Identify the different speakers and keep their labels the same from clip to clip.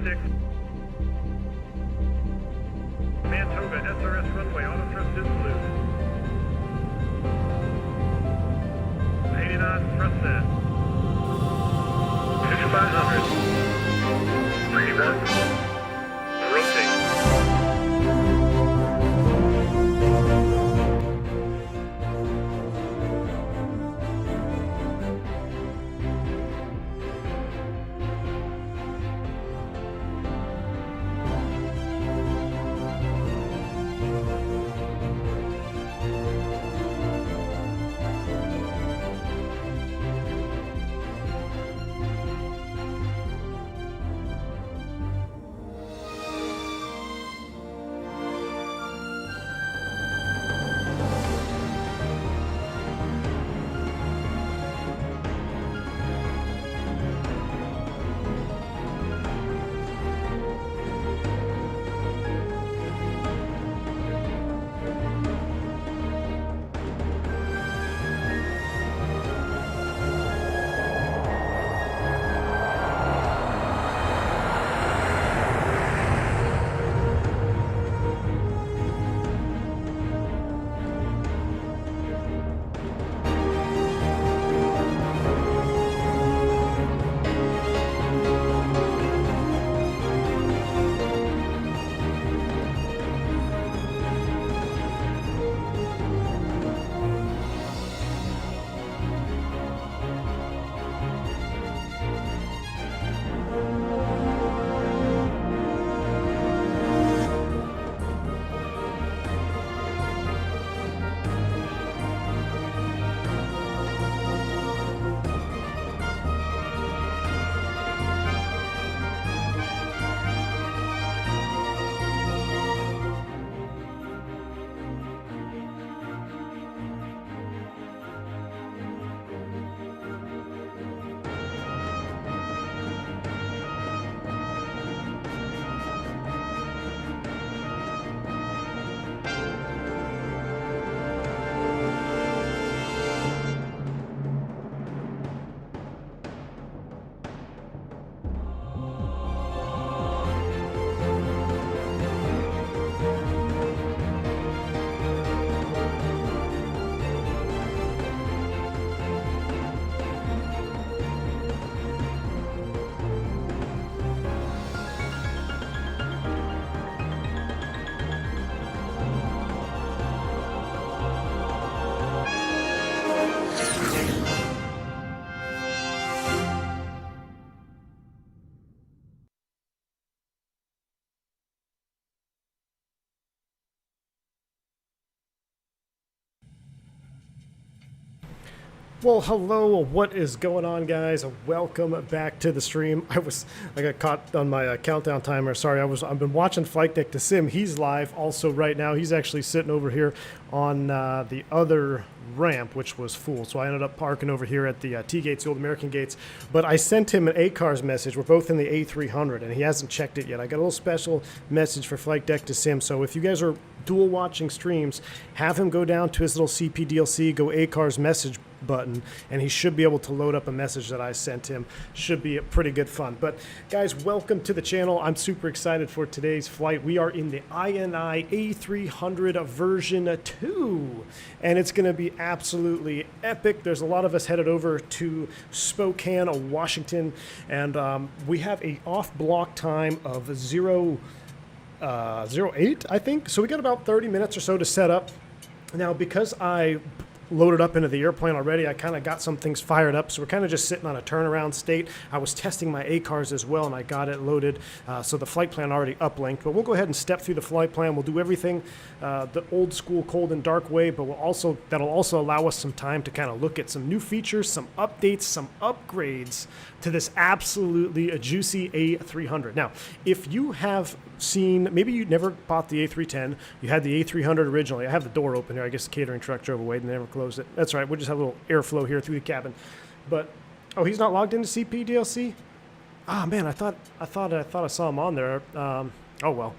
Speaker 1: 6. Man Toga, SRS runway, auto thrust is loose. 80 knots, thrust set. 5500. 31. Rotate.
Speaker 2: Well, hello, what is going on, guys? Welcome back to the stream. I got caught on my countdown timer. Sorry, I've been watching Flight Deck to Sim. He's live also right now. He's actually sitting over here on the other ramp, which was full. So I ended up parking over here at the T gates, the old American gates. But I sent him an ACARS message. We're both in the A300, and he hasn't checked it yet. I got a little special message for Flight Deck to Sim. So if you guys are dual watching streams, have him go down to his little CPDLC, go ACARS message button, and he should be able to load up a message that I sent him. Should be a pretty good fun. But guys, welcome to the channel. I'm super excited for today's flight. We are in the INI A300 version 2, and it's going to be absolutely epic. There's a lot of us headed over to Spokane, Washington, and we have a off block time of 08, I think. So we got about 30 minutes or so to set up. Now, because I loaded up into the airplane already, I kind of got some things fired up, so we're kind of just sitting on a turnaround state. I was testing my ACARS as well, and I got it loaded, so the flight plan already uplinked. But we'll go ahead and step through the flight plan. We'll do everything the old school cold and dark way, but that'll also allow us some time to kind of look at some new features, some updates, some upgrades to this absolutely juicy A300. Now, if you have seen, maybe you never bought the A310, you had the A300 originally. I have the door open here. I guess the catering truck drove away and they never closed it. That's right. We'll just have a little airflow here through the cabin. But, oh, he's not logged into CPDLC? Ah, man, I thought I saw him on there. Oh, well.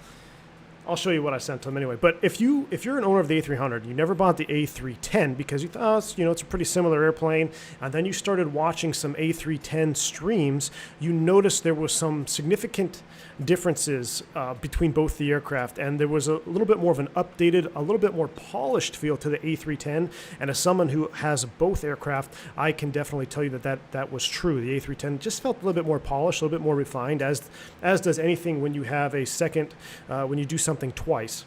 Speaker 2: I'll show you what I sent to him anyway. But if you're an owner of the A300, you never bought the A310 because you thought, oh, it's a pretty similar airplane, and then you started watching some A310 streams, you noticed there was some significant differences between both the aircraft, and there was a little bit more of an updated, a little bit more polished feel to the A310. And as someone who has both aircraft, I can definitely tell you that was true. The A310 just felt a little bit more polished, a little bit more refined, as does anything when you have a second, when you do something twice.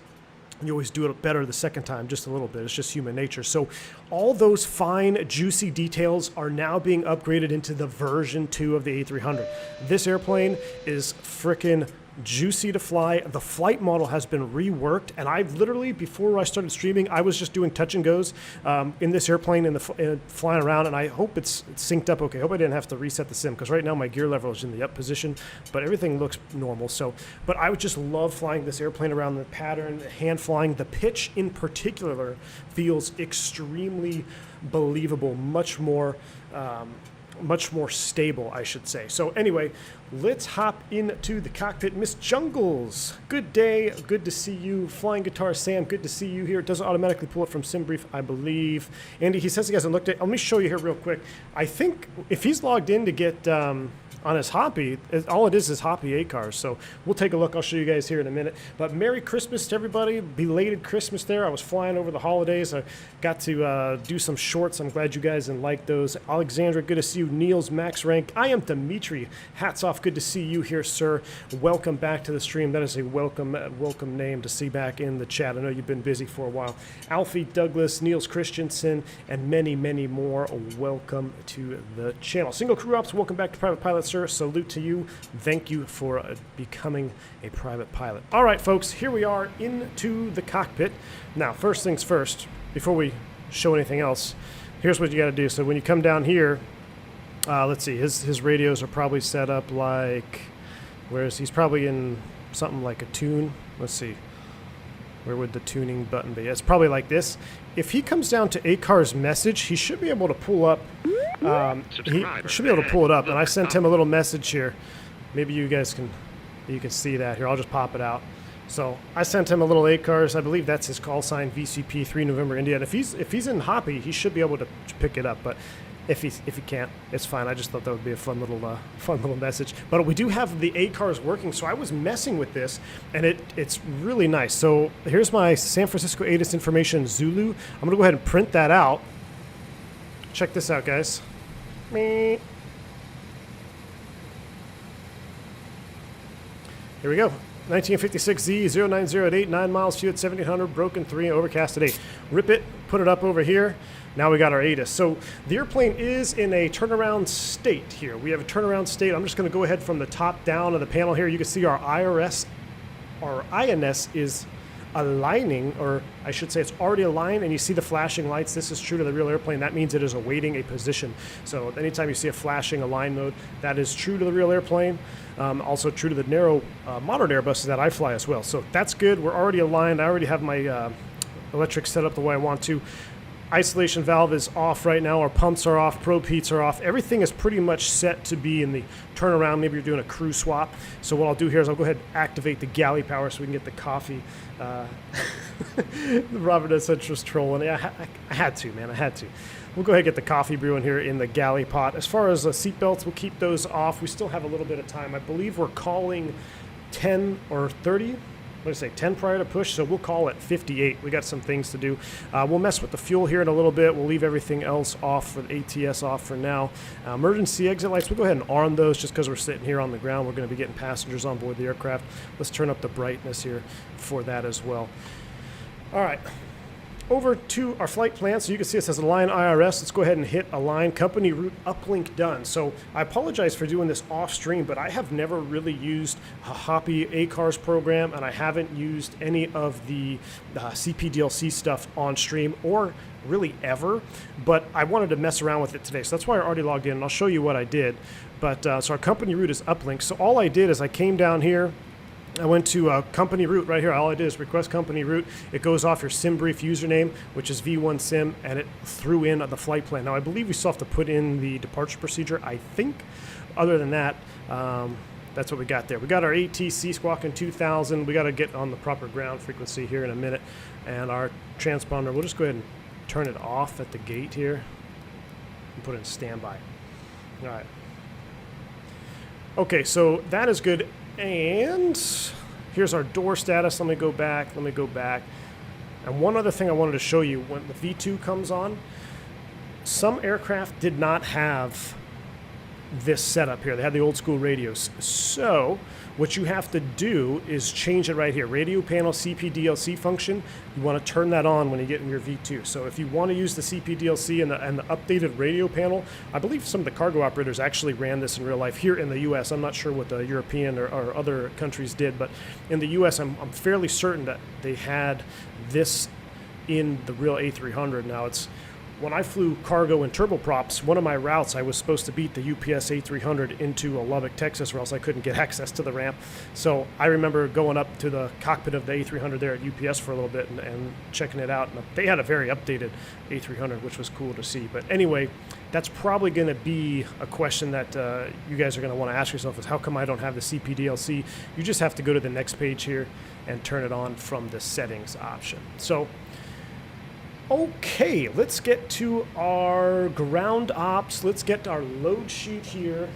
Speaker 2: You always do it better the second time, just a little bit. It's just human nature. So all those fine, juicy details are now being upgraded into the version 2 of the A300. This airplane is frickin' juicy to fly. The flight model has been reworked, and I've literally, before I started streaming, I was just doing touch and goes in this airplane and flying around, and I hope it's synced up okay. I hope I didn't have to reset the sim, because right now my gear level is in the up position, but everything looks normal. But I would just love flying this airplane around. The pattern, hand flying, the pitch in particular feels extremely believable, much more stable, I should say. So anyway, let's hop into the cockpit. Miss Jungles, good day, good to see you. Flying Guitar Sam, good to see you here. It doesn't automatically pull it from SimBrief, I believe. Andy, he says he hasn't looked at it. Let me show you here real quick. I think if he's logged in to get on his Hoppy, all it is Hoppy ACARS. So we'll take a look. I'll show you guys here in a minute. But Merry Christmas to everybody. Belated Christmas there. I was flying over the holidays. I got to do some shorts. I'm glad you guys liked those. Alexandra, good to see you. Niels, Max Rank. I am Dimitri. Hats off. Good to see you here, sir. Welcome back to the stream. That is a welcome name to see back in the chat. I know you've been busy for a while. Alfie Douglas, Niels Christensen, and many, many more. Welcome to the channel. Single Crew Ops, welcome back to Private Pilot, sir. Salute to you. Thank you for becoming a private pilot. All right, folks, here we are into the cockpit. Now, first things first, before we show anything else, here's what you got to do. So when you come down here, let's see, his radios are probably set up like, he's probably in something like a tune. Let's see. Where would the tuning button be? It's probably like this. If he comes down to ACARS message, he should be able to pull up. He should be able to pull it up. And I sent him a little message here. Maybe you guys can see that here. I'll just pop it out. So I sent him a little ACARS. I believe that's his call sign, VCP 3 November India. And if he's in Hoppy, he should be able to pick it up. But if he can't, it's fine. I just thought that would be a fun little message. But we do have the ACARS working, so I was messing with this, and it's really nice. So here's my San Francisco ATIS information Zulu. I'm going to go ahead and print that out. Check this out, guys. Here we go. 1956Z 09088, 9 miles, fuel at 1700, broken 3, overcast at 8. Rip it, put it up over here. Now we got our ATIS. So the airplane is in a turnaround state here. We have a turnaround state. I'm just going to go ahead from the top down of the panel here. You can see our INS is aligning, or I should say it's already aligned, and you see the flashing lights. This is true to the real airplane. That means it is awaiting a position. So anytime you see a flashing align mode, that is true to the real airplane. Also true to the narrow modern Airbuses that I fly as well. So that's good. We're already aligned. I already have my electric set up the way I want to. Isolation valve is off right now. Our pumps are off. Probe heats are off. Everything is pretty much set to be in the turnaround. Maybe you're doing a crew swap. So what I'll do here is I'll go ahead and activate the galley power so we can get the coffee. Robert has such a troll, and I had to, man. I had to. We'll go ahead and get the coffee brewing here in the galley pot. As far as seat belts, we'll keep those off. We still have a little bit of time. I believe we're calling 10 or 30. What did I say, 10 prior to push, so we'll call it 58. We got some things to do. We'll mess with the fuel here in a little bit. We'll leave everything else off, for the ATS off for now. Emergency exit lights, we'll go ahead and arm those just because we're sitting here on the ground. We're going to be getting passengers on board the aircraft. Let's turn up the brightness here for that as well. All right. Over to our flight plan, so you can see it says Align IRS. Let's go ahead and hit Align Company Route Uplink Done. So I apologize for doing this off stream, but I have never really used a Hoppy ACARS program, and I haven't used any of the CPDLC stuff on stream or really ever, but I wanted to mess around with it today. So that's why I already logged in, and I'll show you what I did. But so our company route is uplink. So all I did is I came down here. I went to company route right here. All I did is request company route. It goes off your SimBrief username, which is V1Sim, and it threw in the flight plan. Now, I believe we still have to put in the departure procedure, I think. Other than that, that's what we got there. We got our ATC squawking 2000. We got to get on the proper ground frequency here in a minute. And our transponder, we'll just go ahead and turn it off at the gate here and put it in standby. All right. Okay, so that is good. And here's our door status. Let me go back. And one other thing I wanted to show you, when the V2 comes on, some aircraft did not have this setup here. They had the old school radios. So what you have to do is change it right here. Radio panel CPDLC function. You want to turn that on when you get in your V2. So if you want to use the CPDLC and the updated radio panel, I believe some of the cargo operators actually ran this in real life here in the US. I'm not sure what the European or other countries did, but in the US, I'm fairly certain that they had this in the real A300. Now, it's when I flew cargo and turboprops, one of my routes, I was supposed to beat the UPS A300 into Lubbock, Texas, or else I couldn't get access to the ramp. So I remember going up to the cockpit of the A300 there at UPS for a little bit and checking it out. And they had a very updated A300, which was cool to see. But anyway, that's probably going to be a question that you guys are going to want to ask yourself is, how come I don't have the CPDLC? You just have to go to the next page here and turn it on from the settings option. So okay, let's get to our ground ops. Let's get our load sheet here.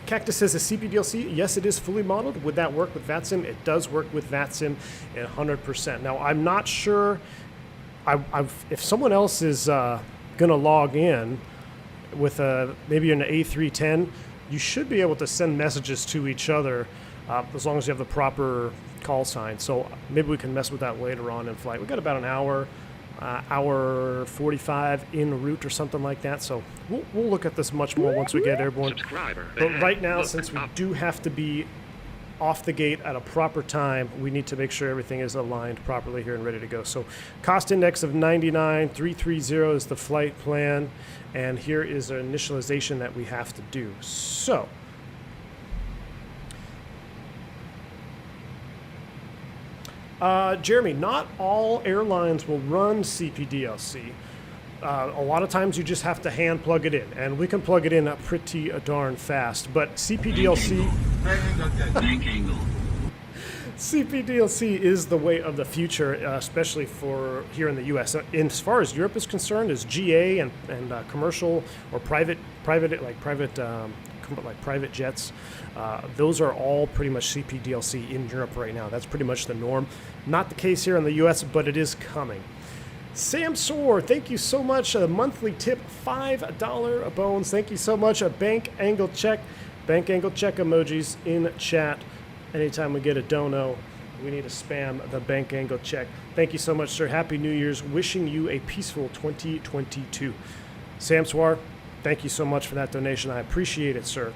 Speaker 2: Cactus says a CPDLC. Yes, it is fully modeled. Would that work with VATSIM? It does work with VATSIM at 100%. Now, I'm not sure if someone else is going to log in with maybe an A310, you should be able to send messages to each other as long as you have the proper call sign. So maybe we can mess with that later on in flight. We've got about an hour 45 en route or something like that. So we'll look at this much more once we get airborne. But right now, since we do have to be off the gate at a proper time, we need to make sure everything is aligned properly here and ready to go. So cost index of 99,330 is the flight plan. And here is an initialization that we have to do. So Jeremy, not all airlines will run CPDLC. A lot of times you just have to hand plug it in, and we can plug it in pretty darn fast. But CPDLC, CPDLC is the way of the future, especially for here in the U.S. As far as Europe is concerned, is GA and commercial or private jets. Those are all pretty much CPDLC in Europe right now. That's pretty much the norm. Not the case here in the U.S., but it is coming. Sam Soar, thank you so much. A monthly tip, $5 a bones. Thank you so much. A bank angle check emojis in chat. Anytime we get a dono, we need to spam the bank angle check. Thank you so much, sir. Happy New Year's. Wishing you a peaceful 2022. Sam Soar, thank you so much for that donation. I appreciate it, sir.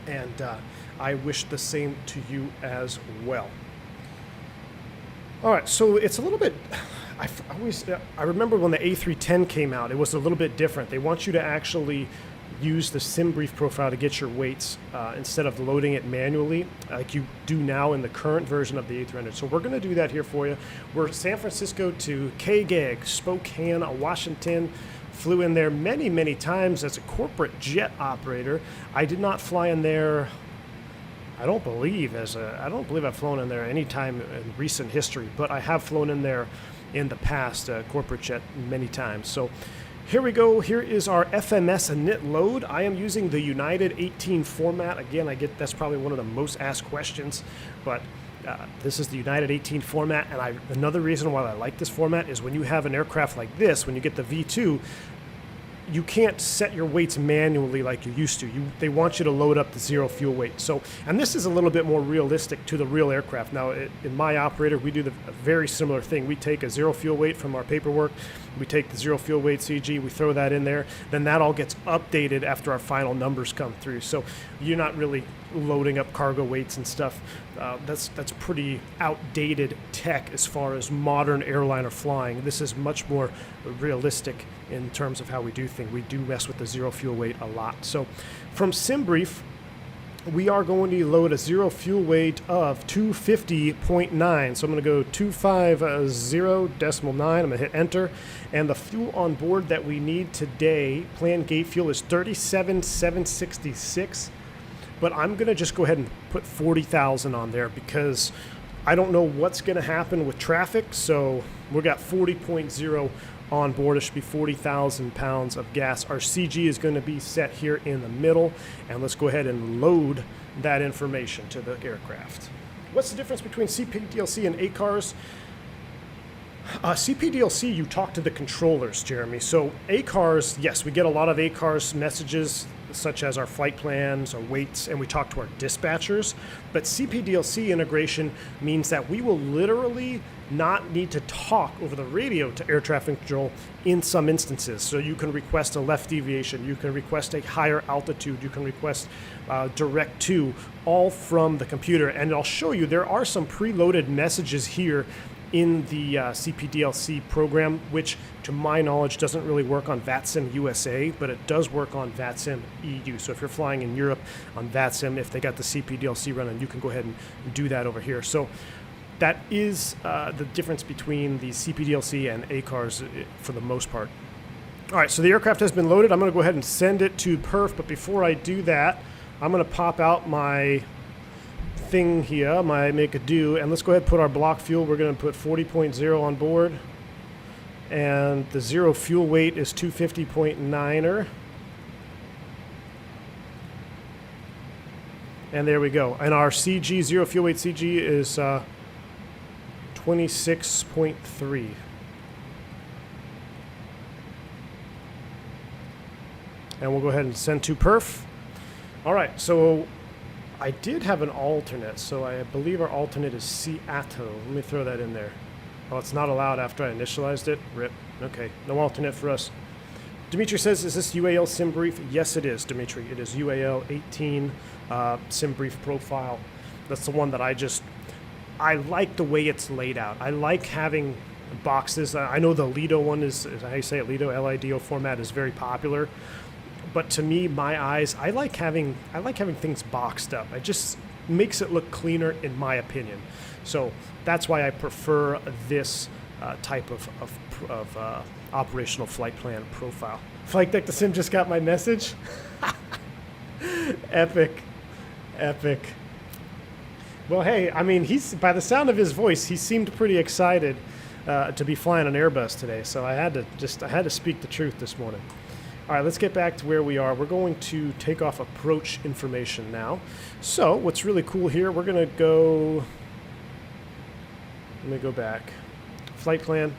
Speaker 2: And I wish the same to you as well. All right, so it's a little bit, I remember when the A310 came out, it was a little bit different. They want you to actually use the SimBrief profile to get your weights instead of loading it manually like you do now in the current version of the A300. So we're going to do that here for you. We're San Francisco to KGEG, Spokane, Washington. Flew in there many, many times as a corporate jet operator. I did not fly in there, I don't believe I've flown in there any time in recent history, but I have flown in there in the past, corporate jet, many times. So here we go. Here is our FMS init load. I am using the United 18 format. Again, that's probably one of the most asked questions, but this is the United 18 format, and another reason why I like this format is when you have an aircraft like this, when you get the V2, you can't set your weights manually like you used to. They want you to load up the zero fuel weight. So, and this is a little bit more realistic to the real aircraft. Now, in my operator, we do a very similar thing. We take a zero fuel weight from our paperwork. We take the zero fuel weight CG, we throw that in there. Then that all gets updated after our final numbers come through. So you're not really loading up cargo weights and stuff. That's pretty outdated tech as far as modern airliner flying. This is much more realistic in terms of how we do things. We do mess with the zero fuel weight a lot. So from SimBrief, we are going to load a zero fuel weight of 250.9. So I'm going to go 250.9. I'm going to hit enter. And the fuel on board that we need today, planned gate fuel, is 37,766. but I'm going to just go ahead and put 40,000 on there because I don't know what's going to happen with traffic. So we've got 40.0 on board. It should be 40,000 pounds of gas. Our CG is going to be set here in the middle, and let's go ahead and load that information to the aircraft. What's the difference between CPDLC and ACARS? CPDLC, you talk to the controllers, Jeremy. So ACARS, yes, we get a lot of ACARS messages, such as our flight plans, our weights, and we talk to our dispatchers. But CPDLC integration means that we will literally not need to talk over the radio to air traffic control in some instances. So you can request a left deviation, you can request a higher altitude, you can request direct to, all from the computer. And I'll show you, there are some preloaded messages here in the CPDLC program, which to my knowledge doesn't really work on VATSIM USA, but it does work on VATSIM EU. So if you're flying in Europe on VATSIM, if they got the CPDLC running, you can go ahead and do that over here. So that is the difference between the CPDLC and ACARS for the most part. All right, so the aircraft has been loaded. I'm gonna go ahead and send it to perf, but before I do that, I'm gonna pop out my thing here, my make a do, and let's go ahead and put our block fuel. We're going to put 40.0 on board, and the zero fuel weight is 250.9er, and there we go. And our CG, zero fuel weight CG, is 26.3. And we'll go ahead and send to perf. All right, so I did have an alternate, so I believe our alternate is Seattle. Let me throw that in there. Oh, it's not allowed after I initialized it. RIP. Okay, no alternate for us. Dimitri says, is this UAL sim brief? Yes, it is, Dimitri. It is UAL 18 sim brief profile. That's the one that I like the way it's laid out. I like having boxes. I know the Lido one is how you say it, Lido, L-I-D-O format is very popular. But to me, my eyes, I like having things boxed up. It just makes it look cleaner, in my opinion. So that's why I prefer this type of operational flight plan profile. Flight Deck the Sim just got my message. Epic. Well, hey, I mean, he's, by the sound of his voice, he seemed pretty excited to be flying an Airbus today. So I had to speak the truth this morning. All right, let's get back to where we are. We're going to take off approach information now. So what's really cool here, we're going to go, let me go back. Flight plan.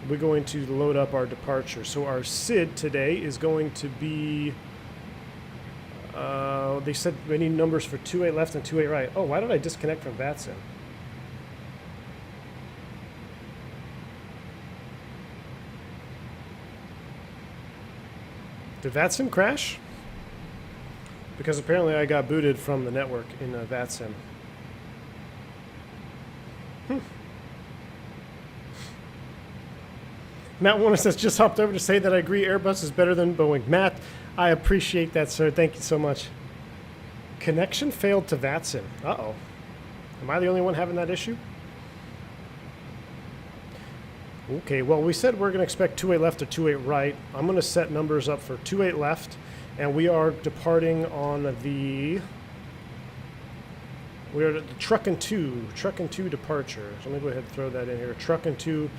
Speaker 2: We're going to load up our departure. So our SID today is going to be, they said we need numbers for 28 left and 28 right. Oh, why did I disconnect from VATSIM? Did VATSIM crash? Because apparently I got booted from the network in VATSIM. Matt Warner says, just hopped over to say that I agree Airbus is better than Boeing. Matt, I appreciate that, sir. Thank you so much. Connection failed to VATSIM. Uh-oh. Am I the only one having that issue? Okay, well, we said we're going to expect 28 left or 28 right. I'm going to set numbers up for 28 left, and we are departing on the... We're at the truck and two departure. So let me go ahead and throw that in here. Truck and two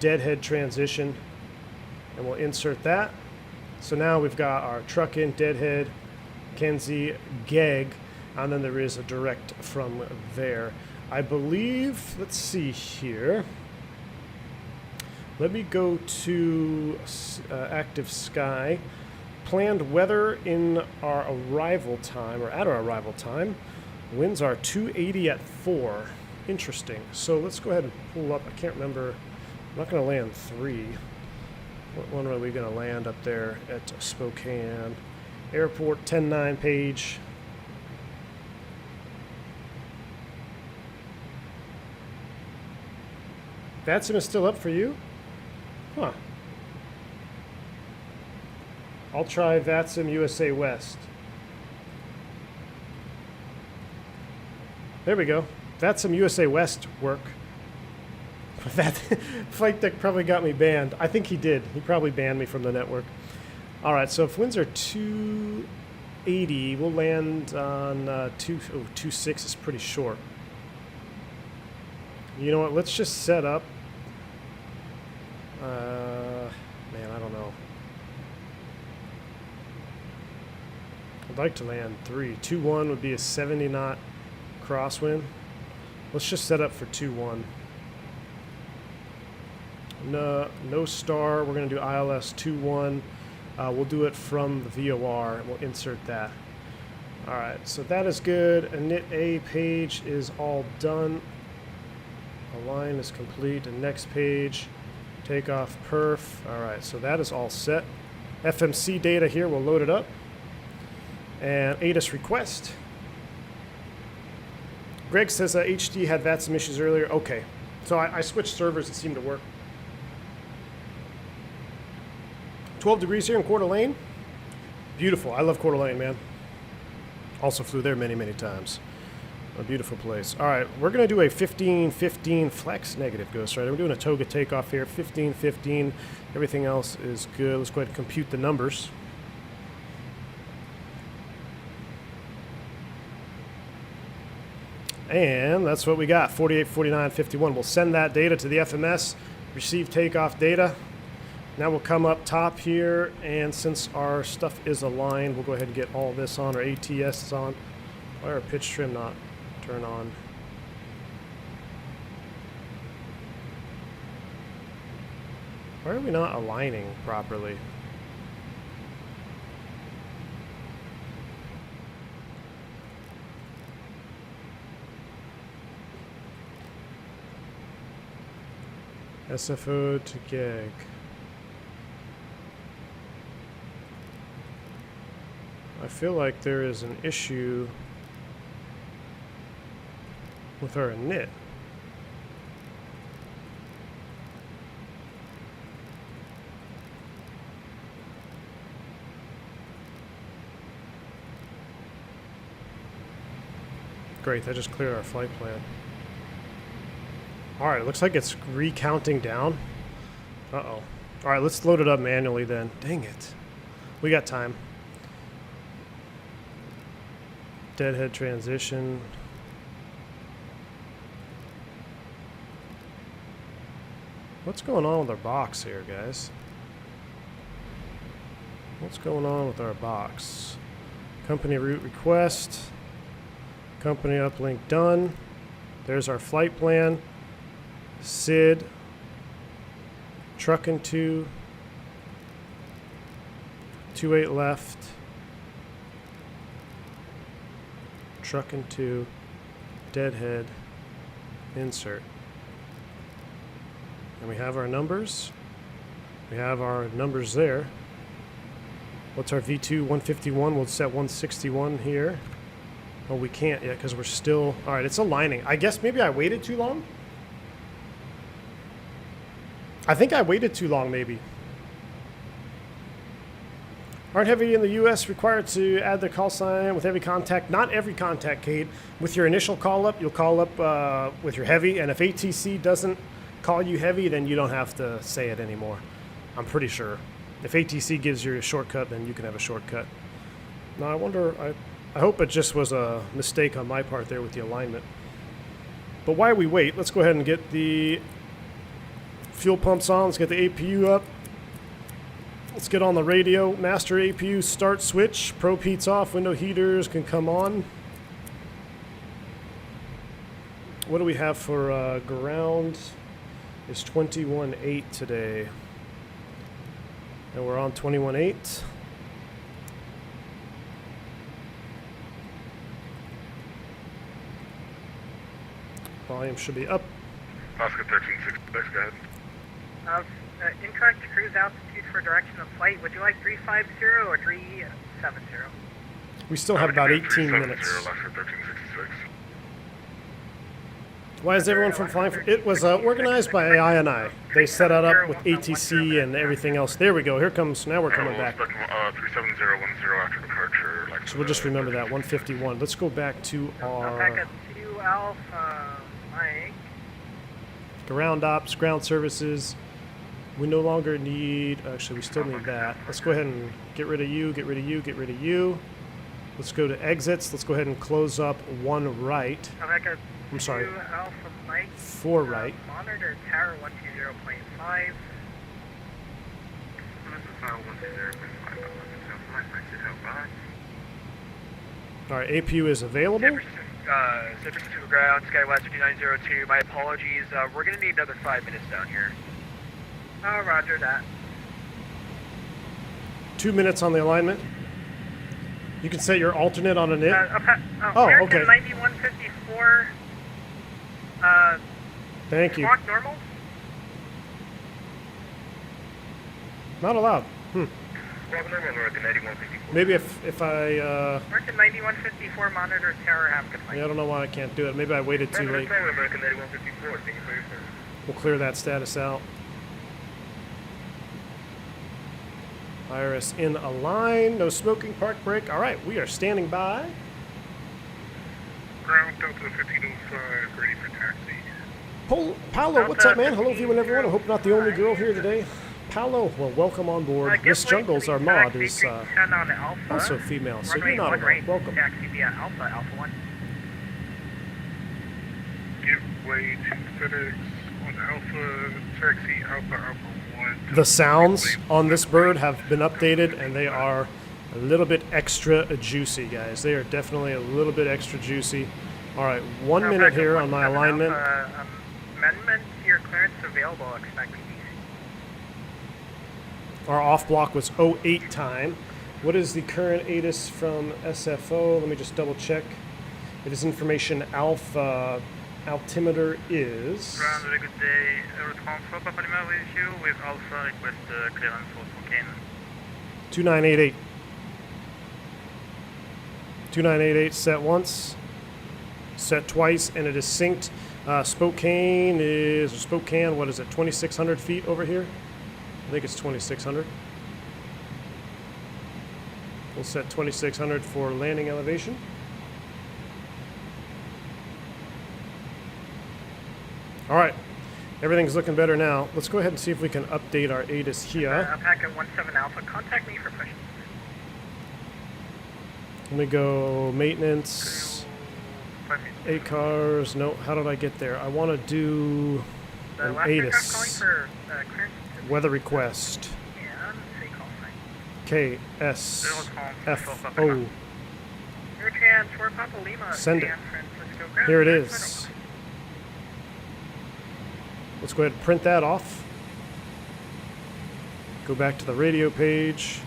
Speaker 2: deadhead transition, and we'll insert that. So now we've got our truck in, deadhead, Kenzie, GEG, and then there is a direct from there. I believe, let's see here. Let me go to active sky. Planned weather in our arrival time, or at our arrival time. Winds are 280 at 4. Interesting. So let's go ahead and pull up. I can't remember. I'm not going to land 3. What one are we going to land up there at Spokane? Airport 10-9 page. VATSIM is still up for you? Huh. I'll try VATSIM USA West. There we go. VATSIM USA West work. That Flight Deck probably got me banned. I think he did. He probably banned me from the network. All right, so if winds are 2... 280. We'll land on 26 is pretty short. You know what? Let's just set up. Man, I don't know. I'd like to land 3. 2-1 would be a 70 knot crosswind. Let's just set up for 2-1. No star. We're going to do ILS 2-1. We'll do it from the VOR, and we'll insert that. All right, so that is good. Init A page is all done. Align is complete. The next page, takeoff perf. All right, so that is all set. FMC data here, we'll load it up. And ATIS request. Greg says HD had some issues earlier. Okay, so I switched servers. It seemed to work. 12 degrees here in Coeur d'Alene. Beautiful. I love Coeur d'Alene, man. Also flew there many, many times. A beautiful place. All right, we're going to do a 15-15 flex negative ghost, right? We're doing a Toga takeoff here. 15-15. Everything else is good. Let's go ahead and compute the numbers. And that's what we got. 48, 49, 51. We'll send that data to the FMS. Receive takeoff data. Now we'll come up top here, and since our stuff is aligned, we'll go ahead and get all this on. Our ATS is on. Why are pitch trim not turn on? Why are we not aligning properly? KSFO-KGEG. I feel like there is an issue with our init. Great, that just cleared our flight plan. Alright, it looks like it's recounting down. Uh-oh. Alright, let's load it up manually then. Dang it. We got time. Deadhead transition. What's going on with our box here, guys? What's going on with our box? Company route request. Company uplink done. There's our flight plan. SID. Trucking 2. 28 left. Trucking 2. Deadhead. Insert. And we have our numbers. We have our numbers there. What's our V2? 151. We'll set 161 here. Oh, we can't yet because we're still... Alright, it's aligning. I guess maybe I waited too long? I think I waited too long, maybe. Aren't heavy in the U.S. required to add the call sign with heavy contact? Not every contact, Kate. With your initial call up, you'll call up with your heavy, and if ATC doesn't call you heavy, then you don't have to say it anymore. I'm pretty sure. If ATC gives you a shortcut, then you can have a shortcut. Now, I wonder... I hope it just was a mistake on my part there with the alignment. But while we wait, let's go ahead and get the fuel pumps on. Let's get the APU up. Let's get on the radio. Master APU start switch. Probe heats off. Window heaters can come on. What do we have for ground? It's 21.8 today. And we're on 21.8. Volume should be up.
Speaker 1: Oscar 1366, go ahead.
Speaker 3: Incorrect cruise altitude for direction of flight. Would you like 350 or 370?
Speaker 2: We still have about 18 minutes.
Speaker 1: Oscar 1366.
Speaker 2: Why is everyone from flying? It was organized by AI and I. They set it up with ATC and everything else. There we go. Here comes. Now we're coming back.
Speaker 1: 37010 after departure.
Speaker 2: So we'll just remember that 151. Let's go back to our
Speaker 3: Back at 2 Alpha Mike.
Speaker 2: ground ops, ground services. We no longer need. Actually, we still need that. Let's go ahead and get rid of you. Get rid of you. Get rid of you. Let's go to exits. Let's go ahead and close up 1 right.
Speaker 3: Alpha
Speaker 2: I'm sorry.
Speaker 3: 2 Alpha Mike.
Speaker 2: 4 right.
Speaker 3: Monitor tower 120.5.
Speaker 1: This is 120.5.
Speaker 2: All right, APU is available.
Speaker 4: San Francisco ground, Skywest 5902. My apologies. We're going to need another 5 minutes down here.
Speaker 3: Oh, roger that.
Speaker 2: 2 minutes on the alignment. You can set your alternate on an it.
Speaker 3: Oh,
Speaker 2: okay.
Speaker 3: American 9154.
Speaker 2: Thank you.
Speaker 3: Clock normal?
Speaker 2: Not allowed.
Speaker 1: Welcome to American 9154.
Speaker 2: Maybe if I,
Speaker 3: American 9154 monitor tower, have a good flight.
Speaker 2: yeah, I don't know why I can't do it. Maybe I waited too late.
Speaker 1: American 9154. Thank you for your service.
Speaker 2: We'll clear that status out. IRS in a line. No smoking, park brake. All right, we are standing by.
Speaker 1: Ground Delta 1505, ready for taxi.
Speaker 2: Paolo, what's up, man? Hello, viewing everyone. I hope not the only girl here today. Paolo, well, welcome on board. Miss Jungles, our mod, is also female, so you're not alone. Welcome.
Speaker 3: Taxi via Alpha, Alpha 1.
Speaker 1: Give way to FedEx on Alpha, taxi Alpha, Alpha 1.
Speaker 2: The sounds on this bird have been updated, and they are a little bit extra juicy, guys. They are definitely a little bit extra juicy. All right, 1 minute here on my alignment.
Speaker 3: Amendment to your clearance available. Expect PDC.
Speaker 2: Our off block was 08 time. What is the current ATIS from SFO? Let me just double check. It is information alpha. Altimeter is...
Speaker 5: Ground, very good day. Transfer Papa Lima with you with Alpha, request clearance for cocaine.
Speaker 2: 2988. 2988 set once, set twice, and it is synced. Spokane, what is it, 2,600 feet over here? I think it's 2,600. We'll set 2,600 for landing elevation. All right, everything's looking better now. Let's go ahead and see if we can update our ATIS here.
Speaker 3: Packet 17 Alpha, contact me for push.
Speaker 2: Let me go maintenance, 8 cars. No, how did I get there? I want to do an ATIS. Weather request. KSFO. Send it. Here it is. Let's go ahead and print that off. Go back to the radio page.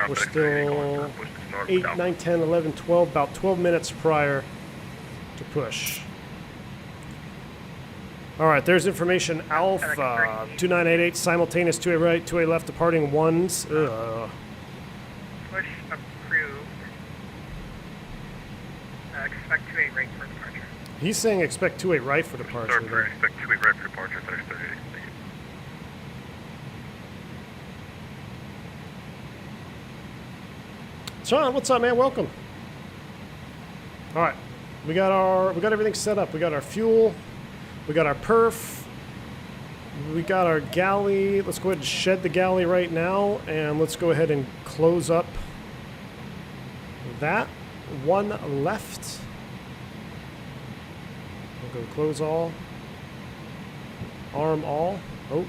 Speaker 2: We're still 8, 9, 10, 11, 12, about 12 minutes prior to push. All right, there's information Alpha 2988 simultaneous 2A right, 2A left departing ones.
Speaker 3: Push approved. Expect 2A right for departure.
Speaker 2: He's saying expect 2A right for departure.
Speaker 1: Expect 2A right for departure, FedEx 38.
Speaker 2: Sean, what's up, man? Welcome. All right, we got everything set up. We got our fuel, we got our perf, we got our galley. Let's go ahead and shed the galley right now, and let's go ahead and close up that. 1 left. We'll go close all, arm all. Oh,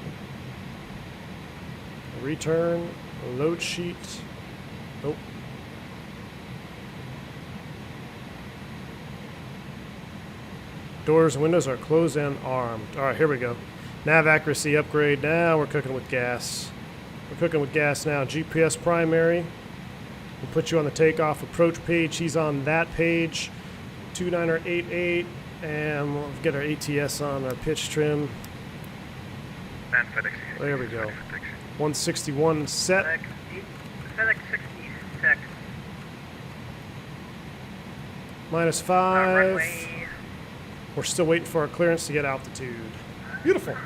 Speaker 2: return, load sheet. Oh. Doors and windows are closed and armed. All right, here we go. Nav accuracy upgrade. Now we're cooking with gas. We're cooking with gas now. GPS primary. We'll put you on the takeoff approach page. He's on that page. 2988. And we'll get our ATS on, our pitch trim.
Speaker 1: And FedEx.
Speaker 2: There we go. 161 set.
Speaker 3: FedEx 66.
Speaker 2: -5.
Speaker 3: Runway.
Speaker 2: We're still waiting for our clearance to get altitude. Beautiful.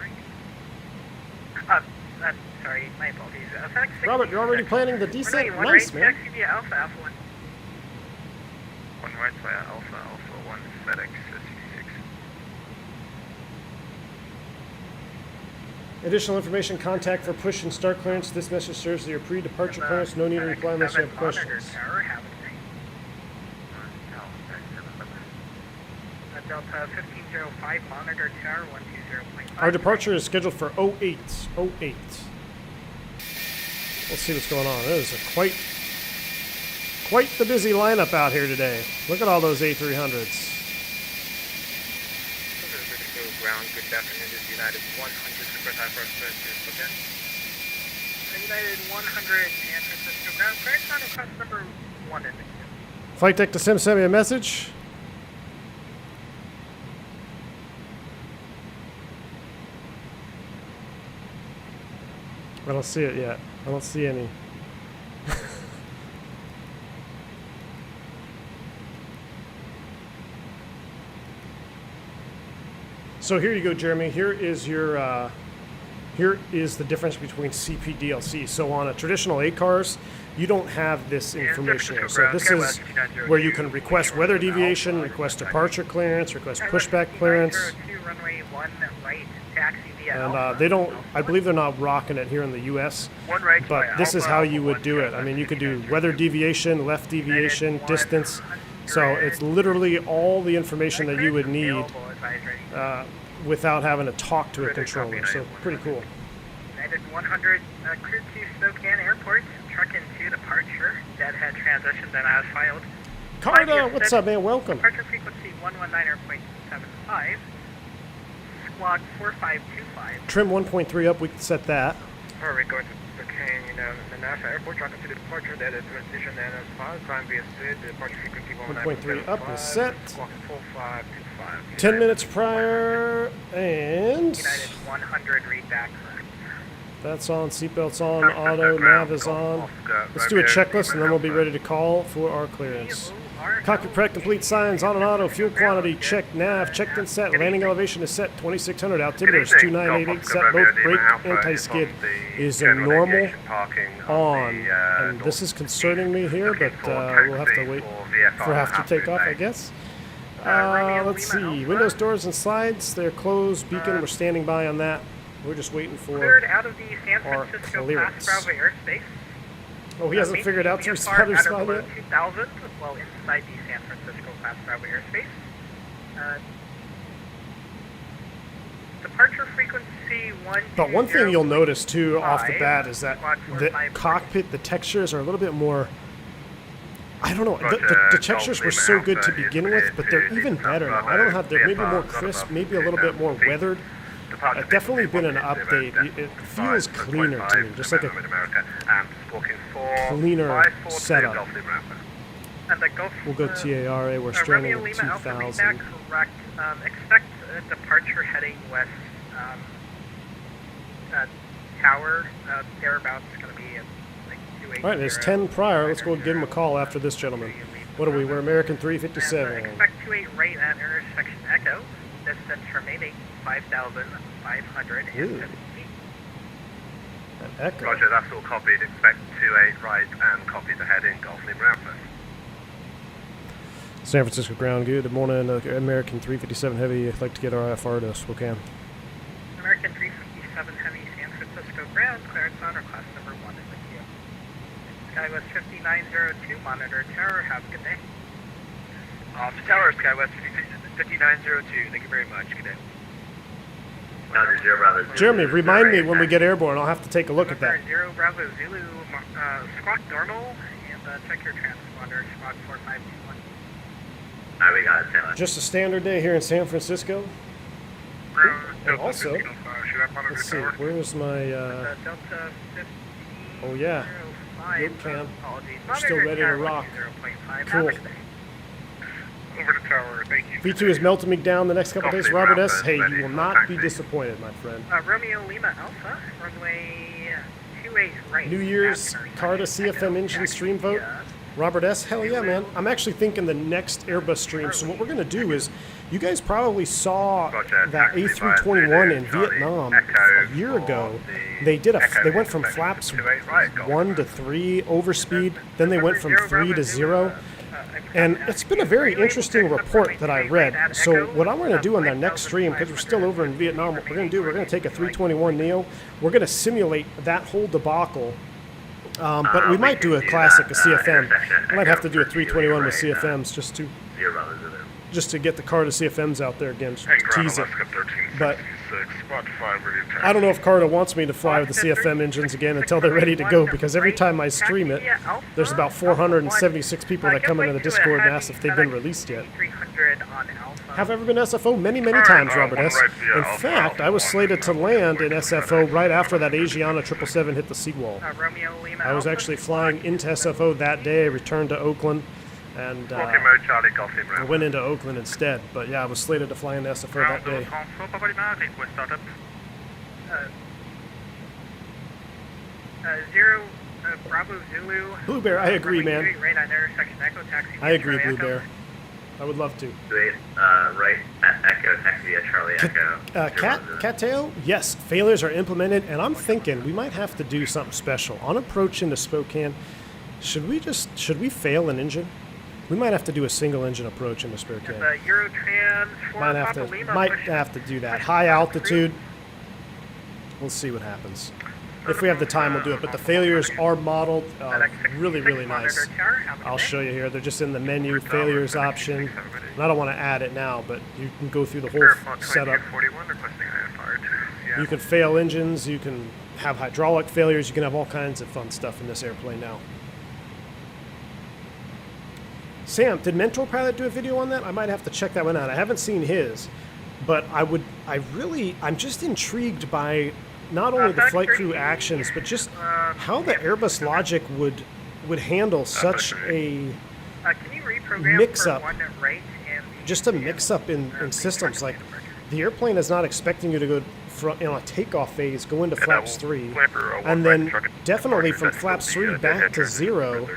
Speaker 3: Sorry, my apologies. FedEx 66.
Speaker 2: Robert, you're already planning the descent?
Speaker 3: Runway 1
Speaker 2: Nice,
Speaker 3: right,
Speaker 2: man.
Speaker 3: taxi via Alpha, Alpha 1.
Speaker 1: 1 right via Alpha, Alpha 1, FedEx 66.
Speaker 2: Additional information, contact for push and start clearance. This message serves as your pre-departure clearance. No need to reply unless you have questions.
Speaker 3: Delta 1505, monitor tower 120.5.
Speaker 2: Our departure is scheduled for 08. 08. Let's see what's going on. It is a quite the busy lineup out here today. Look at all those A300s.
Speaker 5: Ground, good afternoon. This is United 100, request high first service, okay?
Speaker 3: United 100, San Francisco ground, clear on request number 1 in the queue.
Speaker 2: Flight deck to Sim sent me a message. I don't see it yet. I don't see any. So here you go, Jeremy. Here is your here is the difference between CP DLC. So on a traditional A cars, you don't have this information. So this is where you can request weather deviation, request departure clearance, request pushback clearance.
Speaker 3: Runway 1 right, taxi via
Speaker 2: And
Speaker 3: Alpha.
Speaker 2: they don't, I believe they're not rocking it here in the US,
Speaker 4: One right,
Speaker 2: but this is how you would do it. I mean, you could do weather deviation, left deviation, distance. So it's literally all the information that you would need without having to talk to a controller. So pretty cool.
Speaker 3: United 100, clear to Spokane Airport, truck into departure, deadhead transition, then as filed.
Speaker 2: Carter, what's up, man? Welcome.
Speaker 3: Departure frequency 119.75, squawk 4525.
Speaker 2: Trim 1.3 up, we can set that.
Speaker 5: Alright, we're going to Spokane, the National Airport, truck into the departure, that is transition, and as far as time via SID, the departure frequency
Speaker 2: 1.3 up is set.
Speaker 5: Squawk 4525.
Speaker 2: 10 minutes prior, and
Speaker 3: United 100, read back correct.
Speaker 2: that's on, seatbelts on, auto, nav is on. Let's do a checklist and then we'll be ready to call for our clearance. Cockpit prep, complete signs, on and auto, fuel quantity, check, nav, checked and set, landing elevation is set, 2600, altimeter is 2988, set, both brake, anti-skid is a normal on. And this is concerning me here, but we'll have to wait for after takeoff, I guess. Let's see, windows, doors, and slides, they're closed, beacon, we're standing by on that. We're just waiting for
Speaker 3: Cleared out of the San
Speaker 2: our
Speaker 3: Francisco
Speaker 2: clearance.
Speaker 3: Class Bravo airspace.
Speaker 2: Oh, he hasn't figured out to
Speaker 3: VFR
Speaker 2: respond to
Speaker 3: at or
Speaker 2: slide
Speaker 3: below
Speaker 2: yet?
Speaker 3: 2000, well inside the San Francisco Class Bravo airspace. Departure frequency 1.
Speaker 2: But one thing you'll notice too off the bat is that the cockpit, the textures are a little bit more, I don't know, the textures were so good to begin with, but they're even better now. I don't know how they're maybe more crisp, maybe a little bit more weathered. Definitely been an update. It feels cleaner to me, just like a cleaner setup.
Speaker 3: And the Gulf,
Speaker 2: We'll go TARA, we're
Speaker 3: Romeo
Speaker 2: stranding at
Speaker 3: Lima Alpha
Speaker 2: 2000.
Speaker 3: feedback, correct. Expect a departure heading west. Tower, thereabouts is going to be at like 280.
Speaker 2: Alright, there's 10 prior. Let's go give him a call after this gentleman. What are we? We're American 357.
Speaker 3: Expect 28 right at intersection Echo. Distance remaining 5,550 feet.
Speaker 2: An Echo.
Speaker 6: Roger, that's all copied. Expect 28 right and copy the heading Golf Lima Alpha.
Speaker 2: San Francisco ground, good morning. American 357 Heavy, I'd like to get our IFR to Spokane.
Speaker 3: American 357 Heavy, San Francisco ground, clearance on request number 1 in the queue. Skywest 5902, monitor tower, have a good day.
Speaker 4: Off the tower, Skywest 5902. Thank you very much. Good day.
Speaker 2: Jeremy, remind me when we get airborne. I'll have to take a look at that.
Speaker 3: November 0 Bravo Zulu, squawk normal, and check your transponder, squawk 4521.
Speaker 6: We got it,
Speaker 2: Just a standard day here in San Francisco. And also, let's see, where's my,
Speaker 3: Delta 50.
Speaker 2: oh yeah, Good cam.
Speaker 3: Apologies.
Speaker 2: We're still ready to rock.
Speaker 3: 0.5.
Speaker 2: Cool.
Speaker 3: Have a good day.
Speaker 1: Over the tower, thank you.
Speaker 2: V2 is melting me down the next couple days. Robert S. Hey, you will not be disappointed, my friend.
Speaker 3: Romeo Lima Alpha, runway 28 right.
Speaker 2: New Year's
Speaker 3: after
Speaker 2: Carta CFM engine stream vote. Robert S. Hell yeah, man. I'm actually thinking the next Airbus stream. So what we're going to do is, you guys probably saw that A321 in Vietnam a year ago. They went from flaps 1 to 3 overspeed. Then they went from 3 to 0. And it's been a very interesting report that I read. So what I'm going to do on the next stream, because we're still over in Vietnam, what we're going to do, we're going to take a 321 Neo. We're going to simulate that whole debacle. But we might do a classic, a CFM. I might have to do a 321 with CFMs just to just to get the car to CFMs out there again, just to
Speaker 1: And ground
Speaker 2: tease it.
Speaker 1: Alaska 1366,
Speaker 2: But
Speaker 1: spot 5 ready to taxi.
Speaker 2: I don't know if Carter wants me to fly with the CFM engines again until they're ready to go, because every time I stream it, there's about 476 people that come into the Discord and ask if they've been released yet.
Speaker 3: A300 on Alpha.
Speaker 2: Have I ever been SFO? Many, many times, Robert S. In fact, I was slated to land in SFO right after that Asiana 777 hit the seawall.
Speaker 3: Romeo Lima
Speaker 2: I was
Speaker 3: Alpha.
Speaker 2: actually flying into SFO that day, returned to Oakland, and
Speaker 6: Squawky mode, Charlie, Golf Team
Speaker 2: I
Speaker 6: Ramp.
Speaker 2: went into Oakland instead. But yeah, I was slated to fly into SFO that day.
Speaker 3: Zero Bravo Zulu.
Speaker 2: Blue Bear, I agree,
Speaker 3: runway
Speaker 2: man.
Speaker 3: 28 right on intersection Echo taxi.
Speaker 2: I agree,
Speaker 3: Charlie
Speaker 2: Blue
Speaker 3: Echo.
Speaker 2: Bear. I would love to.
Speaker 6: Right at Echo, taxi at Charlie Echo.
Speaker 2: Cattail, yes, failures are implemented, and I'm thinking we might have to do something special. On approach into Spokane, should we fail an engine? We might have to do a single engine approach into Spokane.
Speaker 3: Eurotrans 4
Speaker 2: Might
Speaker 3: Papa Lima.
Speaker 2: might
Speaker 3: push-
Speaker 2: have to do that.
Speaker 3: push
Speaker 2: High
Speaker 3: Fox
Speaker 2: altitude. We'll see what happens. If we have the time, we'll do it. But the failures are modeled really, really nice. I'll show you here. They're just in the menu, failures option. And I don't want to add it now, but you can go through the whole setup.
Speaker 1: 41 requesting IFR to
Speaker 2: You can fail engines, you can have hydraulic failures, you can have all kinds of fun stuff in this airplane now. Sam, did Mentor Pilot do a video on that? I might have to check that one out. I haven't seen his, but I'm just intrigued by not only the flight crew actions, but just how the Airbus logic would handle such a
Speaker 3: Can you reprogram
Speaker 2: mix-up.
Speaker 3: for one right and
Speaker 2: just a mix-up in systems. Like the airplane is not expecting you to go from a takeoff phase, go into flaps 3, and then definitely from flaps 3 back to 0.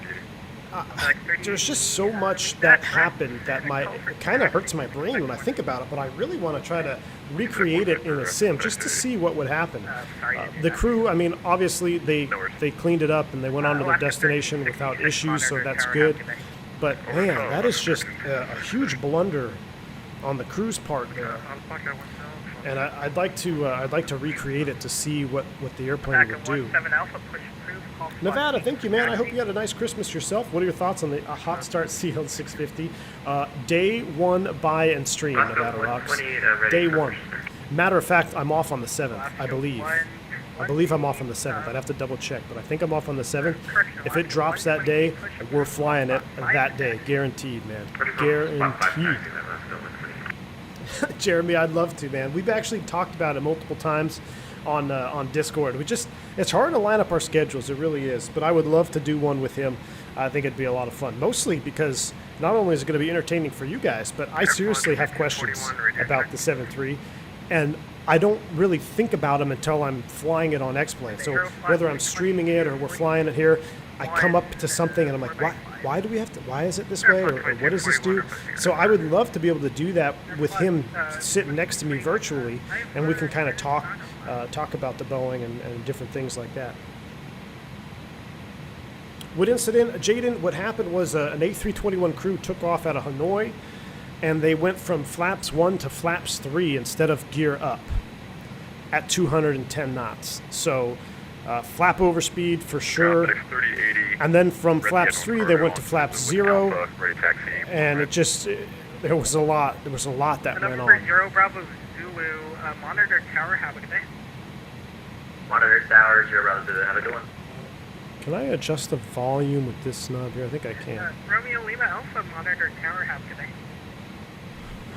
Speaker 2: There's just so much that happened that it kind of hurts my brain when I think about it, but I really want to try to recreate it in a sim just to see what would happen. The crew, I mean, obviously they cleaned it up and they went on to their destination without issues, so that's good. But man, that is just a huge blunder on the crew's part there. And I'd like to recreate it to see what the airplane would do.
Speaker 3: 17 Alpha push approved. Call
Speaker 2: Nevada, thank you, man. I hope you had a nice Christmas yourself. What are your thoughts on the hot start CL 650? Day 1 buy and stream, Nevada Rocks. Day 1. Matter of fact, I'm off on the 7th, I believe. I believe I'm off on the 7th. I'd have to double check, but I think I'm off on the 7th. If it drops that day, we're flying it that day. Guaranteed, man. Guaranteed. Jeremy, I'd love to, man. We've actually talked about it multiple times on Discord. It's hard to line up our schedules, it really is, but I would love to do one with him. I think it'd be a lot of fun, mostly because not only is it going to be entertaining for you guys, but I seriously have questions about the 7.3, and I don't really think about them until I'm flying it on X-Plane. So whether I'm streaming it or we're flying it here, I come up to something and I'm like, why do we have to, why is it this way, or what does this do? So I would love to be able to do that with him sitting next to me virtually, and we can kind of talk about the Boeing and different things like that. What incident? Jaden, what happened was an A321 crew took off out of Hanoi, and they went from flaps 1 to flaps 3 instead of gear up at 210 knots. So flap over speed for sure. And then from flaps 3, they went to flaps 0, and it just, there was a lot that went
Speaker 3: Number
Speaker 2: on.
Speaker 3: 0 Bravo Zulu, monitor tower, have a good day.
Speaker 6: Monitor tower, 0 Bravo Zulu, have a good one.
Speaker 2: Can I adjust the volume with this knob here? I think I can.
Speaker 3: Romeo Lima Alpha, monitor tower, have a good day.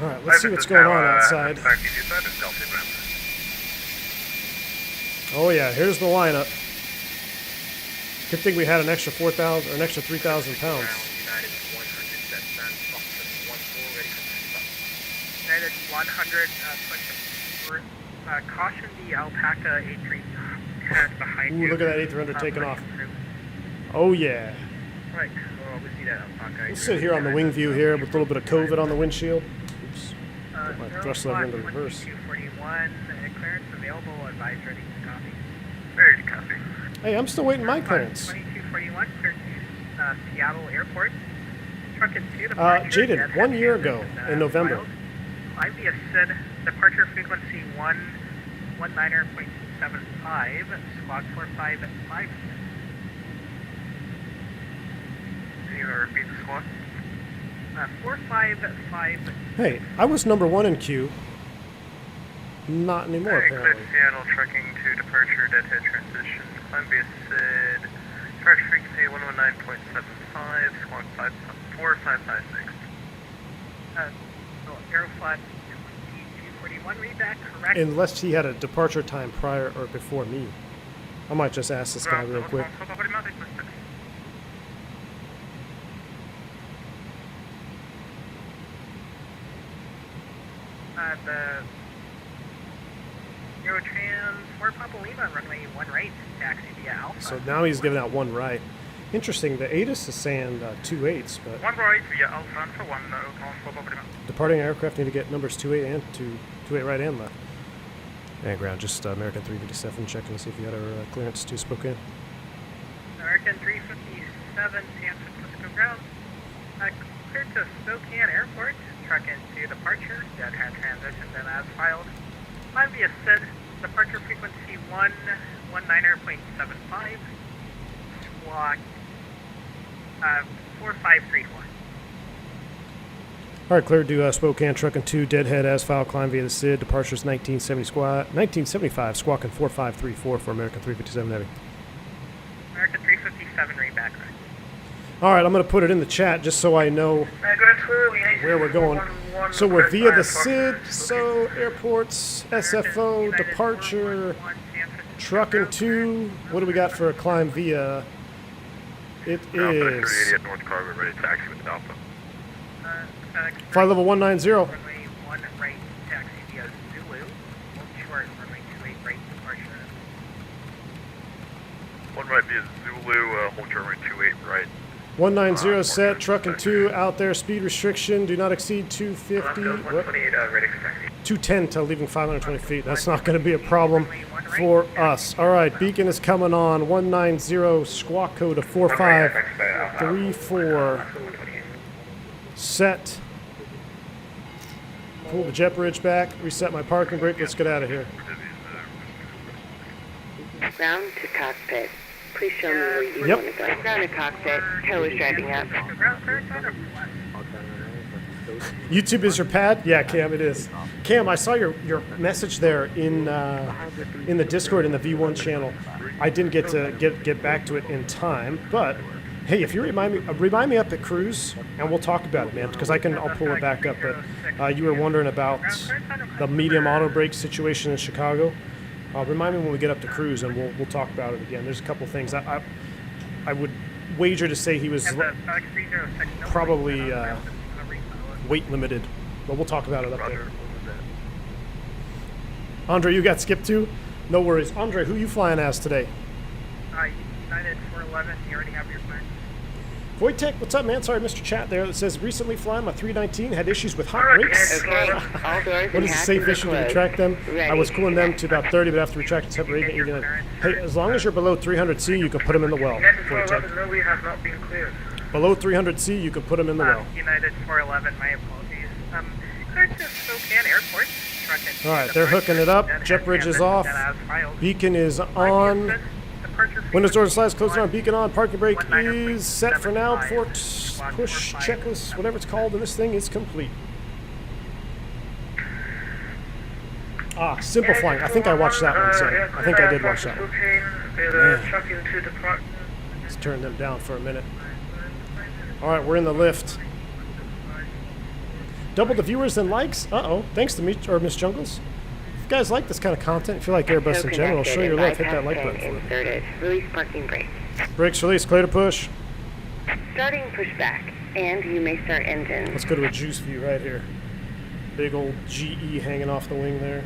Speaker 2: All right, let's see what's going on outside. Oh yeah, here's the lineup. Good thing we had an extra 4,000 or an extra 3,000 pounds.
Speaker 3: United 100, push caution the Alpaca A300 behind
Speaker 2: Ooh,
Speaker 3: you.
Speaker 2: look at that A300 taking off. Oh yeah.
Speaker 3: Right, well, we see that Alpaca.
Speaker 2: Let's sit here on the wing view here with a little bit of COVID on the windshield. Oops. Put my thrust lever into reverse.
Speaker 3: 2241, clearance available, advise ready to copy.
Speaker 1: Ready to copy.
Speaker 2: Hey, I'm still waiting my clearance.
Speaker 3: 2241, clear to Seattle Airport. Truck and 2 departure.
Speaker 2: Jaden, 1 year ago in November.
Speaker 3: IVS said departure frequency 119.75, squawk 455.
Speaker 1: Can you repeat the squawk?
Speaker 3: 455.
Speaker 2: Hey, I was number 1 in queue. Not anymore,
Speaker 6: Eclipse
Speaker 2: apparently.
Speaker 6: Seattle, trucking to departure, deadhead transition, climb via SID, departure frequency 119.75, squawk 4556.
Speaker 3: Aeroflot 2241 readback, correct?
Speaker 2: Unless he had a departure time prior or before me. I might just ask this guy real quick.
Speaker 3: The Eurotrans 4 Papa Lima, runway 1 right, taxi via Alpha.
Speaker 2: So now he's giving out 1 right. Interesting, the ATIS is saying 2 8s, but
Speaker 1: 1 right via Alpha for 1,
Speaker 2: departing aircraft need to get numbers 28 and 28 right and left. And ground, just American 357, checking to see if you got our clearance to Spokane.
Speaker 3: American 357, San Francisco ground. Cleared to Spokane Airport, truck into departure, deadhead transition, then as filed. Climb via SID, departure frequency 119.75, squawk 4534.
Speaker 2: All right, cleared to Spokane, trucking 2, deadhead as filed, climb via the SID, departures 1975, squawking 4534 for American 357 Heavy.
Speaker 3: American 357, readback.
Speaker 2: All right, I'm going to put it in the chat just so I know where we're going. So we're via the SID, so airports, SFO, departure, trucking 2. What do we got for a climb via? It is
Speaker 6: North Carver, ready to taxi with Alpha.
Speaker 2: flight level 190.
Speaker 3: Runway 1 right, taxi via Zulu. Hold short, runway 28 right, departure.
Speaker 6: 1 right via Zulu, hold turn right 28 right.
Speaker 2: 190 set, trucking 2 out there, speed restriction, do not exceed 250. What? 210 till leaving 520 feet. That's not going to be a problem for us. All right, beacon is coming on. 190, squawk code of 4534. Set. Pull the jet bridge back, reset my parking brake. Let's get out of here.
Speaker 7: Ground to cockpit. Please show me where you want to go. Ground to cockpit. Tow is driving up.
Speaker 2: YouTube is your pad? Yeah, Cam, it is. Cam, I saw your message there in the Discord in the V1 channel. I didn't get to get back to it in time, but hey, if you remind me up at cruise, and we'll talk about it, man, because I'll pull it back up. But you were wondering about the medium auto brake situation in Chicago. Remind me when we get up to cruise, and we'll talk about it again. There's a couple things I would wager to say he was probably weight limited, but we'll talk about it up there. Andre, you got skipped too? No worries. Andre, who you flying as today?
Speaker 3: United 411, you already have your plan.
Speaker 2: Wojtek, what's up, man? Sorry, Mr. Chat there that says recently flying my 319 had issues with hot brakes.
Speaker 7: Okay, all doors
Speaker 2: What is
Speaker 7: and
Speaker 2: the safe
Speaker 7: hatches
Speaker 2: issue
Speaker 7: are
Speaker 2: to retract them?
Speaker 7: Ready.
Speaker 2: I was cooling them to about 30, but after retracting separating, even hey, as long as you're below 300C, you can put them in the well. Wojtek.
Speaker 5: No, we have not been cleared.
Speaker 2: Below 300C, you can put them in the well.
Speaker 3: United 411, my apologies. Cleared to Spokane Airport.
Speaker 2: All right, they're hooking it up. Jet bridge is off. Beacon is on. Windows, doors, slides, closing on. Beacon on. Parking brake is set for now. Port push checklist, whatever it's called in this thing, is complete. Simple flying. I think I watched that one, Sam. I think I did watch that one. Let's turn them down for a minute. All right, we're in the lift. Double the viewers and likes. Uh-oh. Thanks to me or Miss Jungles. If you guys like this kind of content, if you like Airbus in general, show your love. Hit that like button for me.
Speaker 7: Inserted. Release parking brake.
Speaker 2: Brakes released. Clear to push.
Speaker 7: Starting pushback, and you may start engine.
Speaker 2: Let's go to a juice view right here. Big old GE hanging off the wing there.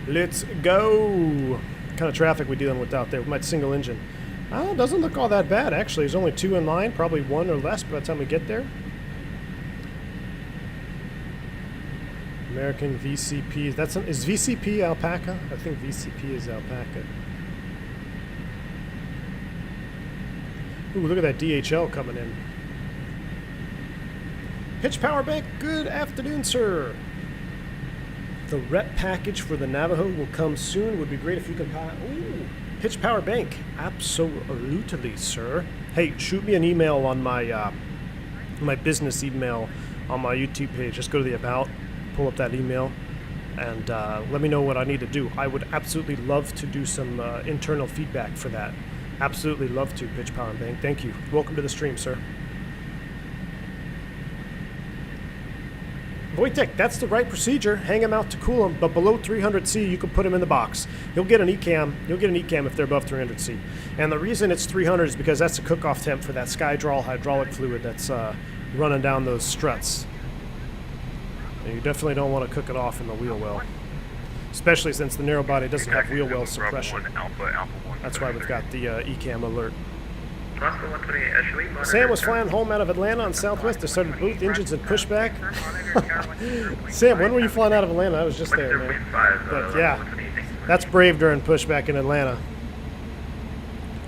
Speaker 2: Let's go. What kind of traffic we dealing with out there? We might single engine. Oh, it doesn't look all that bad, actually. There's only 2 in line, probably 1 or less by the time we get there. American VCP. Is VCP Alpaca? I think VCP is Alpaca. Ooh, look at that DHL coming in. Hitch power bank. Good afternoon, sir. The rep package for the Navajo will come soon. Would be great if you can pitch power bank. Absolutely, sir. Hey, shoot me an email on my my business email on my YouTube page. Just go to the about, pull up that email, and let me know what I need to do. I would absolutely love to do some internal feedback for that. Absolutely love to, pitch power bank. Thank you. Welcome to the stream, sir. Wojtek, that's the right procedure. Hang them out to cool them, but below 300C, you can put them in the box. You'll get an ECAM. You'll get an ECAM if they're above 300C. And the reason it's 300 is because that's the cook-off temp for that Skydrawl hydraulic fluid that's running down those struts. And you definitely don't want to cook it off in the wheel well, especially since the narrow body doesn't have wheel well suppression. That's why we've got the ECAM alert. Sam was flying home out of Atlanta on Southwest. They started both engines and pushback. Sam, when were you flying out of Atlanta? I was just there, man. But yeah, that's brave during pushback in Atlanta.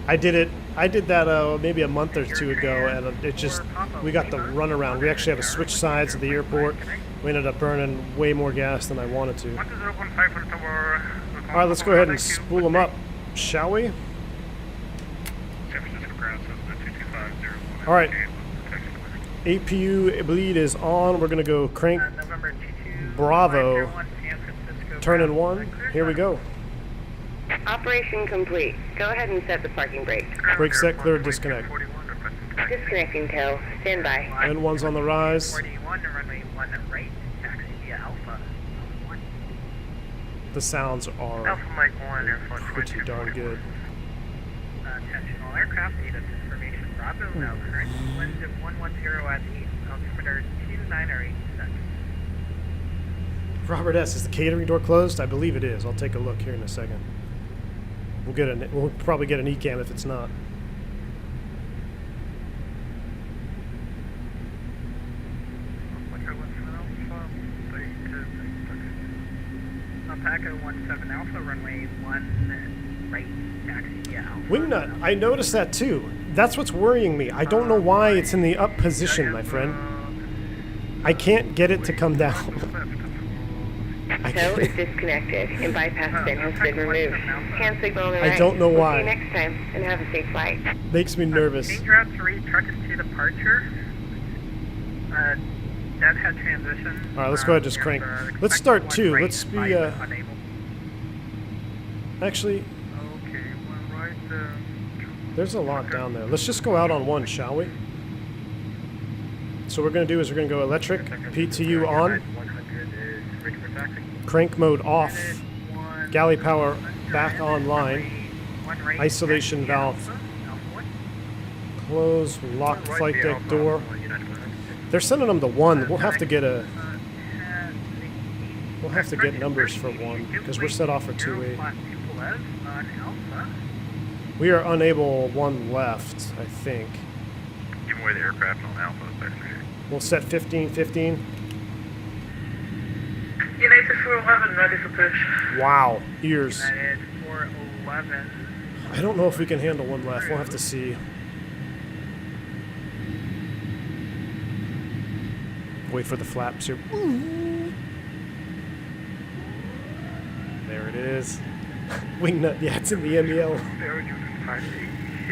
Speaker 2: I did that maybe a month or two ago, and it just, we got the runaround. We actually had to switch sides of the airport. We ended up burning way more gas than I wanted to. All right, let's go ahead and spool them up, shall we? All right, APU bleed is on. We're gonna go crank Bravo, turn in 1. Here we go.
Speaker 7: Operation complete. Go ahead and set the parking brake.
Speaker 2: Brake set, clear, disconnect.
Speaker 7: Disconnecting tow. Stand by.
Speaker 2: N1's on the rise.
Speaker 3: 41, runway 1 right, taxi via Alpha 1.
Speaker 2: The sounds are
Speaker 6: Alpha Mike 1, Air Flight
Speaker 2: pretty darn good.
Speaker 3: Attention all aircraft, native information Bravo, now current wind of 110 at the altimeter 2986.
Speaker 2: Robert S., is the catering door closed? I believe it is. I'll take a look here in a second. We'll probably get an ECAM if it's not.
Speaker 3: Alpaca 17 Alpha, runway 1 right, taxi via Alpha.
Speaker 2: Wingnut, I noticed that too. That's what's worrying me. I don't know why it's in the up position, my friend. I can't get it to come down.
Speaker 7: Tow is disconnected and bypass bin has been removed. Hand signal on the right.
Speaker 2: I don't know why.
Speaker 7: See you next time and have a safe flight.
Speaker 2: Makes me nervous.
Speaker 3: Change route 3, truck is to departure. Deadhead transition.
Speaker 2: All right, let's go ahead and just crank. Let's start 2. Let's be, actually,
Speaker 1: Okay, 1 right,
Speaker 2: there's a lot down there. Let's just go out on 1, shall we? So what we're going to do is we're going to go electric, PTU on, crank mode off, galley power back online, isolation valve close, lock flight deck door. They're sending them to 1. We'll have to get numbers for 1 because we're set off for 2A. We are unable 1 left, I think.
Speaker 6: Give away the aircraft on Alpha, actually.
Speaker 2: We'll set 15.
Speaker 3: United 411, ready for push.
Speaker 2: Wow, ears.
Speaker 3: United 411.
Speaker 2: I don't know if we can handle 1 left. We'll have to see. Wait for the flaps here. There it is. Wingnut, yeah, it's in the MEL.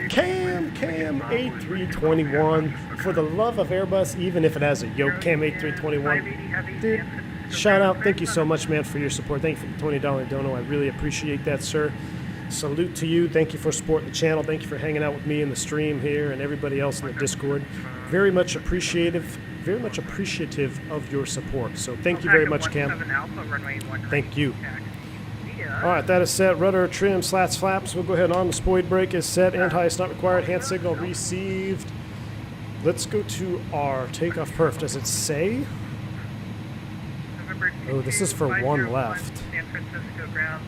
Speaker 2: Cam A321. For the love of Airbus, even if it has a yoke, Cam A321. Dude, shout out. Thank you so much, man, for your support. Thank you for the $20 dono. I really appreciate that, sir. Salute to you. Thank you for supporting the channel. Thank you for hanging out with me in the stream here and everybody else in the Discord. Very much appreciative of your support. So thank you very much, Cam. Thank you. All right, that is set. Rudder, trim, slats, flaps. We'll go ahead on. The spoid brake is set. Anti-ice not required. Hand signal received. Let's go to our takeoff perf. Does it say? Oh, this is for 1 left.
Speaker 3: San Francisco ground,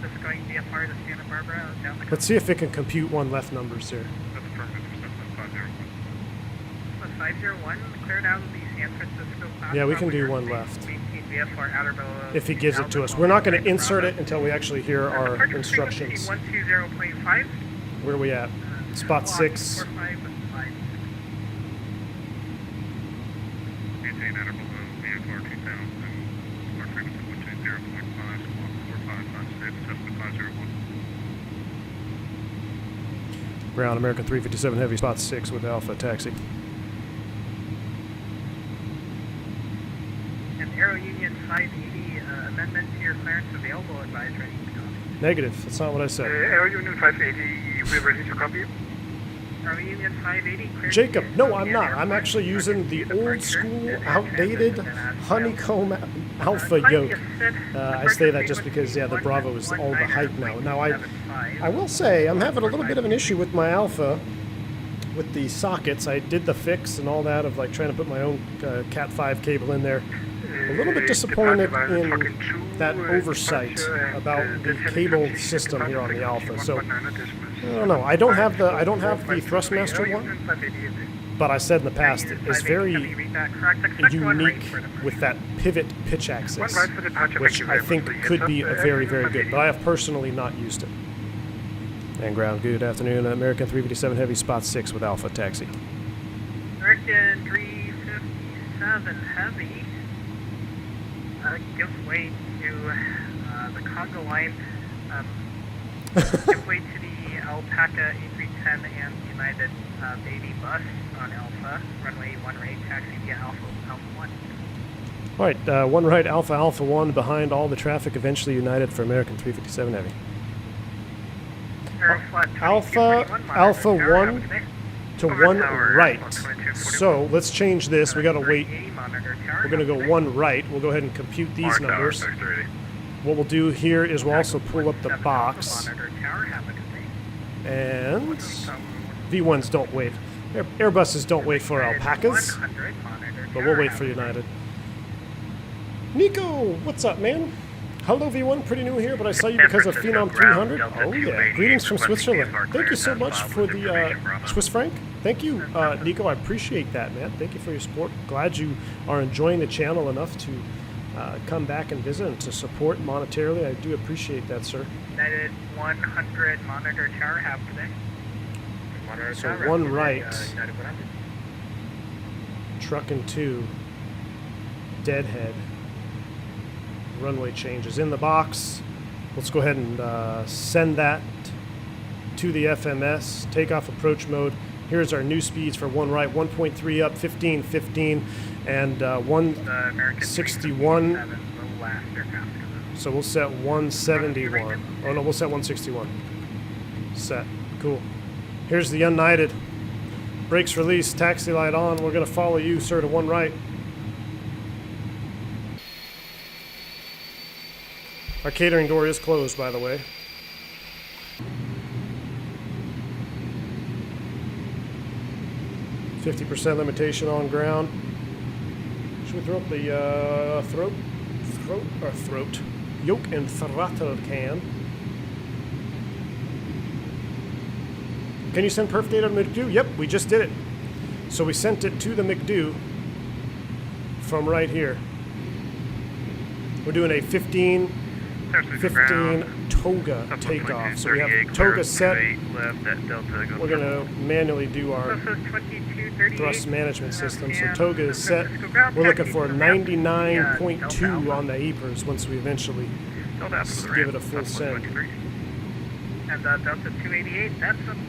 Speaker 3: this is going VFR to Santa Barbara.
Speaker 2: Let's see if it can compute 1 left numbers here.
Speaker 3: 501, cleared out of the San Francisco class.
Speaker 2: Yeah, we can do 1 left.
Speaker 3: VFR outer bow
Speaker 2: If he gives it to us. We're not going to insert it until we actually hear our instructions.
Speaker 3: 120.5.
Speaker 2: Where are we at? Spot 6.
Speaker 1: maintain at or below VFR 2000, or frequency 7501.
Speaker 2: Ground American 357 Heavy, spot 6 with Alpha, taxi.
Speaker 3: An Aero Union 580 amendment to your clearance available, advise ready to copy.
Speaker 2: Negative, that's not what I said.
Speaker 5: Aero Union 580, we're ready to copy.
Speaker 3: Aero Union 580, clear to
Speaker 2: Jacob,
Speaker 3: use
Speaker 2: no,
Speaker 3: Spokane
Speaker 2: I'm not. I'm
Speaker 3: Airport,
Speaker 2: actually using the
Speaker 3: departure
Speaker 2: old school,
Speaker 3: departure,
Speaker 2: outdated
Speaker 3: transition, and as
Speaker 2: honeycomb alpha
Speaker 3: filed.
Speaker 2: yoke.
Speaker 3: Departure
Speaker 2: I say that just because, yeah, the Bravo is all the hype now. Now, I will say I'm having a little bit of an issue with my alpha with the sockets. I did the fix and all that of like trying to put my own Cat 5 cable in there. A little bit disappointed in that oversight about the cable system here on the Alpha. So I don't know. I don't have the Thrustmaster one, but I said in the past it's very unique with that pivot pitch axis, which I think could be a very, very good. But I have personally not used it. And ground, good afternoon. American 357 Heavy, spot 6 with Alpha, taxi.
Speaker 3: American 357 Heavy gives way to the Congo line, gives way to the Alpaca A310 and United Baby bus on Alpha, runway 1 right, taxi via Alpha 1.
Speaker 2: All right, 1 right, Alpha 1, behind all the traffic, eventually United for American 357 Heavy. Alpha 1 to 1 right. So let's change this. We got to wait. We're going to go 1 right. We'll go ahead and compute these numbers. What we'll do here is we'll also pull up the box. And V1s don't wait. Airbuses don't wait for alpacas, but we'll wait for United. Nico, what's up, man? Hello, V1. Pretty new here, but I saw you because of Phenom 300. Oh, yeah. Greetings from Switzerland. Thank you so much for the Swiss franc. Thank you, Nico. I appreciate that, man. Thank you for your support. Glad you are enjoying the channel enough to come back and visit and to support monetarily. I do appreciate that, sir.
Speaker 3: United 100 monitor tower have today.
Speaker 2: So 1 right. Trucking 2. Deadhead. Runway changes in the box. Let's go ahead and send that to the FMS. Takeoff approach mode. Here's our new speeds for 1 right, 1.3 up, 15, 15, and 161. So we'll set 171. Oh no, we'll set 161. Set. Cool. Here's the United. Brakes released, taxi light on. We're going to follow you, sir, to 1 right. Our catering door is closed, by the way. %50 limitation on ground. Should we throw up the throat, yoke and throttle can? Can you send perf data to McDo? Yep, we just did it. So we sent it to the McDo from right here. We're doing a 15 Toga takeoff. So we have Toga set. We're going to manually do our thrust management system. So Toga is set. We're looking for 99.2 on the APRS once we eventually give it a full send.
Speaker 3: And Delta 288, that's up to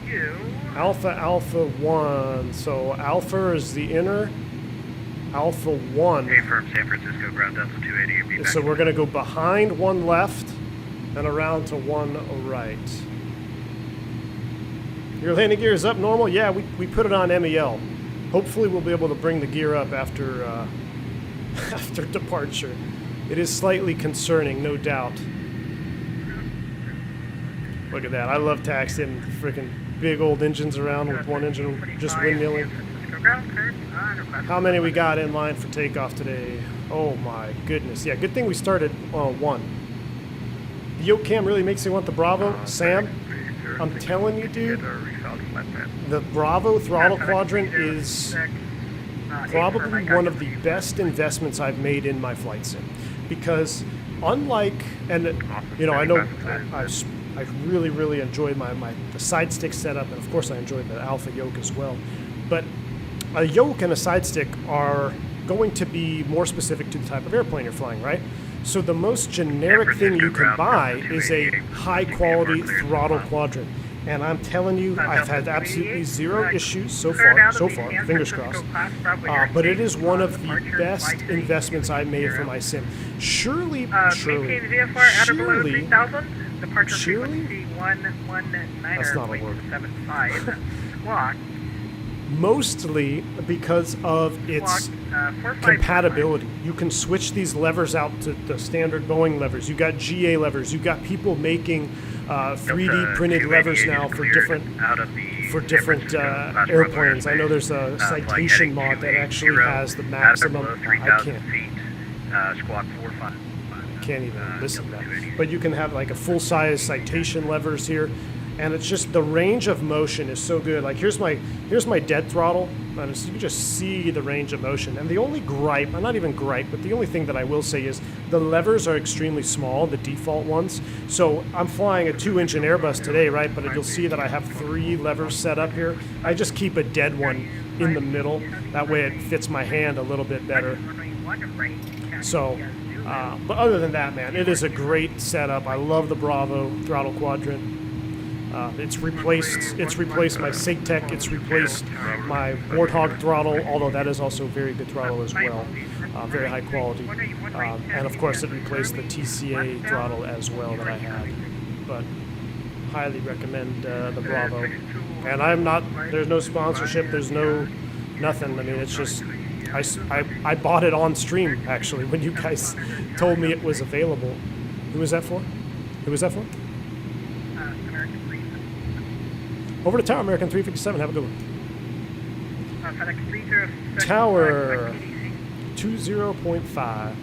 Speaker 3: you.
Speaker 2: Alpha 1. So Alpha is the inner. Alpha 1.
Speaker 6: Hey, from San Francisco, ground Delta 280.
Speaker 2: So we're going to go behind 1 left and around to 1 right. Your landing gear is up normal? Yeah, we put it on MEL. Hopefully we'll be able to bring the gear up after after departure. It is slightly concerning, no doubt. Look at that. I love taxiing freaking big old engines around with one engine just windmilling. How many we got in line for takeoff today? Oh my goodness. Yeah, good thing we started on 1. The yoke cam really makes me want the Bravo. Sam, I'm telling you, dude, the Bravo throttle quadrant is probably one of the best investments I've made in my flight sim. Because unlike, and you know, I know I really, really enjoyed the side stick setup, and of course I enjoyed the Alpha yoke as well. But a yoke and a side stick are going to be more specific to the type of airplane you're flying, right? So the most generic thing you can buy is a high quality throttle quadrant. And I'm telling you, I've had absolutely zero issues so far, fingers crossed. But it is one of the best investments I made for my sim. Surely, that's not a word. Mostly because of its compatibility. You can switch these levers out to the standard Boeing levers. You got GA levers. You got people making 3D printed levers now for different airplanes. I know there's a citation mod that actually has the maximum. I can't even listen to that. But you can have like a full-size citation levers here. And it's just the range of motion is so good. Like here's my dead throttle, and you can just see the range of motion. And the only gripe, not even gripe, but the only thing that I will say is the levers are extremely small, the default ones. So I'm flying a 2-engine Airbus today, right? But you'll see that I have 3 levers set up here. I just keep a dead one in the middle. That way it fits my hand a little bit better. So, but other than that, man, it is a great setup. I love the Bravo throttle quadrant. It's replaced my SIGTech, it's replaced my Warthog throttle, although that is also very good throttle as well, very high quality. And of course it replaced the TCA throttle as well that I had. But highly recommend the Bravo. And there's no sponsorship, there's no nothing. I mean, it's just, I bought it on stream actually when you guys told me it was available. Who was that for? Who was that for? Over to Tower, American 357. Have a good one. Tower 20.5.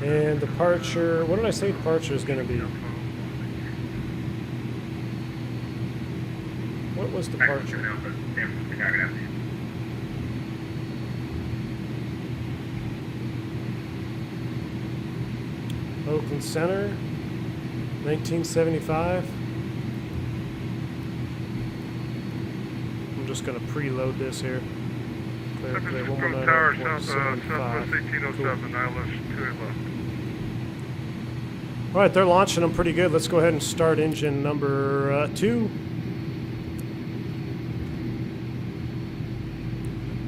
Speaker 2: And departure. What did I say departure is going to be? What was departure? Oakland Center, 1975. I'm just going to preload this here. Clear,
Speaker 1: Tower, Southwest 1807, ILS 2
Speaker 2: All right, they're launching them pretty good. Let's go ahead and start engine number 2.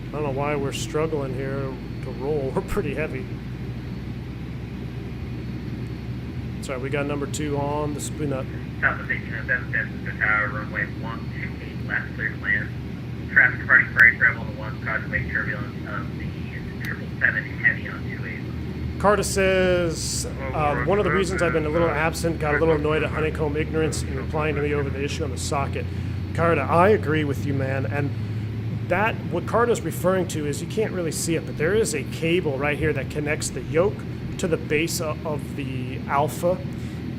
Speaker 2: I don't know why we're struggling here to roll. We're pretty heavy. Sorry, we got number 2 on the spin up.
Speaker 8: Southwest 1807, San Francisco Tower, runway 128 left, clear to land. Traffic departing freight travel on the 1, cause turbulence of the 777 heavy on 28.
Speaker 2: Carter says, one of the reasons I've been a little absent, got a little annoyed at Honeycomb ignorance in replying to me over the issue on the socket. Carter, I agree with you, man. And that, what Carter's referring to is, you can't really see it, but there is a cable right here that connects the yoke to the base of the Alpha,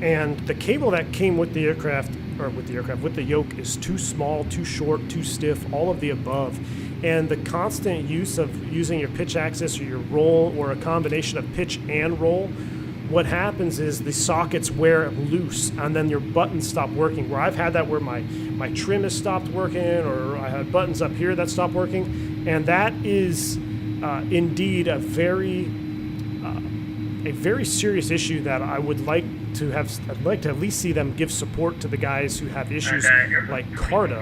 Speaker 2: and the cable that came with the aircraft, with the yoke, is too small, too short, too stiff, all of the above. And the constant use of using your pitch axis or your roll, or a combination of pitch and roll, what happens is the sockets wear loose and then your buttons stop working. Where I've had that where my trim has stopped working, or I had buttons up here that stopped working, and that is indeed a very serious issue that I would like to have. I'd like to at least see them give support to the guys who have issues like Carta,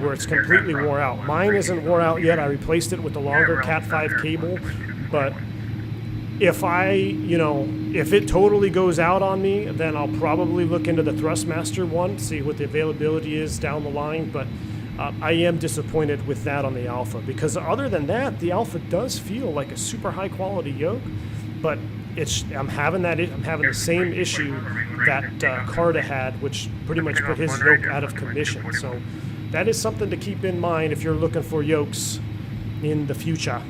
Speaker 2: where it's completely wore out. Mine isn't wore out yet. I replaced it with the longer Cat 5 cable, but if if it totally goes out on me, then I'll probably look into the Thrustmaster one, see what the availability is down the line. But I am disappointed with that on the Alpha, because other than that, the Alpha does feel like a super high quality yoke, but I'm having the same issue that Carta had, which pretty much put his yoke out of commission. So that is something to keep in mind if you're looking for yokes in the future.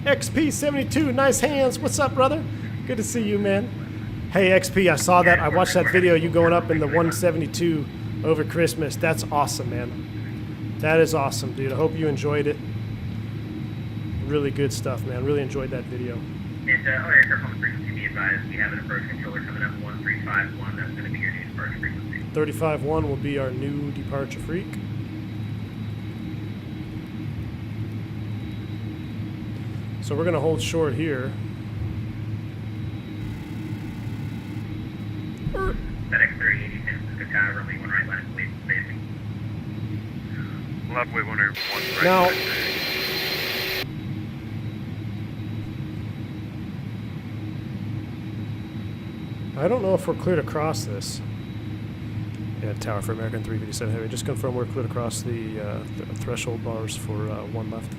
Speaker 2: XP72, nice hands. What's up, brother? Good to see you, man. Hey, XP, I saw that. I watched that video, you going up in the 172 over Christmas. That's awesome, man. That is awesome, dude. I hope you enjoyed it. Really good stuff, man. Really enjoyed that video.
Speaker 8: And all aircraft on the frequency, be advised, we have an approach controller coming up, 1351. That's going to be your new departure frequency.
Speaker 2: 35-1 will be our new departure freak. So we're going to hold short here.
Speaker 8: FedEx 3080, San Francisco Tower, runway 1 right, line wave spacing.
Speaker 1: We'll have wave 1 right.
Speaker 2: Now, I don't know if we're cleared across this. Yeah, tower for American 357 Heavy. Just confirm we're cleared across the threshold bars for 1 left.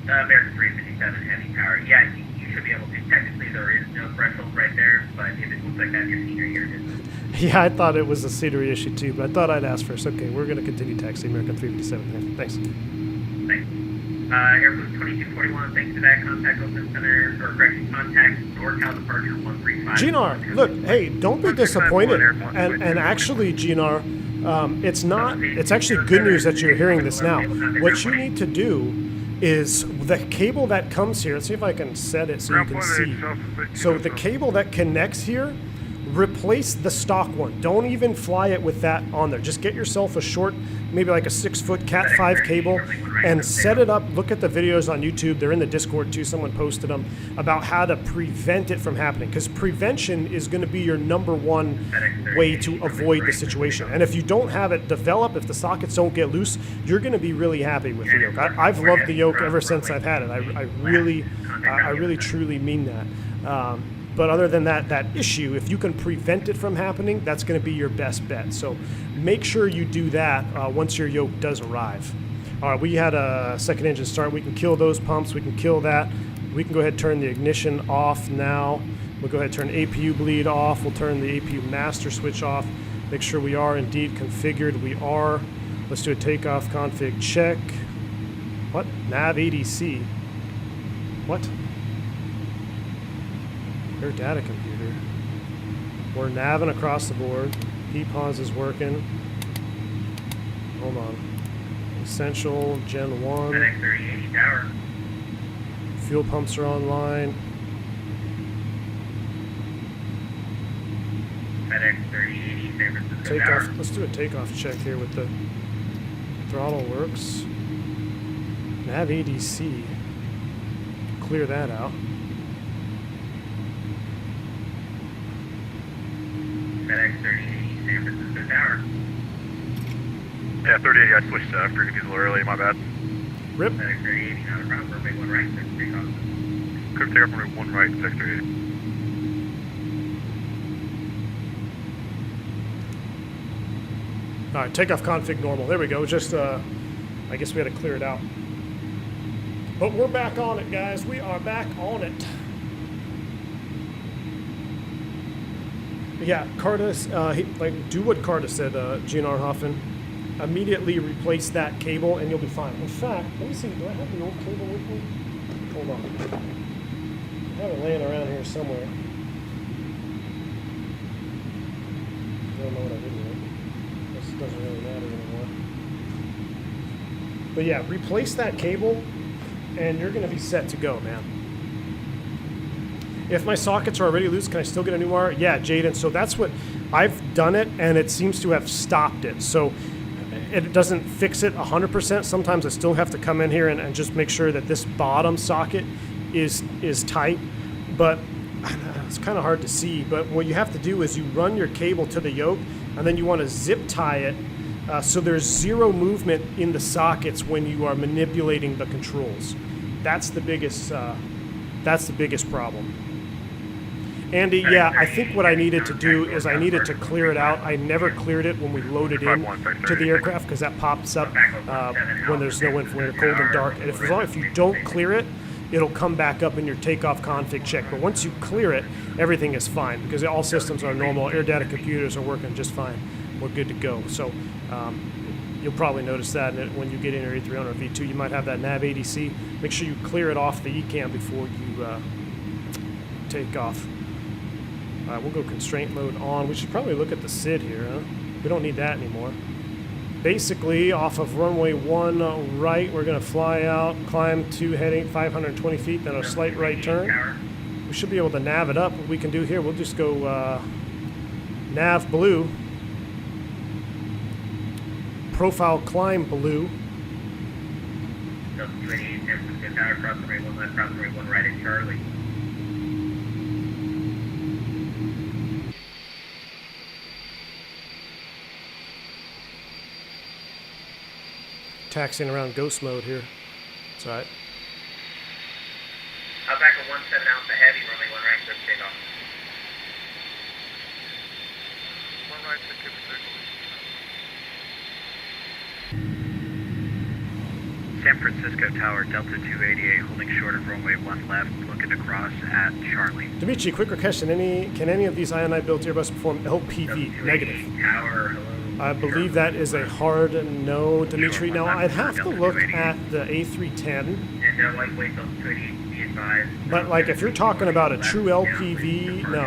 Speaker 8: American 357 Heavy Tower. Yeah, you should be able to. Technically, there is no threshold right there, but if it looks like that, your senior year is.
Speaker 2: Yeah, I thought it was a scenery issue too, but I thought I'd ask first. Okay, we're going to continue taxi American 357 Heavy. Thanks.
Speaker 8: Thanks. Airbus 2241, thanks for that. Contact Open Center, or correction, contact NorCal Departure 135.
Speaker 2: Ginar, look, hey, don't be disappointed. And actually, Ginar, it's actually good news that you're hearing this now. What you need to do is the cable that comes here, let's see if I can set it so you can see. So the cable that connects here, replace the stock one. Don't even fly it with that on there. Just get yourself a short, maybe like a 6-foot Cat 5 cable and set it up. Look at the videos on YouTube. They're in the Discord too. Someone posted them about how to prevent it from happening, because prevention is going to be your #1 way to avoid the situation. And if you don't have it develop, if the sockets don't get loose, you're going to be really happy with the yoke. I've loved the yoke ever since I've had it. I really truly mean that. But other than that issue, if you can prevent it from happening, that's going to be your best bet. So make sure you do that once your yoke does arrive. All right, we had a second engine start. We can kill those pumps. We can kill that. We can go ahead and turn the ignition off now. We'll go ahead and turn APU bleed off. We'll turn the APU master switch off. Make sure we are indeed configured. We are. Let's do a takeoff config check. What? Nav ADC. What? Air data computer. We're naving across the board. PPOS is working. Hold on. Essential Gen 1.
Speaker 8: FedEx 3080 Tower.
Speaker 2: Fuel pumps are online.
Speaker 8: FedEx 3080 San Francisco
Speaker 2: Takeoff.
Speaker 8: Tower.
Speaker 2: Let's do a takeoff check here with the throttle works. Nav ADC. Clear that out.
Speaker 8: FedEx 3080 San Francisco Tower.
Speaker 1: Yeah, 3080, I switched after a little early, my bad.
Speaker 2: Rip.
Speaker 8: FedEx 3080, not a problem. Runway 1 right, clear for takeoff.
Speaker 1: Could take off runway 1 right, FedEx 3080.
Speaker 2: All right, takeoff config normal. There we go. Just, I guess we had to clear it out. But we're back on it, guys. We are back on it. Yeah, Cardis, do what Cardis said, GNR Hoffman. Immediately replace that cable and you'll be fine. In fact, let me see, do I have the old cable with me? Hold on. I have it laying around here somewhere. I don't know what I did with it. This doesn't really matter anymore. But yeah, replace that cable and you're going to be set to go, man. If my sockets are already loose, can I still get a new wire? Yeah, Jaden. So that's what I've done it, and it seems to have stopped it. So it doesn't fix it 100%. Sometimes I still have to come in here and just make sure that this bottom socket is tight. But it's kind of hard to see. But what you have to do is you run your cable to the yoke, and then you want to zip tie it so there's zero movement in the sockets when you are manipulating the controls. That's the biggest problem. Andy, yeah, I think what I needed to do is I needed to clear it out. I never cleared it when we loaded in to the aircraft because that pops up when there's no wind, when it's cold and dark. And as long as you don't clear it, it'll come back up in your takeoff config check. But once you clear it, everything is fine because all systems are normal. Air data computers are working just fine. We're good to go. So you'll probably notice that when you get in your A300 V2, you might have that nav ADC. Make sure you clear it off the ECAM before you take off. All right, we'll go constraint mode on. We should probably look at the SID here, huh? We don't need that anymore. Basically, off of runway 1 right, we're going to fly out, climb to heading 520 feet, then a slight right turn. We should be able to nav it up. What we can do here, we'll just go nav blue, profile climb blue.
Speaker 8: Delta 288, San Francisco Tower, cross runway 1 left, cross runway 1 right at Charlie.
Speaker 2: Taxiing around ghost mode here. It's alright.
Speaker 8: Back at 17 Alpha Heavy, runway 1 right, clear for takeoff.
Speaker 1: 1 right to give a
Speaker 6: San Francisco Tower, Delta 288, holding short of runway 1 left, looking to cross at Charlie.
Speaker 2: Dimitri, quick question. Can any of these iniBuilt Airbus perform LPV? Negative.
Speaker 8: Tower, hello.
Speaker 2: I believe that is a hard no, Dimitri. Now, I'd have to look at the A310.
Speaker 8: And lightweight Delta 288, be advised.
Speaker 2: But, like, if you're talking about a true LPV, no,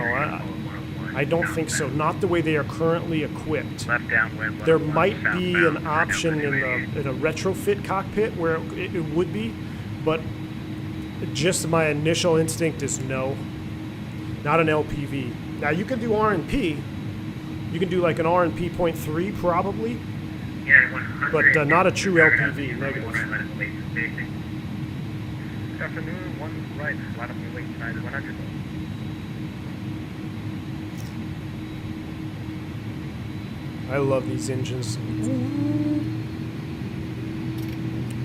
Speaker 2: I don't think so. Not the way they are currently equipped.
Speaker 6: Left downwind.
Speaker 2: There might be an option in a retrofit cockpit where it would be, but just my initial instinct is no. Not an LPV. Now, you can do RNP. You can do like an RNP 0.3 probably,
Speaker 8: Yeah, 100.
Speaker 2: but not a true LPV. Negative.
Speaker 5: Good afternoon, 1 right, line up and wait, United 100.
Speaker 2: I love these engines.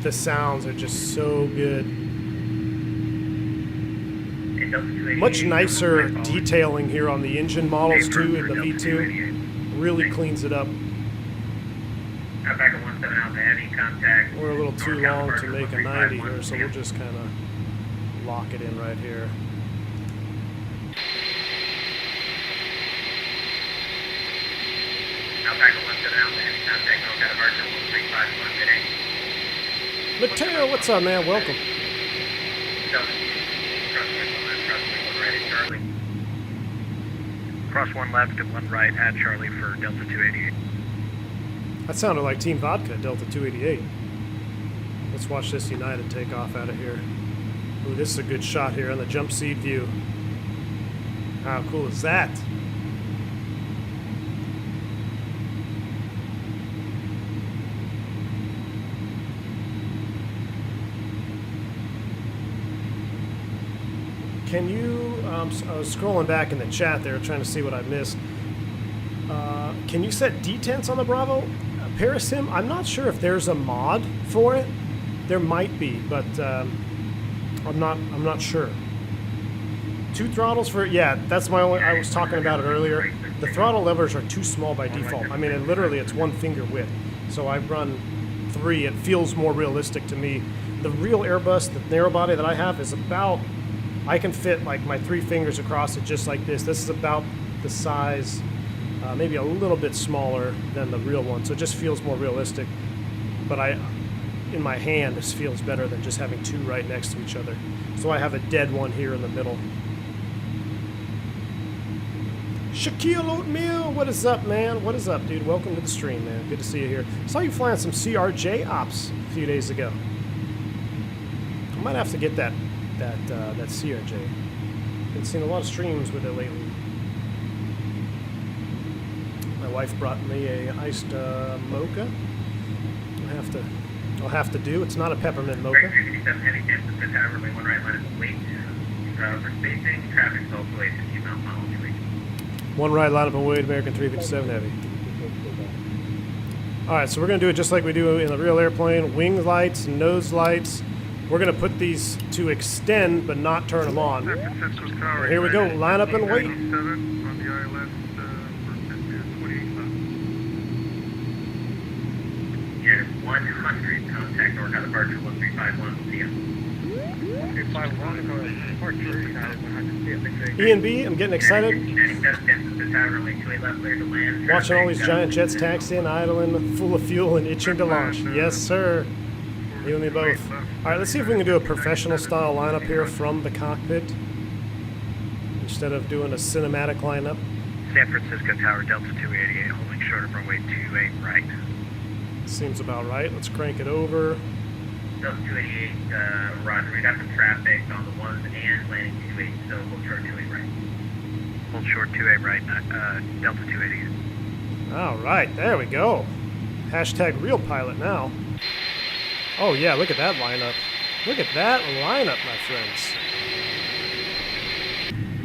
Speaker 2: The sounds are just so good. Much nicer detailing here on the engine models too in the V2. Really cleans it up.
Speaker 8: Back at 17 Alpha Heavy, contact.
Speaker 2: We're a little too long to make a 90 here, so we'll just kind of lock it in right here.
Speaker 8: Back at 17 Alpha Heavy, contact, North departure 1351 today.
Speaker 2: Mateo, what's up, man? Welcome.
Speaker 6: Cross 1 left and 1 right at Charlie for Delta 288.
Speaker 2: That sounded like Team Vodka, Delta 288. Let's watch this United take off out of here. Ooh, this is a good shot here on the jump seat view. How cool is that? Can you, I was scrolling back in the chat there trying to see what I missed. Can you set detents on the Bravo? Parasim, I'm not sure if there's a mod for it. There might be, but I'm not sure. 2 throttles for, yeah, that's my only, I was talking about it earlier. The throttle levers are too small by default. I mean, literally it's 1 finger width. So I run 3, it feels more realistic to me. The real Airbus, the narrow body that I have is about, I can fit like my 3 fingers across it just like this. This is about the size, maybe a little bit smaller than the real one. So it just feels more realistic. But in my hand, this feels better than just having 2 right next to each other. So I have a dead one here in the middle. Shaquille Oatmeal, what is up, man? What is up, dude? Welcome to the stream, man. Good to see you here. Saw you flying some CRJ ops a few days ago. I might have to get that CRJ. Been seeing a lot of streams with it lately. My wife brought me a iced mocha. I'll have to do. It's not a peppermint mocha.
Speaker 8: 357 heavy, San Francisco Tower, runway 1 right, line up and wait. For spacing, traffic is also a 15 mile mile wait.
Speaker 2: 1 right, line up and wait, American 357 heavy. Alright, so we're going to do it just like we do in the real airplane. Wing lights, nose lights. We're going to put these to extend, but not turn them on.
Speaker 1: San Francisco Tower.
Speaker 2: Here we go. Line up and wait.
Speaker 1: 97 on the ILS for 28 left.
Speaker 8: Yeah, 100, contact North departure 1351, see ya.
Speaker 5: 1351, departure, United 100, see ya.
Speaker 2: E and B, I'm getting excited.
Speaker 8: 1597, San Francisco Tower, runway 28 left, clear to land.
Speaker 2: Watching all these giant jets taxiing, idling, full of fuel, and itching to launch. Yes, sir. You and me both. Alright, let's see if we can do a professional style lineup here from the cockpit instead of doing a cinematic lineup.
Speaker 6: San Francisco Tower, Delta 288, holding short of runway 28 right.
Speaker 2: Seems about right. Let's crank it over.
Speaker 8: Delta 288, roger, we got some traffic on the 1 and landing 28, so hold short 28 right.
Speaker 6: Hold short 28 right, Delta 288.
Speaker 2: Alright, there we go. Hashtag real pilot now. Oh yeah, look at that lineup. Look at that lineup, my friends.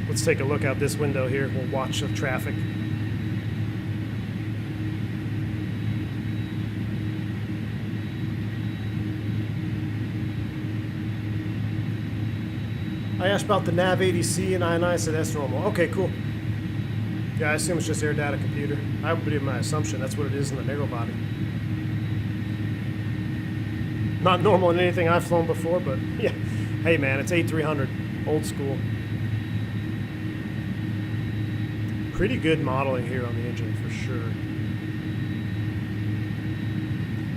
Speaker 2: Let's take a look out this window here. We'll watch the traffic. I asked about the nav ADC and I said that's normal. Okay, cool. Yeah, I assume it's just air data computer. I would be my assumption. That's what it is in the narrow body. Not normal in anything I've flown before, but yeah. Hey man, it's A300, old school. Pretty good modeling here on the engine for sure.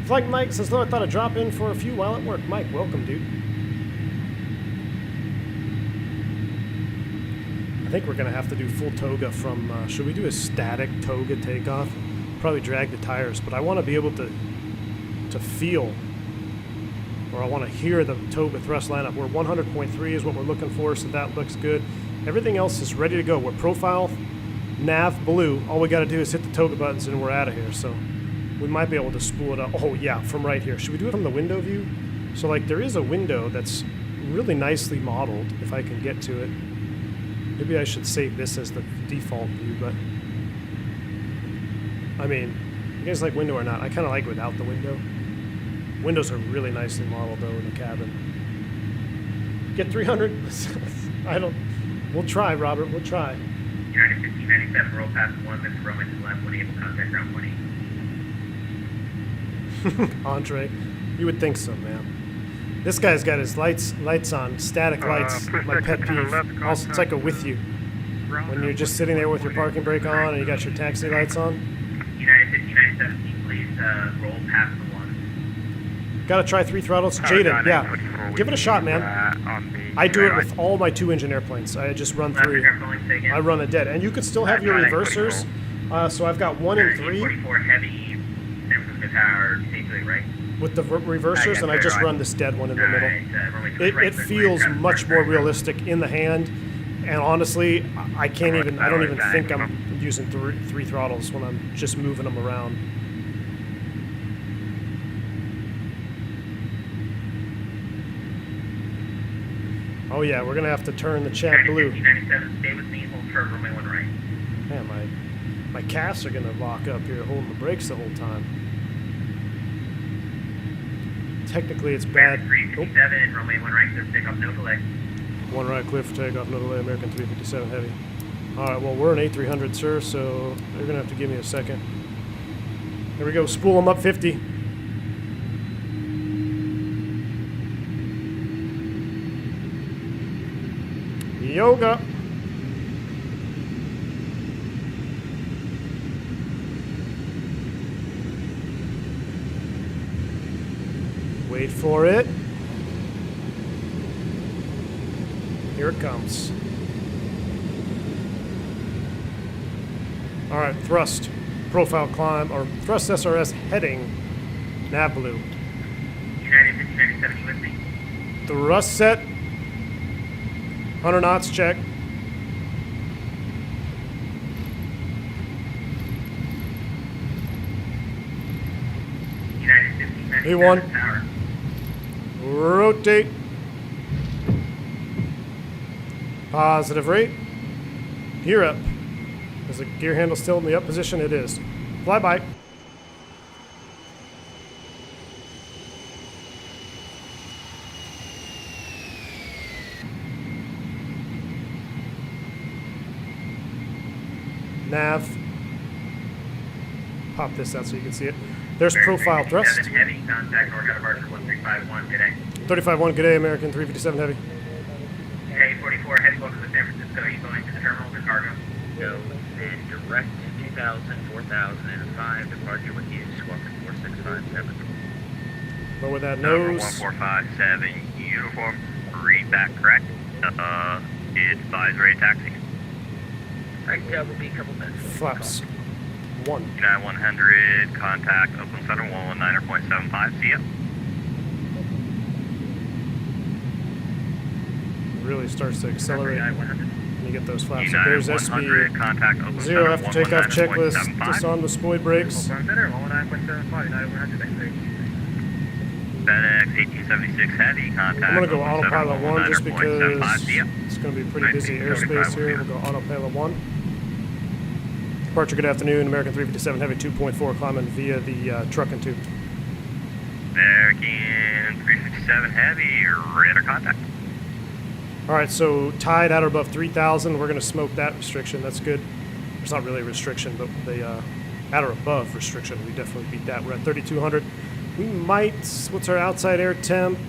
Speaker 2: Flight Mike says, though I thought I'd drop in for a few while at work. Mike, welcome, dude. I think we're gonna have to do full Toga from, should we do a static Toga takeoff? Probably drag the tires, but I wanna be able to feel, or I wanna hear the Toga thrust lineup. We're 100.3 is what we're looking for, so that looks good. Everything else is ready to go. We're profile, nav, blue. All we gotta do is hit the Toga buttons and we're out of here, so we might be able to spool it up. Oh yeah, from right here. Should we do it from the window view? So like there is a window that's really nicely modeled, if I can get to it. Maybe I should save this as the default view, but I mean, you guys like window or not? I kind of like without the window. Windows are really nicely modeled though in the cabin. Get 300? We'll try, Robert, we'll try.
Speaker 8: United 1597, roll past 1, Mr. Roman to the left, 1 able contact ground 20.
Speaker 2: Entree. You would think so, man. This guy's got his lights on, static lights, my pet peeve. Also, it's like a with you. When you're just sitting there with your parking brake on and you got your taxi lights on.
Speaker 8: United 5917, please roll past the 1.
Speaker 2: Gotta try 3 throttles. Jaden, yeah. Give it a shot, man. I do it with all my 2-engine airplanes. I just run 3. I run a dead. And you could still have your reversers. So I've got 1 and 3.
Speaker 8: 44 heavy, San Francisco Tower, safely right.
Speaker 2: With the reversers, and I just run this dead one in the middle. It feels much more realistic in the hand, and honestly, I don't even think I'm using 3 throttles when I'm just moving them around. Oh yeah, we're gonna have to turn the chat blue.
Speaker 8: 1597, stay with me, hold short, runway 1 right.
Speaker 2: Man, my calves are gonna lock up here, holding the brakes the whole time. Technically, it's bad.
Speaker 8: 357, runway 1 right, clear for takeoff, no delay.
Speaker 2: 1 right, clear for takeoff, no delay, American 357 heavy. Alright, well, we're an A300, sir, so they're going to have to give me a second. There we go, spool them up 50. Yoga. Wait for it. Here it comes. All right, thrust, profile climb, or thrust SRS heading, nav blue.
Speaker 8: United 1597, you with me?
Speaker 2: Thrust set, 100 knots, check.
Speaker 8: United 1597,
Speaker 2: A1.
Speaker 8: tower.
Speaker 2: Rotate. Positive rate. Gear up. Is the gear handle still in the up position? It is. Fly by. Nav. Pop this out so you can see it. There's profile thrust.
Speaker 8: Heavy, contact North departure 1351, good day.
Speaker 2: 35-1, good day, American 357 heavy.
Speaker 8: Okay, 44, heavy, welcome to San Francisco. Are you going to the terminal to cargo?
Speaker 9: Go and direct 2000, 4005, departure with you, squawk 4657.
Speaker 2: Lower that nose.
Speaker 9: 1457, uniform, read back, correct? Advise ready taxi. Right, will be a couple minutes.
Speaker 2: Flaps. 1.
Speaker 9: 9100, contact open center 119.75, see ya.
Speaker 2: Really starts to accelerate when you get those flaps. So
Speaker 9: United
Speaker 2: there's
Speaker 9: 100,
Speaker 2: SB
Speaker 9: contact open
Speaker 2: 0
Speaker 9: center
Speaker 2: after takeoff checklist,
Speaker 9: 119.75.
Speaker 2: disarm the spoid brakes.
Speaker 5: Center 119.75, United 100,
Speaker 9: FedEx 1876 Heavy, contact.
Speaker 2: I'm gonna go autopilot 1 just because
Speaker 9: 119.75, see ya.
Speaker 2: it's gonna be pretty busy airspace here. We'll go autopilot 1. Departure, good afternoon. American 357 Heavy 2.4 climbing via the truck and tube.
Speaker 9: American 357 Heavy, radar contact.
Speaker 2: All right, so tied at or above 3,000. We're gonna smoke that restriction. That's good. It's not really a restriction, but the at or above restriction, we definitely beat that. We're at 3,200. We might, what's our outside air temp?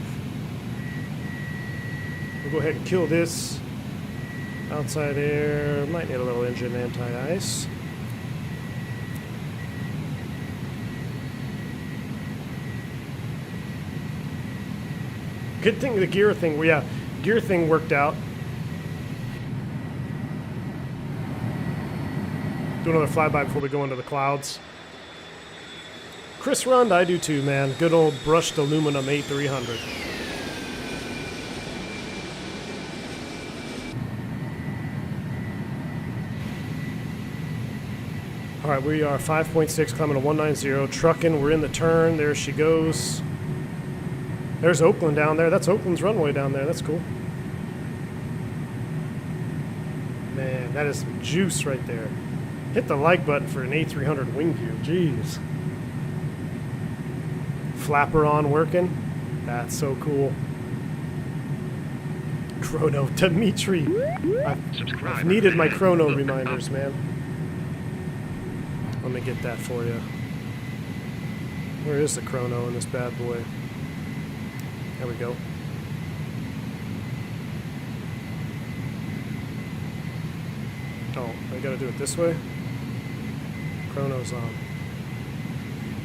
Speaker 2: We'll go ahead and kill this. Outside air, might need a little engine anti-ice. Good thing the gear thing, well, yeah, gear thing worked out. Do another flyby before we go into the clouds. Chris Rund, I do too, man. Good old brushed aluminum A300. All right, we are 5.6 climbing to 190, trucking. We're in the turn. There she goes. There's Oakland down there. That's Oakland's runway down there. That's cool. Man, that is some juice right there. Hit the like button for an A300 wing view. Jeez. Flapper on working. That's so cool. Chrono. Dimitri. I've needed my chrono reminders, man. Let me get that for you. Where is the chrono in this bad boy? There we go. Oh, I gotta do it this way? Chrono's on.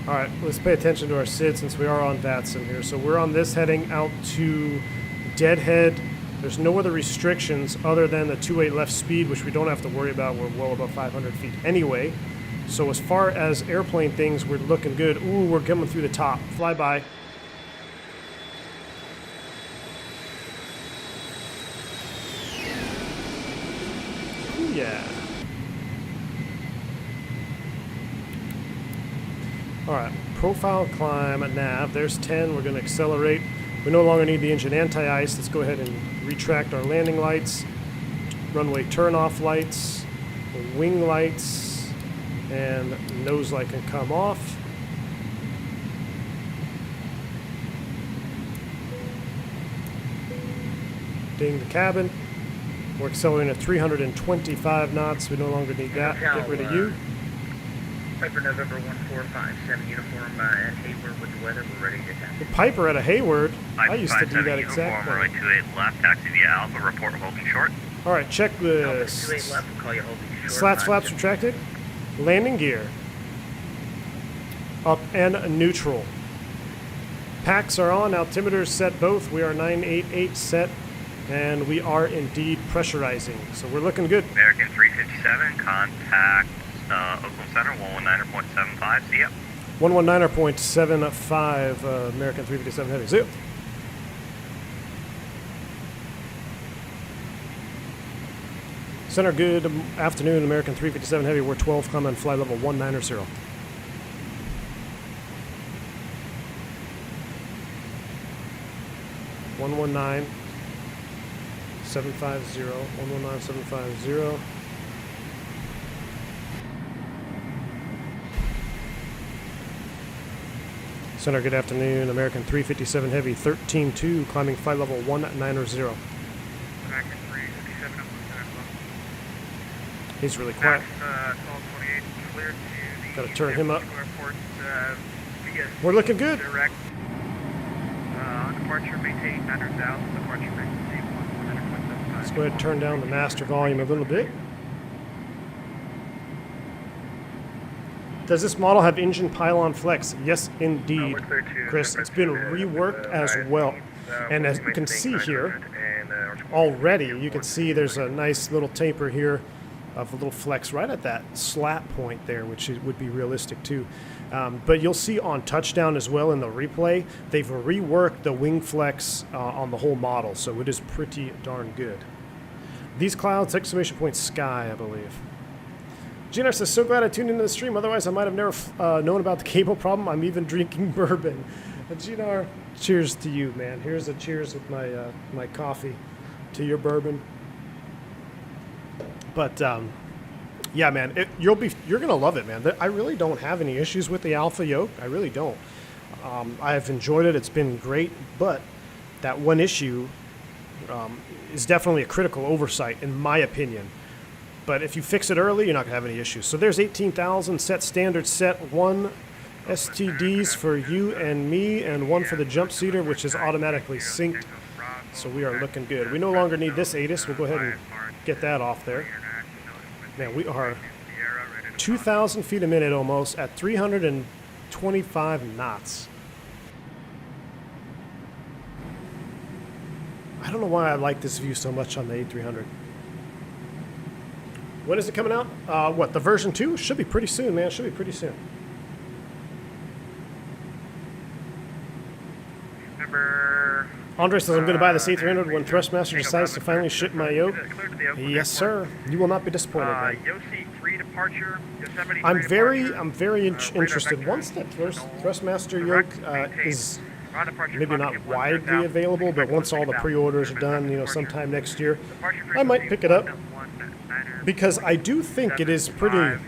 Speaker 2: Alright, let's pay attention to our SID since we are on VATSIM here. So we're on this heading out to Deadhead. There's no other restrictions other than the 2.8 left speed, which we don't have to worry about. We're well above 500 feet anyway. So as far as airplane things, we're looking good. Ooh, we're coming through the top. Flyby. Ooh, yeah. Alright, profile climb at nav. There's 10. We're going to accelerate. We no longer need the engine anti-ice. Let's go ahead and retract our landing lights, runway turn-off lights, wing lights, and nose light can come off. Ding the cabin. We're accelerating at 325 knots. We no longer need that. Get rid of you.
Speaker 6: Piper November 1457 uniform at Hayward with the weather. We're ready to attack.
Speaker 2: The Piper at a Hayward. I used to do that exact
Speaker 9: Runway
Speaker 2: thing.
Speaker 9: 28 left, taxi via Alpha, report holding short.
Speaker 2: All right, check the
Speaker 6: 28 left. We'll call you holding short.
Speaker 2: slats, flaps retracted. Landing gear. Up and neutral. Packs are on. Altimeters set both. We are 988 set. And we are indeed pressurizing. So we're looking good.
Speaker 9: American 357, contact Oakland Center, 119.75, see ya.
Speaker 2: 119.75, American 357 Heavy. Zip. Center, good afternoon, American 357 Heavy. We're 12, come and fly level 190. 119. 750, 119.750. Center, good afternoon. American 357 Heavy, 13-2, climbing flight level 190.
Speaker 1: American 357 up
Speaker 2: He's really quiet.
Speaker 1: 1228 cleared to the
Speaker 2: Gotta turn him up.
Speaker 1: airport via
Speaker 2: We're looking good.
Speaker 1: direct. On departure, maintain 900,000. Departure frequency 100.75.
Speaker 2: Let's go ahead and turn down the master volume a little bit. Does this model have engine pylon flex? Yes, indeed, Chris. It's been reworked as well. And as you can see here, already, you can see there's a nice little taper here of a little flex right at that slat point there, which would be realistic too. But you'll see on touchdown as well in the replay, they've reworked the wing flex on the whole model, so it is pretty darn good. These clouds, exclamation point sky, I believe. GNR says, so glad I tuned into the stream, otherwise I might have never known about the cable problem. I'm even drinking bourbon. GNR, Cheers to you, man. Here's a cheers with my my coffee to your bourbon. But yeah, man, you're gonna love it, man. I really don't have any issues with the Alpha yoke. I really don't. I've enjoyed it. It's been great, but that one issue is definitely a critical oversight, in my opinion. But if you fix it early, you're not gonna have any issues. So there's 18,000 set standard set 1 STDs for you and me, and 1 for the jump seater, which is automatically synced. So we are looking good. We no longer need this ATIS. We'll go ahead and get that off there. Man, we are 2,000 feet a minute almost at 325 knots. I don't know why I like this view so much on the A300. When is it coming out? What, the version 2? Should be pretty soon, man. Should be pretty soon. Andre says, I'm going to buy this A300 when Thrustmaster decides to finally ship my yoke. Yes, sir. You will not be disappointed, man.
Speaker 4: Yosi 3 departure. Yosemite
Speaker 2: I'm
Speaker 4: 3
Speaker 2: very
Speaker 4: departure.
Speaker 2: interested. Once that Thrustmaster yoke is maybe not widely available, but once all the pre-orders are done, you know, sometime next year, I might pick it up, because I do think it is pretty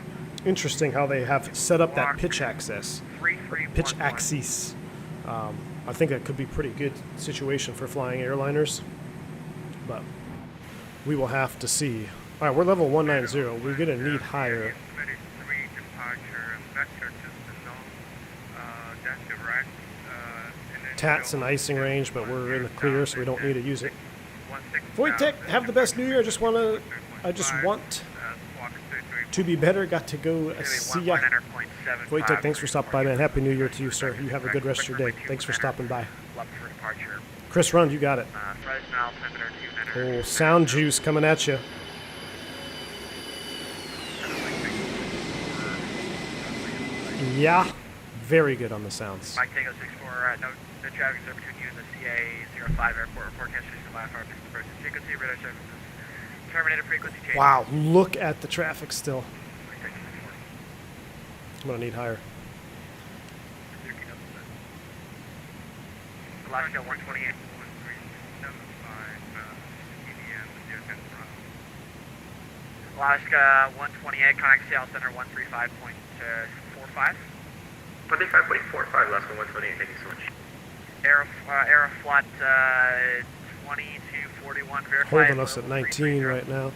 Speaker 2: interesting how they have set up that pitch axis. I think that could be a pretty good situation for flying airliners, but we will have to see. All right, we're level 190. We're going to need higher. Tats and icing range, but we're in the clear, so we don't need to use it. Wojtek, have the best New Year. I just want to be better. Got to go see ya. Wojtek, thanks for stopping by, man. Happy New Year to you, sir. You have a good rest of your day. Thanks for stopping by. Chris Rund, you got it. Oh, sound juice coming at you. Yeah, very good on the sounds.
Speaker 4: Mike Tango 64, no traffic sir between you and the CA-05 airport. Report cancellation of IFR 50%. Frequency, radar services. Terminated frequency change.
Speaker 2: Wow, look at the traffic still. I'm going to need higher.
Speaker 4: Alaska 128. Alaska 128, contact Seattle Center 135.45.
Speaker 8: 135.45, Alaska 128, thank you so much.
Speaker 4: Aeroflot 2241, verify.
Speaker 2: Holding us at 19 right now.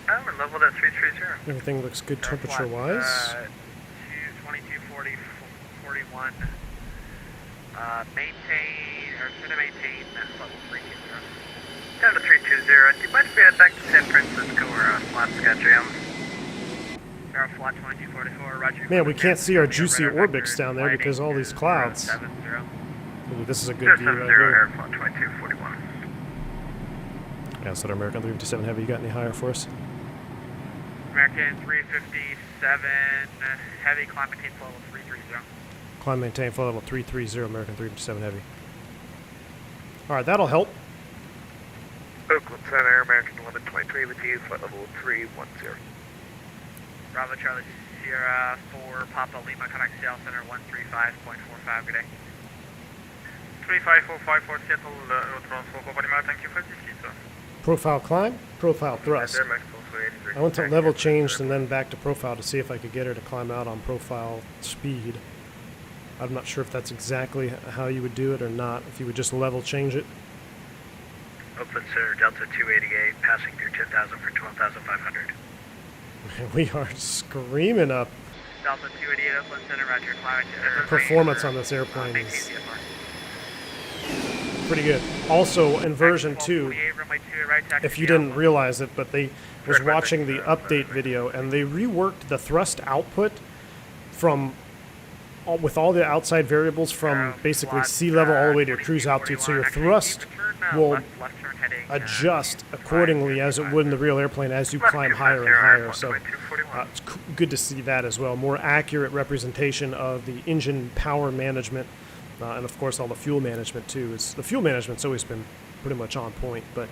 Speaker 6: Oh, we're leveled at 330.
Speaker 2: Everything looks good temperature-wise.
Speaker 4: 2240.41. Maintain, or should I maintain level 320?
Speaker 6: Down to 320. Do you mind if we head back to San Francisco or Alaska Jam?
Speaker 4: Aeroflot 2244, roger.
Speaker 2: Man, we can't see our juicy orbits down there because all these clouds. Ooh, this is a good view right here.
Speaker 6: Aeroflot 2241.
Speaker 2: Yeah, so American 357 Heavy, you got any higher for us?
Speaker 4: American 357 Heavy, climb maintain flow level 330.
Speaker 2: Climb maintain flow level 330, American 357 Heavy. Alright, that'll help.
Speaker 6: Oakland Center, American 1123 with you, flight level 310.
Speaker 4: Bravo Charlie Sierra 4 Papa Lima, contact Seattle Center 135.45, good day.
Speaker 1: 35454 Seattle, transfer over Lima, thank you for this, sir.
Speaker 2: Profile climb, profile thrust. I went to level changed and then back to profile to see if I could get her to climb out on profile speed. I'm not sure if that's exactly how you would do it or not, if you would just level change it.
Speaker 6: Oakland Center, Delta 288, passing through 10,000 for 12,500.
Speaker 2: We are screaming up.
Speaker 4: Delta 288 Oakland Center, roger, climb.
Speaker 2: Performance on this airplane is pretty good. Also, in version 2, if you didn't realize it, but they was watching the update video and they reworked the thrust output from with all the outside variables from basically sea level all the way to your cruise altitude, so your thrust will adjust accordingly as it would in the real airplane as you climb higher and higher. So it's good to see that as well. More accurate representation of the engine power management and of course all the fuel management too. The fuel management's always been pretty much on point, but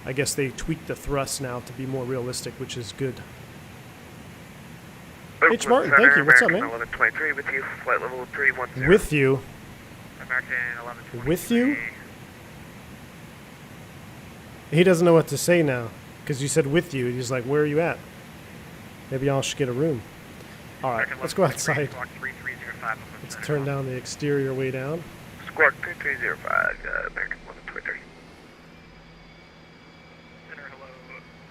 Speaker 2: I guess they tweaked the thrust now to be more realistic, which is good. H. Martin, thank you. What's up, man?
Speaker 6: 1123 with you, flight level 310.
Speaker 2: With you.
Speaker 4: American 1120.
Speaker 2: With you? He doesn't know what to say now because you said with you. He's like, where are you at? Maybe y'all should get a room. All right, let's go outside. Let's turn down the exterior way down.
Speaker 6: Squawk 3305, American 123.
Speaker 4: Center, hello,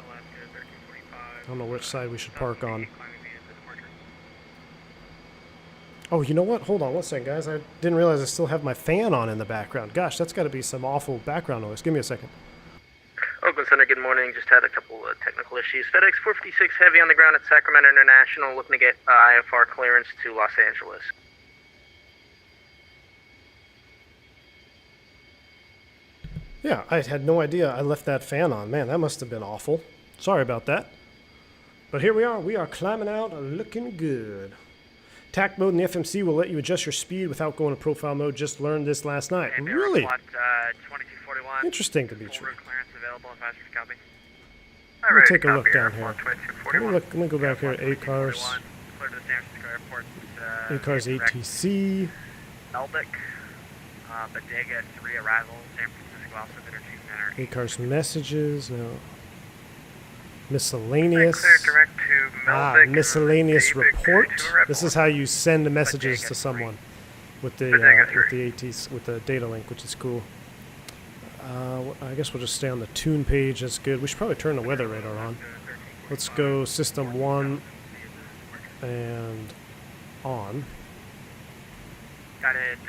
Speaker 4: Alaska, American 45.
Speaker 2: I don't know which side we should park on. Oh, you know what? Hold on one second, guys. I didn't realize I still have my fan on in the background. Gosh, that's got to be some awful background noise. Give me a second.
Speaker 6: Oakland Center, good morning. Just had a couple of technical issues. FedEx 456 Heavy on the ground at Sacramento International, looking to get IFR clearance to Los Angeles.
Speaker 2: Yeah, I had no idea I left that fan on. Man, that must have been awful. Sorry about that. But here we are. We are climbing out, looking good. TAC mode in the FMC will let you adjust your speed without going to profile mode. Just learned this last night. Really?
Speaker 4: 2241.
Speaker 2: Interesting to be true.
Speaker 4: Clearance available if I copy.
Speaker 2: Let me take a look down here. Let me go back here at A-Cars.
Speaker 4: Clear to the San Francisco airport.
Speaker 2: A-Cars ATC.
Speaker 4: Elbic. Bodega 3 arrival. San Francisco also interchange center.
Speaker 2: A-Cars messages. No. Miscellaneous.
Speaker 6: Clear direct to Melvick,
Speaker 2: miscellaneous
Speaker 6: David,
Speaker 2: report.
Speaker 6: to Rebel.
Speaker 2: This is how you send messages to someone with the ATs with the data link, which is cool. I guess we'll just stay on the tune page. That's good. We should probably turn the weather radar on. Let's go system 1 and on.
Speaker 4: Got it,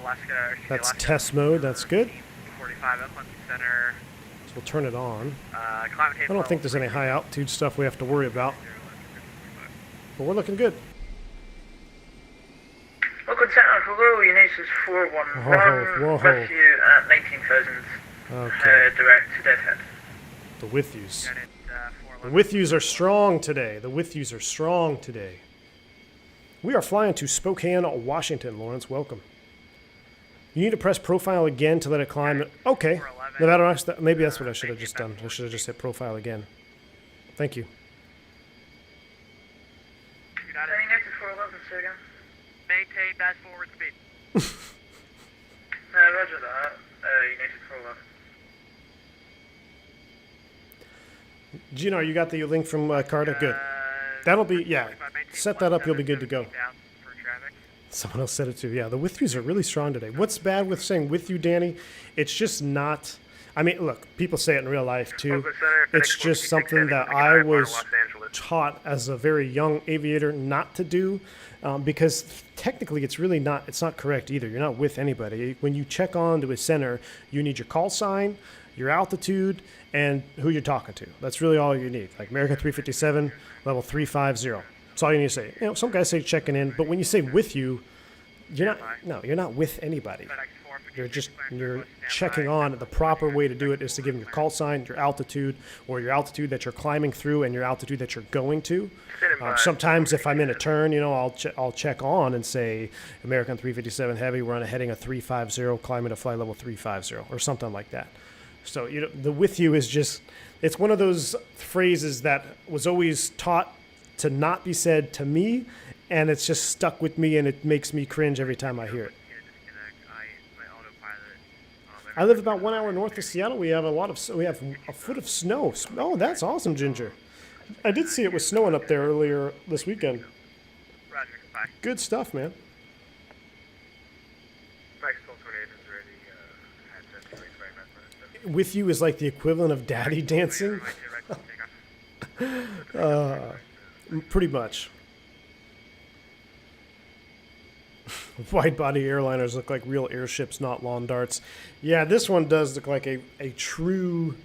Speaker 4: Alaska.
Speaker 2: That's
Speaker 4: Alaska,
Speaker 2: test mode. That's good.
Speaker 4: 45 Upland Center.
Speaker 2: So we'll turn it on.
Speaker 4: Climate
Speaker 2: I don't think there's any high altitude stuff we have to worry about. But we're looking good.
Speaker 6: Oakland Center, hello, your name is 411.
Speaker 2: Whoa.
Speaker 6: Left you at 19,000.
Speaker 2: Okay.
Speaker 6: Direct to Deadhead.
Speaker 2: The with yous.
Speaker 4: Got it,
Speaker 2: The with yous are strong today. The with yous are strong today. We are flying to Spokane, Washington. Lawrence, welcome. You need to press profile again to let it climb. Okay. Nevada, maybe that's what I should have just done. I should have just hit profile again. Thank you.
Speaker 4: You got it.
Speaker 6: United 411, sir, again.
Speaker 4: Maintain dash forward speed.
Speaker 6: Roger that. United 411.
Speaker 2: Gino, you got the link from Carta? Good. That'll be, yeah. Set that up, you'll be good to go. Someone else said it too. Yeah, the with yous are really strong today. What's bad with saying with you, Danny? It's just not. I mean, look, people say it in real life too. It's just something that I was taught as a very young aviator not to do, because technically it's really not. It's not correct either. You're not with anybody. When you check on to a center, you need your call sign, your altitude, and who you're talking to. That's really all you need. Like American 357, level 350. That's all you need to say. You know, some guys say checking in, but when you say with you, you're not. No, you're not with anybody. You're checking on. The proper way to do it is to give them your call sign, your altitude, or your altitude that you're climbing through, and your altitude that you're going to. Sometimes if I'm in a turn, you know, I'll check on and say American 357 Heavy. We're on a heading of 350, climbing to flight level 350, or something like that. So you know, the with you is just. It's one of those phrases that was always taught to not be said to me, and it's just stuck with me, and it makes me cringe every time I hear it. I live about 1 hour north of Seattle. We have a foot of snow. Oh, that's awesome, Ginger. I did see it was snowing up there earlier this weekend. Good stuff, man. With you is like the equivalent of daddy dancing. Pretty much. Wide-body airliners look like real airships, not lawn darts. Yeah, this one does look like a true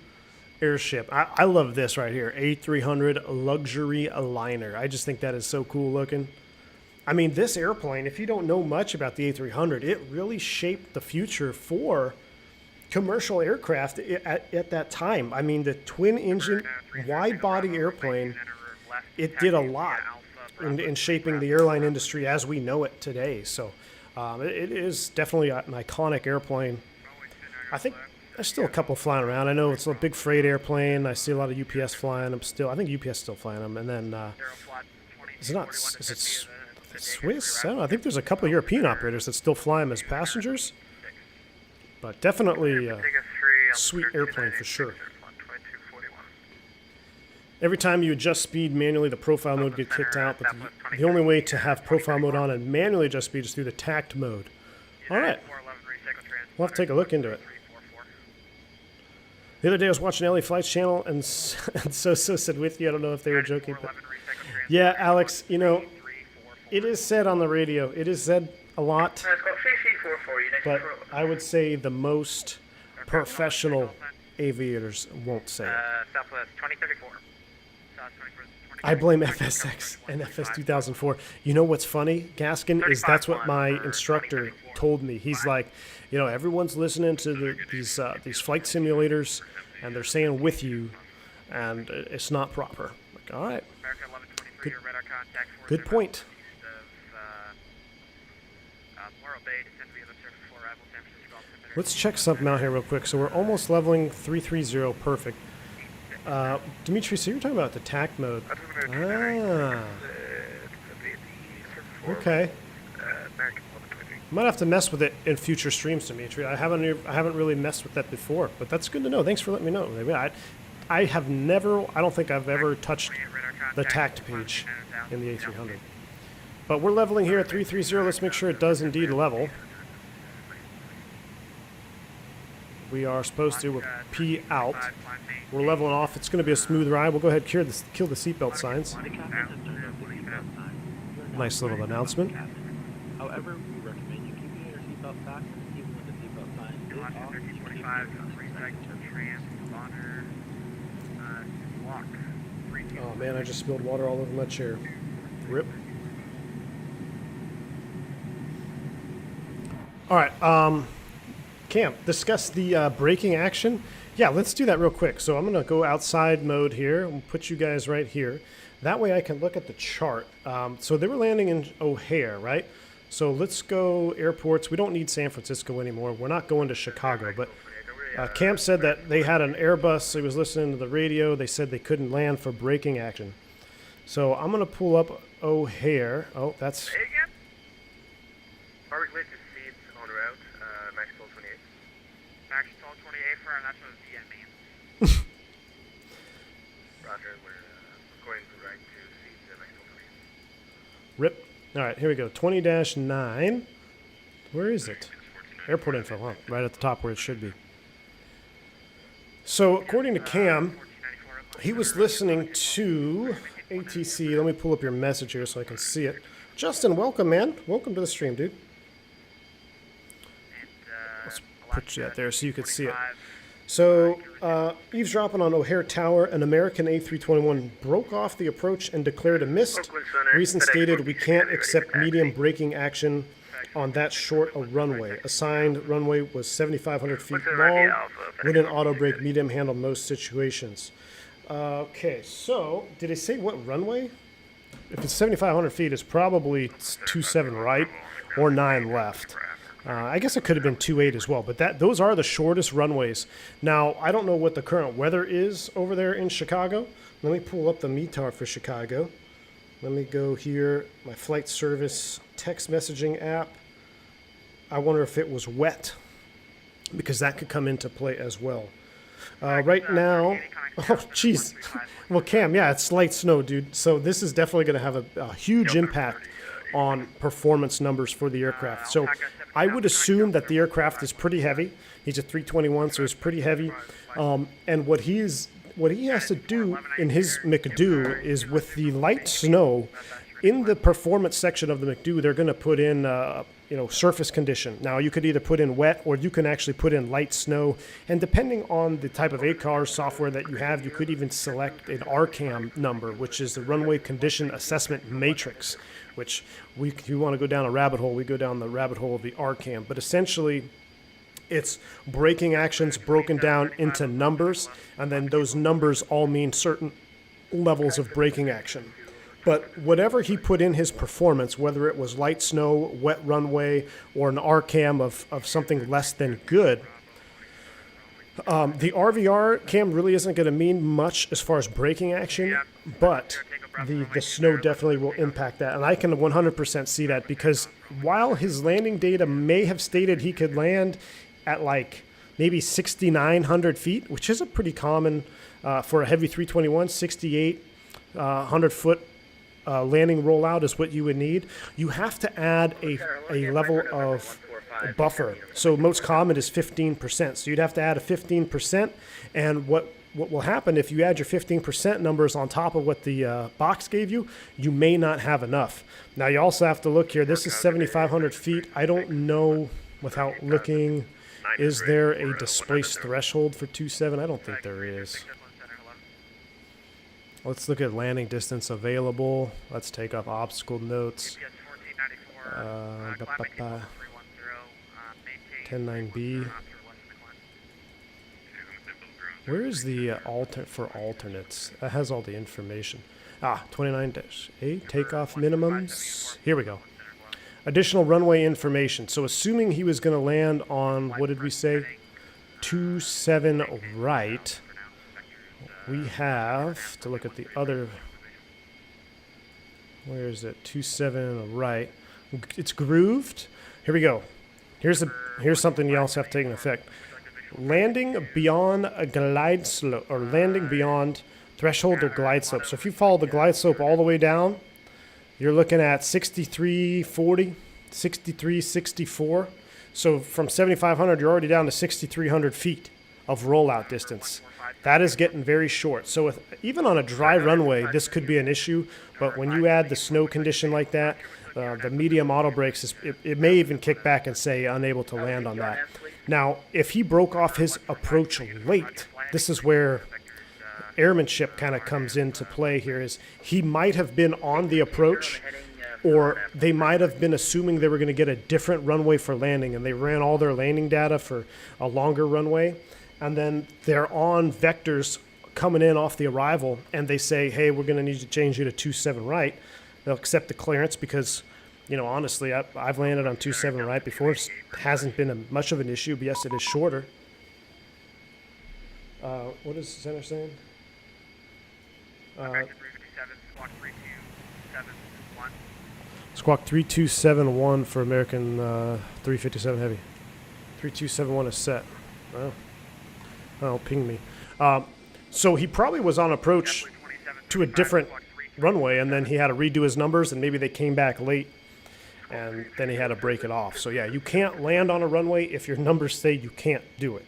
Speaker 2: airship. I love this right here, A300 luxury liner. I just think that is so cool looking. I mean, this airplane, if you don't know much about the A300, it really shaped the future for commercial aircraft at that time. I mean, the twin-engine, wide-body airplane, it did a lot in shaping the airline industry as we know it today. So it is definitely an iconic airplane. I think there's still a couple flying around. I know it's a big freight airplane. I see a lot of UPS flying them still. I think UPS is still flying them. And then is it Swiss? I don't know. I think there's a couple of European operators that still fly them as passengers. But definitely sweet airplane for sure. Every time you adjust speed manually, the profile mode gets kicked out, but the only way to have profile mode on and manually adjust speed is through the tact mode. All right. We'll have to take a look into it. The other day I was watching LA Flights channel, and so said with you. I don't know if they were joking, but yeah, Alex, you know, it is said on the radio. It is said a lot, but I would say the most professional aviators won't say it.
Speaker 4: Southwest 2034.
Speaker 2: I blame FSX and FS 2004. You know what's funny, Gaskin, is that's what my instructor told me. He's like, you know, everyone's listening to these flight simulators, and they're saying with you, and it's not proper. Like, all right, good point. Let's check something out here real quick. So we're almost leveling 330, perfect. Dimitri, so you're talking about the tact mode. Ah. Okay. Might have to mess with it in future streams, Dimitri. I haven't really messed with that before, but that's good to know. Thanks for letting me know. I have never. I don't think I've ever touched the tact page in the A300. But we're leveling here at 330. Let's make sure it does indeed level. We are supposed to. We're P out. We're leveling off. It's going to be a smooth ride. We'll go ahead and kill the seatbelt signs. Nice little announcement.
Speaker 10: However, we recommend you keeping your seatbelt fastened even when the seatbelt sign is off.
Speaker 2: Oh man, I just spilled water all over my chair. Rip. All right, Cam, discuss the braking action. Yeah, let's do that real quick. So I'm going to go outside mode here and put you guys right here. That way I can look at the chart. So they were landing in O'Hare, right? So let's go airports. We don't need San Francisco anymore. We're not going to Chicago. But Cam said that they had an Airbus. He was listening to the radio. They said they couldn't land for braking action. So I'm going to pull up O'Hare. Oh, that's...
Speaker 5: Are we clear to seats en route, Maxwell 28?
Speaker 4: Maxwell 28 for our national DN means.
Speaker 5: Roger, we're going right to seats Maxwell 28.
Speaker 2: Rip. All right, here we go. 20-9. Where is it? Airport info, huh? Right at the top where it should be. So, according to Cam, he was listening to ATC. Let me pull up your message here so I can see it. Justin, welcome, man. Welcome to the stream, dude. Let's put you out there so you can see it. So, eavesdropping on O'Hare Tower, an American A321 broke off the approach and declared a missed. Reason stated, we can't accept medium braking action on that short a runway. Assigned runway was 7,500 feet long. Wouldn't auto brake, medium handle most situations. Okay, so did it say what runway? If it's 7,500 feet, it's probably 27 right or 9 left. I guess it could have been 28 as well, but those are the shortest runways. Now, I don't know what the current weather is over there in Chicago. Let me pull up the METAR for Chicago. Let me go here, my flight service text messaging app. I wonder if it was wet, because that could come into play as well. Right now, oh, jeez. Well, Cam, yeah, it's light snow, dude. So this is definitely going to have a huge impact on performance numbers for the aircraft. So I would assume that the aircraft is pretty heavy. He's a 321, so it's pretty heavy. And what he has to do in his McDo is with the light snow, in the performance section of the McDo, they're going to put in surface condition. Now, you could either put in wet or you can actually put in light snow. And depending on the type of ACAR software that you have, you could even select an RCAM number, which is the Runway Condition Assessment Matrix, which if you want to go down a rabbit hole, we go down the rabbit hole of the RCAM. But essentially, it's braking actions broken down into numbers, and then those numbers all mean certain levels of braking action. But whatever he put in his performance, whether it was light snow, wet runway, or an RCAM of something less than good, the RVR cam really isn't going to mean much as far as braking action, but the snow definitely will impact that. And I can 100% see that, because while his landing data may have stated he could land at like maybe 6,900 feet, which is a pretty common for a heavy 321, 6,800 foot landing rollout is what you would need. You have to add a level of buffer. So most common is 15%. So you'd have to add a 15%. And what will happen if you add your 15% numbers on top of what the box gave you, you may not have enough. Now you also have to look here. This is 7,500 feet. I don't know without looking. Is there a displaced threshold for 2.7? I don't think there is. Let's look at landing distance available. Let's take off obstacle notes. 10.9B. Where is the for alternates? That has all the information. 29-A, takeoff minimums. Here we go. Additional runway information. So assuming he was going to land on, what did we say? 27 right. We have to look at the other. Where is it? 27 right. It's grooved. Here we go. Here's something you also have to take into effect. Landing beyond a glide slope, or landing beyond threshold or glide slope. So if you follow the glide slope all the way down, you're looking at 6340, 6364. So from 7,500, you're already down to 6,300 feet of rollout distance. That is getting very short. So even on a dry runway, this could be an issue. But when you add the snow condition like that, the medium auto brakes, it may even kick back and say unable to land on that. Now, if he broke off his approach late, this is where airmanship kind of comes into play here. Is he might have been on the approach, or they might have been assuming they were going to get a different runway for landing, and they ran all their landing data for a longer runway, and then they're on vectors coming in off the arrival, and they say, hey, we're going to need to change you to 2.7 right. They'll accept the clearance because, you know, honestly, I've landed on 2.7 right before. It hasn't been much of an issue, but yes, it is shorter. What is the center saying? Squawk 3271 for American 357 Heavy. 3271 is set. Oh, ping me. So he probably was on approach to a different runway, and then he had to redo his numbers, and maybe they came back late, and then he had to break it off. So yeah, you can't land on a runway if your numbers say you can't do it.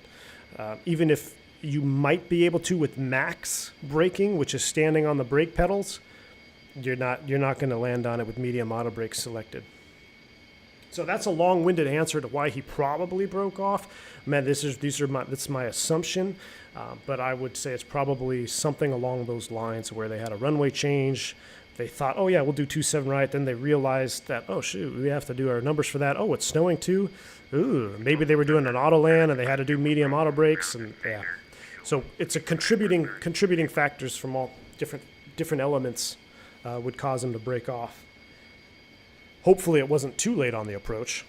Speaker 2: Even if you might be able to with max braking, which is standing on the brake pedals, you're not going to land on it with medium auto brakes selected. So that's a long-winded answer to why he probably broke off. Man, that's my assumption, but I would say it's probably something along those lines where they had a runway change. They thought, oh yeah, we'll do 2.7 right. Then they realized that, oh shoot, we have to do our numbers for that. Oh, it's snowing too. Ooh, maybe they were doing an auto land and they had to do medium auto brakes, and yeah. So it's a contributing factors from all different elements would cause them to break off. Hopefully it wasn't too late on the approach.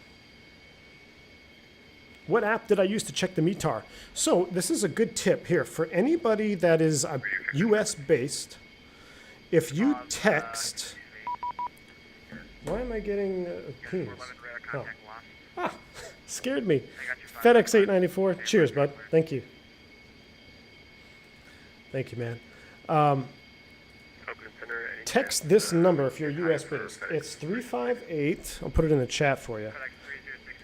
Speaker 2: What app did I use to check the METAR? So this is a good tip here for anybody that is US based. If you text, why am I getting pings? Oh. Scared me. FedEx 894. Cheers, bud. Thank you. Thank you, man. Text this number if you're US based. It's 358. I'll put it in the chat for you.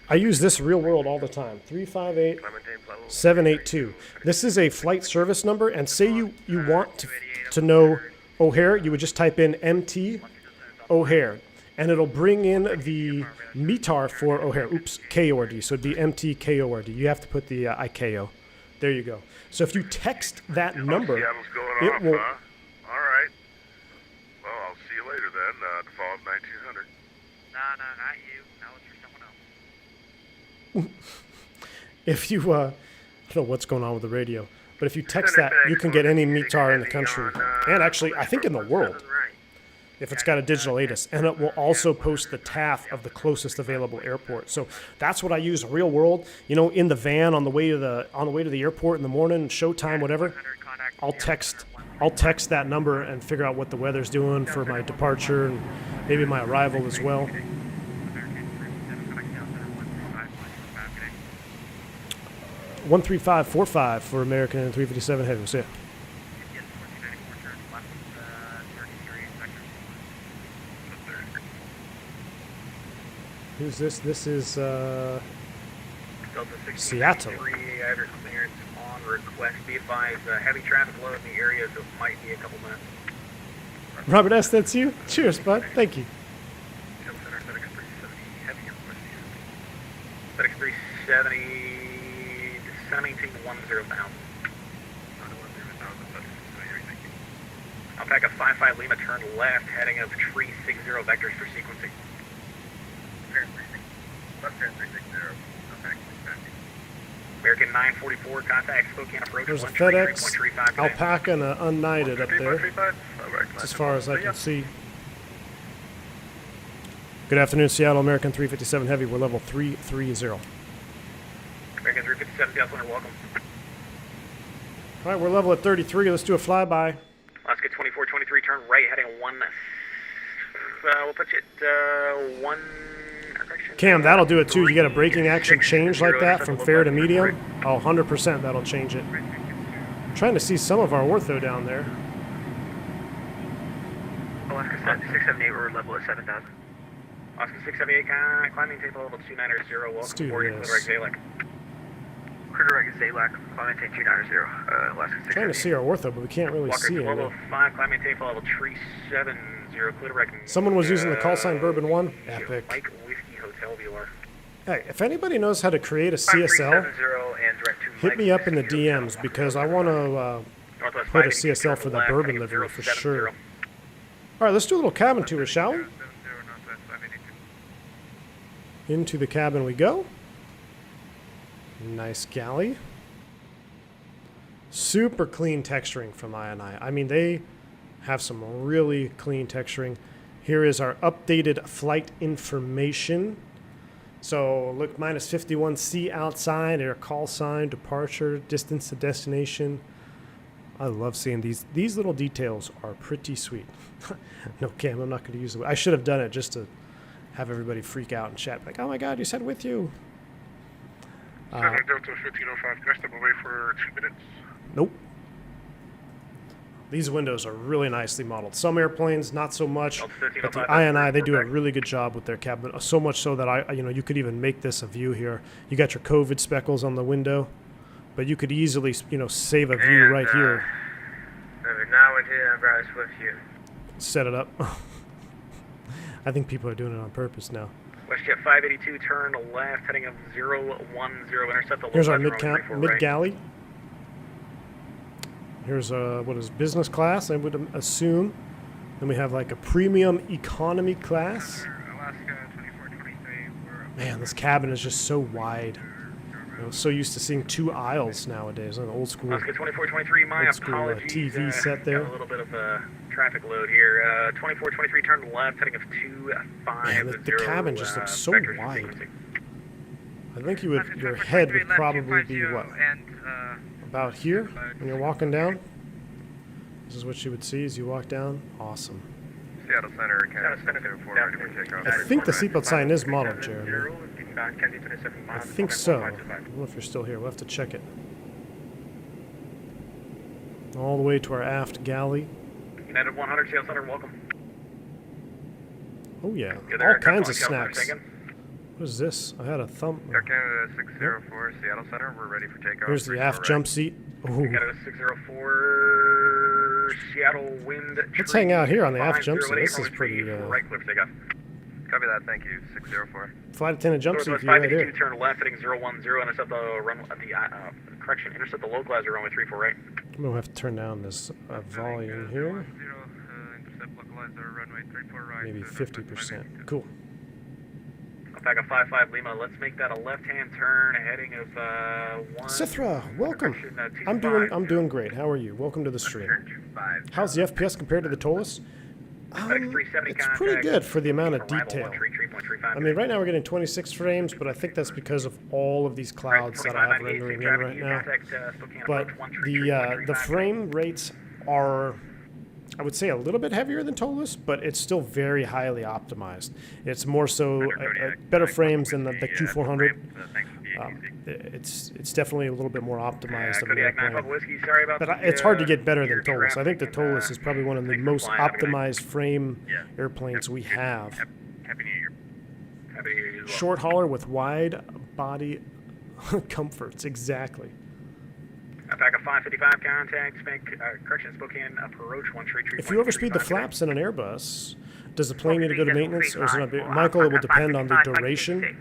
Speaker 2: I use this real world all the time. 358-782. This is a flight service number, and say you want to know O'Hare, you would just type in MT O'Hare, and it'll bring in the METAR for O'Hare. Oops, KORD. So it'd be MT KORD. You have to put the IKO. There you go. So if you text that number, it will.
Speaker 1: All right. Well, I'll see you later then. Default 1900.
Speaker 4: No, not you. That was for someone else.
Speaker 2: If you, I don't know what's going on with the radio, but if you text that, you can get any METAR in the country, and actually, I think in the world, if it's got a digital ATIS, and it will also post the TAF of the closest available airport. So that's what I use real world. You know, in the van on the way to the airport in the morning, showtime, whatever. I'll text I'll text that number and figure out what the weather's doing for my departure and maybe my arrival as well. 13545 for American and 357 Heavy. We'll see ya.
Speaker 4: Yes, 1494, turn left, 33, vector.
Speaker 2: Who's this? This is
Speaker 5: Delta
Speaker 2: Seattle.
Speaker 5: 1663, I have your clearance on request. Be advised, heavy traffic load in the area, so it might be a couple minutes.
Speaker 2: Robert S., that's you? Cheers, bud. Thank you.
Speaker 5: Delta Center, FedEx 370, heavy request. FedEx 370, descending to 10,000. Alpaca 55 Lima, turn left, heading of 360 vectors for sequencing. American 944, contact Spokane approach.
Speaker 2: There's a
Speaker 5: 133.35
Speaker 2: FedEx,
Speaker 5: today.
Speaker 2: Alpaca, and an United up there,
Speaker 1: 135.
Speaker 2: as far as I can see. Good afternoon, Seattle American 357 Heavy. We're level 330.
Speaker 5: American 357, Delta, welcome.
Speaker 2: All right, we're level at 33. Let's do a flyby.
Speaker 5: Alaska 2423, turn right, heading 1. We'll put you at 1. Correction.
Speaker 2: Cam, that'll do it too. You get a braking action change like that from fair to medium. Oh, 100% that'll change it. I'm trying to see some of our ortho down there.
Speaker 4: Alaska 678, we're level at 7,000.
Speaker 5: Alaska 678, climbing table level 290.
Speaker 2: Let's
Speaker 5: Welcome
Speaker 2: do
Speaker 5: aboard,
Speaker 2: this.
Speaker 5: Zalek.
Speaker 4: Crew direct Zalak, climbing tank 290, Alaska 678.
Speaker 2: Trying to see our ortho, but we can't really
Speaker 5: Walker
Speaker 2: see it.
Speaker 5: 1205, climbing table level 370. Clear direct.
Speaker 2: Someone was using the call sign Bourbon 1. Epic.
Speaker 5: Mike Whiskey Hotel Bueller.
Speaker 2: Hey, if anybody knows how to create a CSL,
Speaker 5: and direct to
Speaker 2: hit
Speaker 5: Mike
Speaker 2: me up in the
Speaker 5: Whiskey
Speaker 2: DMs
Speaker 5: Hotel.
Speaker 2: because I want to
Speaker 5: Northwest
Speaker 2: put a
Speaker 5: 582,
Speaker 2: CSL for the
Speaker 5: left,
Speaker 2: bourbon
Speaker 5: heading
Speaker 2: livery for
Speaker 5: 070.
Speaker 2: sure. All right, let's do a little cabin tour, shall we? Into the cabin we go. Nice galley. Super clean texturing from INI. I mean, they have some really clean texturing. Here is our updated flight information. So look, minus 51C outside, air call sign, departure, distance to destination. I love seeing these. These little details are pretty sweet. No, Cam, I'm not going to use it. I should have done it just to have everybody freak out and chat. Like, oh my God, you said with you.
Speaker 1: Delta 1505, can I step away for 2 minutes?
Speaker 2: Nope. These windows are really nicely modeled. Some airplanes, not so much, but the INI, they do a really good job with their cabin. So much so that you could even make this a view here. You got your COVID speckles on the window, but you could easily, save a view right here.
Speaker 5: Now we're here, Bryce, with you.
Speaker 2: Set it up. I think people are doing it on purpose now.
Speaker 5: WestJet 582, turn left, heading of 010, intercept the
Speaker 2: Here's our
Speaker 5: localizer runway 34
Speaker 2: mid
Speaker 5: right.
Speaker 2: galley. Here's what is business class, I would assume. Then we have like a premium economy class.
Speaker 1: Alaska 2423,
Speaker 2: Man, this cabin is just so wide. So used to seeing 2 aisles nowadays. An old school,
Speaker 5: Alaska 2423, my
Speaker 2: old school
Speaker 5: apologies.
Speaker 2: TV set there.
Speaker 5: Got a little bit of a traffic load here. 2423, turn left, heading of 250.
Speaker 2: Man, the cabin just looks so
Speaker 5: vectors for
Speaker 2: wide.
Speaker 5: sequencing.
Speaker 2: I think your head would probably be what? About here when you're walking down? This is what you would see as you walk down. Awesome.
Speaker 5: Seattle Center, Canada 4, ready for takeoff.
Speaker 2: I think the seatbelt sign is modeled, Jeremy. I think so. I don't know if you're still here. We'll have to check it. All the way to our aft galley.
Speaker 5: United 100, Seattle Center, welcome.
Speaker 2: Oh yeah,
Speaker 5: Good there,
Speaker 2: all kinds of
Speaker 5: California,
Speaker 2: snacks.
Speaker 5: California,
Speaker 2: What is this? I had a thumb.
Speaker 5: Air Canada 604, Seattle Center, we're ready for takeoff.
Speaker 2: Here's the aft jump seat. Ooh.
Speaker 5: Canada 604, Seattle wind.
Speaker 2: Let's hang out here on the aft jump seat. This is pretty.
Speaker 5: Right, clear for takeoff. Copy that, thank you. 604.
Speaker 2: Flight attendant jump seat
Speaker 5: Northwest
Speaker 2: for you right
Speaker 5: 582,
Speaker 2: here.
Speaker 5: turn left, heading 010, intercept the run, intercept the localizer runway 34 right.
Speaker 2: I'm gonna have to turn down this volume here.
Speaker 1: intercept localizer runway 34 right.
Speaker 2: Maybe 50%. Cool.
Speaker 5: Alpaca 55 Lima, let's make that a left-hand turn, heading of 1.
Speaker 2: Sithra, welcome.
Speaker 5: correction,
Speaker 2: I'm doing great. How are you? Welcome to the stream. How's the FPS compared to the TOLUS? It's pretty good for the amount of detail. I mean, right now we're getting 26 frames, but I think that's because of all of these clouds that I have rendering in right now. But the frame rates are, I would say, a little bit heavier than Toga's, but it's still very highly optimized. It's more so better frames than the Q400. It's definitely a little bit more optimized of an airplane. But it's hard to get better than Toga's. I think the Toga's is probably one of the most optimized frame airplanes we have.
Speaker 5: Happy New Year. Happy New Year as well.
Speaker 2: Short hauler with wide body comforts, exactly.
Speaker 5: Back of 555 contact, correction, Spokane, approach 1333.
Speaker 2: If you overspeed the flaps in an Airbus, does the plane need to go to maintenance, or is it not? Michael, it will depend on the duration.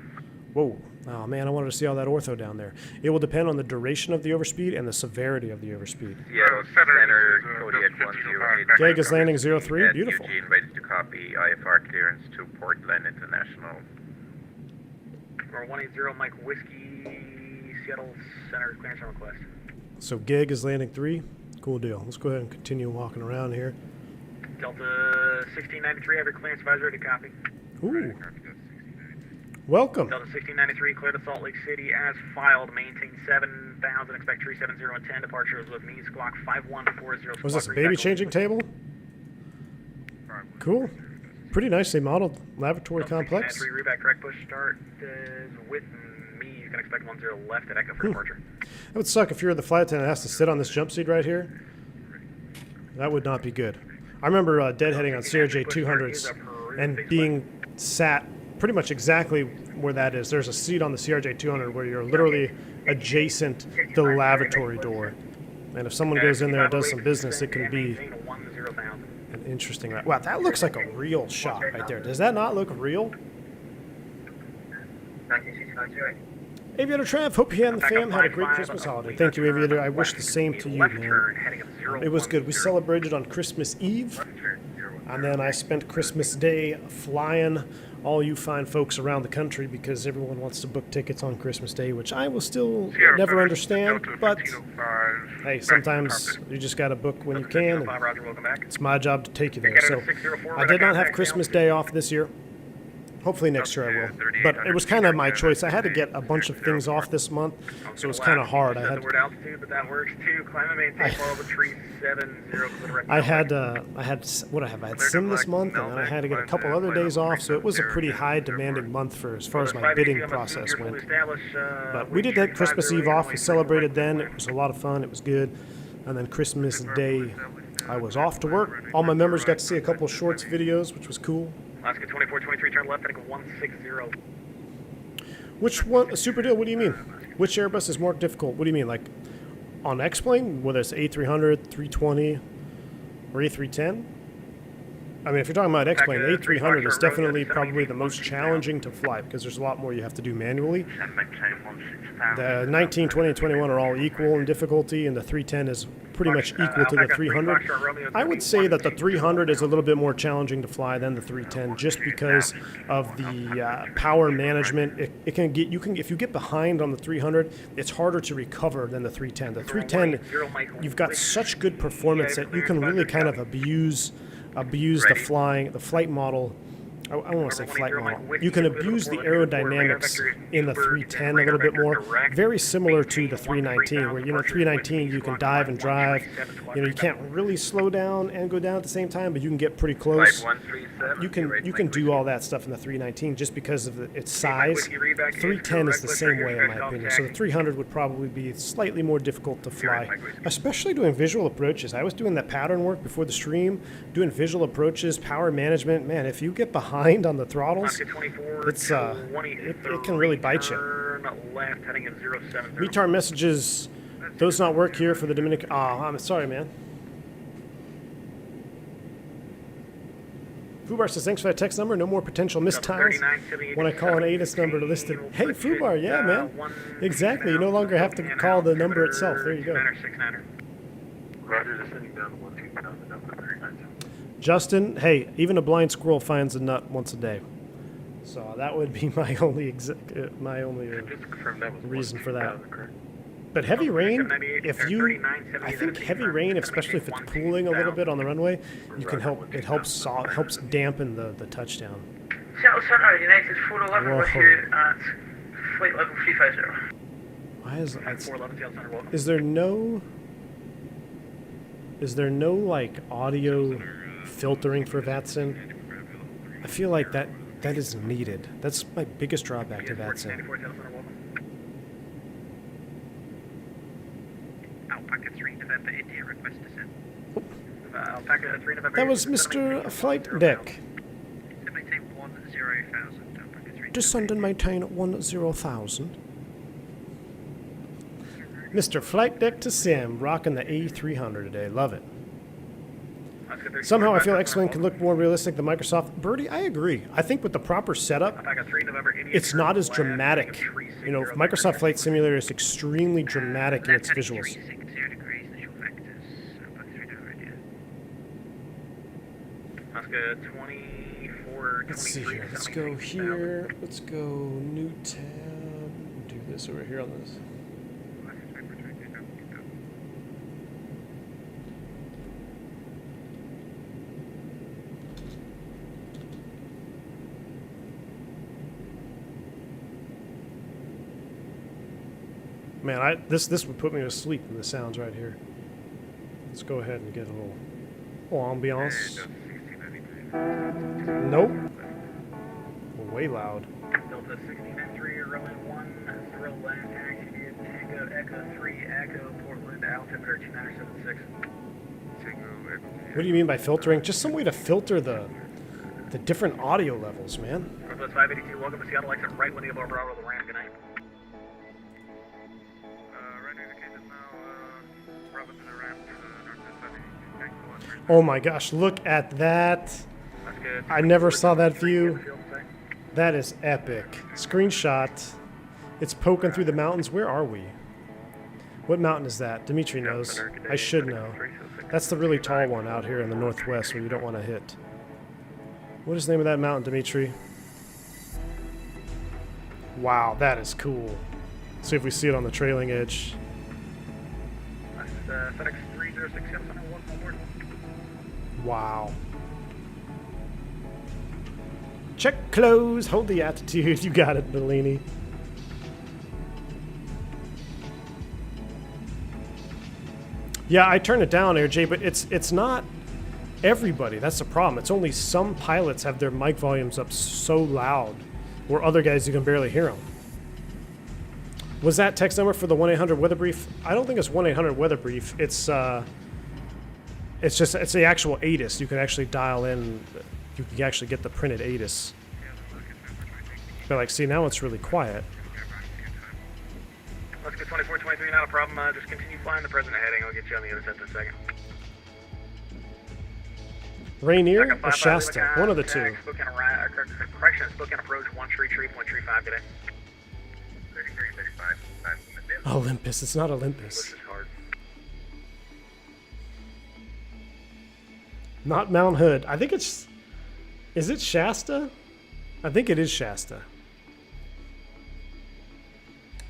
Speaker 2: Whoa. Oh, man, I wanted to see all that ortho down there. It will depend on the duration of the overspeed and the severity of the overspeed.
Speaker 11: Seattle Center, Kodiak 108.
Speaker 2: GEG is landing 03. Beautiful.
Speaker 11: Eugene, ready to copy IFR clearance to Portland International.
Speaker 5: 180, Mike Whiskey, Seattle Center, clearance request.
Speaker 2: So GEG is landing 3. Cool deal. Let's go ahead and continue walking around here.
Speaker 5: Delta 1693, have your clearance advisor to copy.
Speaker 2: Ooh. Welcome.
Speaker 5: Delta 1693, clear to Salt Lake City as filed. Maintain 7000, expect 370 and 10. Departures with me, squawk 5140.
Speaker 2: Was this a baby changing table? Cool. Pretty nicely modeled laboratory complex.
Speaker 5: 3 reback, correct push start is with me. You can expect 10 left at Echo for departure.
Speaker 2: That would suck if you're the flight attendant that has to sit on this jump seat right here. That would not be good. I remember deadheading on CRJ 200s and being sat pretty much exactly where that is. There's a seat on the CRJ 200 where you're literally adjacent to the lavatory door. And if someone goes in there and does some business, it can be an interesting... Wow, that looks like a real shot right there. Does that not look real? Aviator Trav, hope you and the fam had a great Christmas holiday. Thank you, Aviator. I wish the same to you, man. It was good. We celebrated on Christmas Eve, and then I spent Christmas Day flying all you fine folks around the country because everyone wants to book tickets on Christmas Day, which I will still never understand, but hey, sometimes you just got to book when you can, and it's my job to take you there. So I did not have Christmas Day off this year. Hopefully next year I will. But it was kind of my choice. I had to get a bunch of things off this month, so it was kind of hard. I had what I have. I had sim this month, and then I had to get a couple other days off, so it was a pretty high demanding month for as far as my bidding process went. But we did get Christmas Eve off. We celebrated then. It was a lot of fun. It was good. And then Christmas Day, I was off to work. All my members got to see a couple of shorts videos, which was cool.
Speaker 5: Alaska 2423, turn left, heading 160.
Speaker 2: Which one? Super deal, what do you mean? Which Airbus is more difficult? What do you mean? Like on X-Plane, whether it's A300, 320, or A310? I mean, if you're talking about X-Plane, the A300 is definitely probably the most challenging to fly because there's a lot more you have to do manually. The 19, 20, and 21 are all equal in difficulty, and the 310 is pretty much equal to the 300. I would say that the 300 is a little bit more challenging to fly than the 310 just because of the power management. It can get if you get behind on the 300, it's harder to recover than the 310. The 310, you've got such good performance that you can really kind of abuse the flight model. I don't want to say flight model. You can abuse the aerodynamics in the 310 a little bit more. Very similar to the 319, where 319 you can dive and drive. You can't really slow down and go down at the same time, but you can get pretty close. You can do all that stuff in the 319 just because of its size. 310 is the same way in my opinion. So the 300 would probably be slightly more difficult to fly, especially doing visual approaches. I was doing that pattern work before the stream, doing visual approaches, power management. Man, if you get behind on the throttles, it can really bite you. Retard messages, those not work here for the Dominican. Oh, I'm sorry, man. Fubar says, thanks for that text number. No more potential mistiles when I call an ATIS number to list it. Hey, Fubar, yeah, man. Exactly. You no longer have to call the number itself. There you go. Justin, hey, even a blind squirrel finds a nut once a day. So that would be my only reason for that. But heavy rain, I think heavy rain, especially if it's pooling a little bit on the runway, it helps dampen the touchdown.
Speaker 12: Seattle Center, United, full level with you at flight level 350.
Speaker 2: Is there no... is there no like audio filtering for VATSIM? I feel like that is needed. That's my biggest drawback to VATSIM.
Speaker 5: Alpaca 3 November India, request to send.
Speaker 3: Alpaca 3 November.
Speaker 2: That was Mr. Flight Deck.
Speaker 5: Maintain 10,000, Alpaca 3.
Speaker 2: Descend and maintain at 10,000. Mr. Flight Deck to Sim, rocking the A300 today. Love it. Somehow I feel X-Wing could look more realistic than Microsoft. Birdie, I agree. I think with the proper setup, it's not as dramatic. You know, Microsoft Flight Simulator is extremely dramatic in its visuals.
Speaker 5: Let's go 24,
Speaker 2: Let's see here. Let's go here. Let's go new tab. Do this over here on this. Man, this would put me to sleep in the sounds right here. Let's go ahead and get a little ambiance. Nope. Way loud.
Speaker 5: Delta 1693, runway 10 left, taxi to Tango Echo 3 Echo Portland, altimeter 2976.
Speaker 2: What do you mean by filtering? Just some way to filter the different audio levels, man.
Speaker 5: Northwest 582, welcome to Seattle, exit right when the above Bravo, the ramp, good night.
Speaker 2: Oh my gosh, look at that. I never saw that view. That is epic. Screenshot. It's poking through the mountains. Where are we? What mountain is that? Dimitri knows. I should know. That's the really tall one out here in the northwest where you don't want to hit. What is the name of that mountain, Dimitri? Wow, that is cool. See if we see it on the trailing edge.
Speaker 5: FedEx 306, yes, on board.
Speaker 2: Wow. Check close, hold the attitude. You got it, Bellini. Yeah, I turned it down, AirJ, but it's not everybody. That's the problem. It's only some pilots have their mic volumes up so loud, where other guys you can barely hear them. Was that text number for the 1-800 weather brief? I don't think it's 1-800 weather brief. It's the actual ATIS. You can actually dial in. You can actually get the printed ATIS. But like, see, now it's really quiet.
Speaker 5: Let's get 2423, not a problem. Just continue flying the present heading. I'll get you on the other set in a second.
Speaker 2: Rainier or Shasta? One of the two.
Speaker 5: Correction, Spokane approach 133.35 today. 3335.
Speaker 2: Olympus. It's not Olympus. Not Mount Hood. I think it's... Is it Shasta? I think it is Shasta.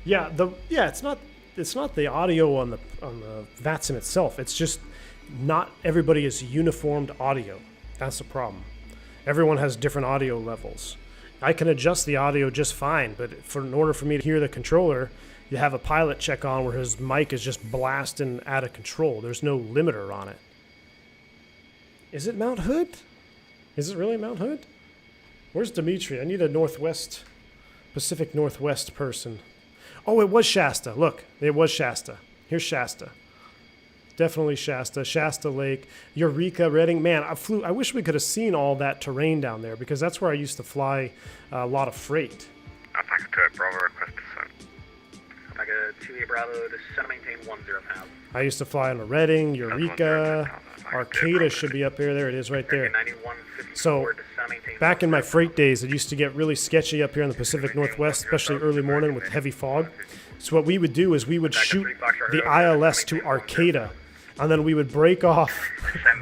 Speaker 2: Yeah, it's not the audio on the VATSIM itself. It's just not everybody is uniformed audio. That's the problem. Everyone has different audio levels. I can adjust the audio just fine, but in order for me to hear the controller, you have a pilot check on where his mic is just blasting out of control. There's no limiter on it. Is it Mount Hood? Is it really Mount Hood? Where's Dimitri? I need a Pacific Northwest person. Oh, it was Shasta. Look, it was Shasta. Here's Shasta. Definitely Shasta. Shasta Lake, Eureka, Redding. Man, I wish we could have seen all that terrain down there because that's where I used to fly a lot of freight.
Speaker 11: Alpaca 2 Bravo, request descent.
Speaker 5: Alpaca 2 Bravo, descend maintain 10,000.
Speaker 2: I used to fly in Redding, Eureka, Arcata should be up here. There it is right there. So back in my freight days, it used to get really sketchy up here in the Pacific Northwest, especially early morning with heavy fog. So what we would do is we would shoot the ILS to Arcata, and then we would break off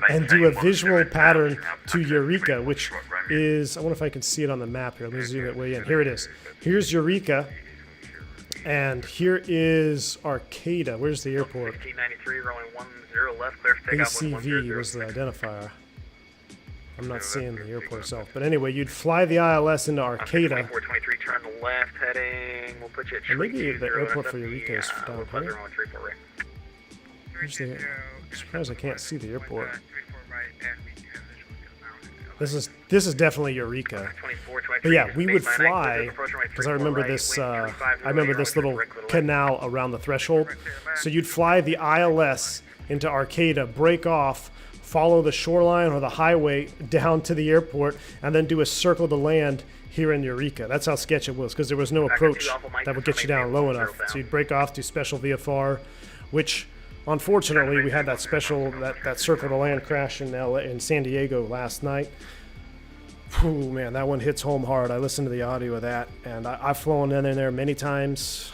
Speaker 2: and do a visual pattern to Eureka, which is, I wonder if I can see it on the map here. Let me zoom it way in. Here it is. Here's Eureka, and here is Arcata. Where's the airport?
Speaker 5: 1593, rolling 10 left, clear for takeoff.
Speaker 2: ACV was the identifier. I'm not seeing the airport itself. But anyway, you'd fly the ILS into Arcata.
Speaker 5: 2423, turn left, heading. We'll put you at
Speaker 2: and maybe the airport for Eureka is down here. Where's the surprised I can't see the airport.
Speaker 1: 34 right, and we do have visual now.
Speaker 2: This is definitely Eureka.
Speaker 5: 24,
Speaker 2: But yeah, we would fly because I remember this. I remember this little canal around the threshold. So you'd fly the ILS into Arcata, break off, follow the shoreline or the highway down to the airport, and then do a circle to land here in Eureka. That's how sketchy it was because there was no approach that would get you down low enough. So you'd break off, do special VFR, which unfortunately we had that special that circle to land crash in San Diego last night. Whew, man, that one hits home hard. I listened to the audio of that, and I've flown in there many times.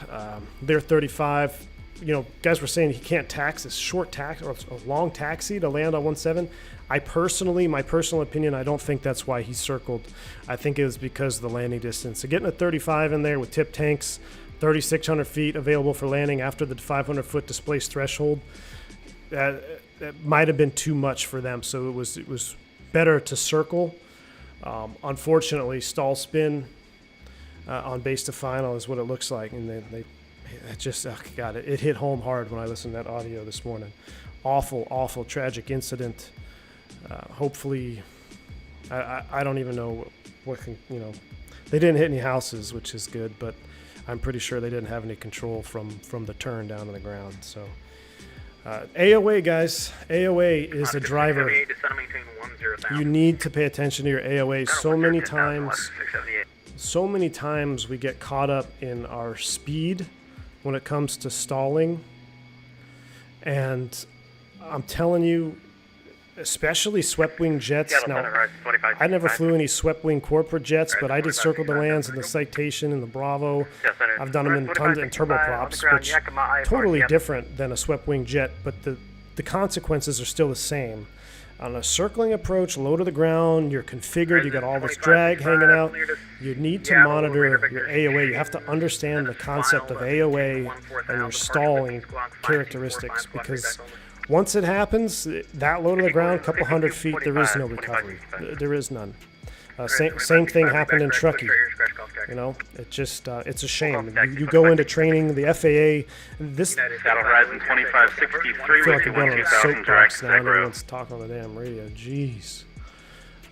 Speaker 2: They're 35. You know, guys were saying he can't tax this short tax or a long taxi to land on 17. My personal opinion, I don't think that's why he circled. I think it was because of the landing distance. So getting a 35 in there with tip tanks, 3,600 feet available for landing after the 500-foot displaced threshold, that might have been too much for them. So it was better to circle. Unfortunately, stall spin on base to final is what it looks like, and they it just, oh God, it hit home hard when I listened to that audio this morning. Awful, tragic incident. Hopefully, I don't even know what can, you know, they didn't hit any houses, which is good, but I'm pretty sure they didn't have any control from the turn down to the ground. So, AOA, guys, AOA is a driver. You need to pay attention to your AOA. So many times we get caught up in our speed when it comes to stalling, and I'm telling you, especially swept wing jets. Now, I never flew any swept wing corporate jets, but I did circle to lands in the Citation and the Bravo. I've done them in tons and turboprops, which totally different than a swept wing jet, but the consequences are still the same. On a circling approach, low to the ground, you're configured, you got all this drag hanging out. You need to monitor your AOA. You have to understand the concept of AOA and your stalling characteristics, because once it happens, that low to the ground, a couple hundred feet, there is no recovery. There is none. Same thing happened in Truckee. You know, it just it's a shame. You go into training, the FAA. This
Speaker 11: Horizon 2563.
Speaker 2: I feel like I'm going on a soapbox now, and everyone's talking on the damn radio. Jeez.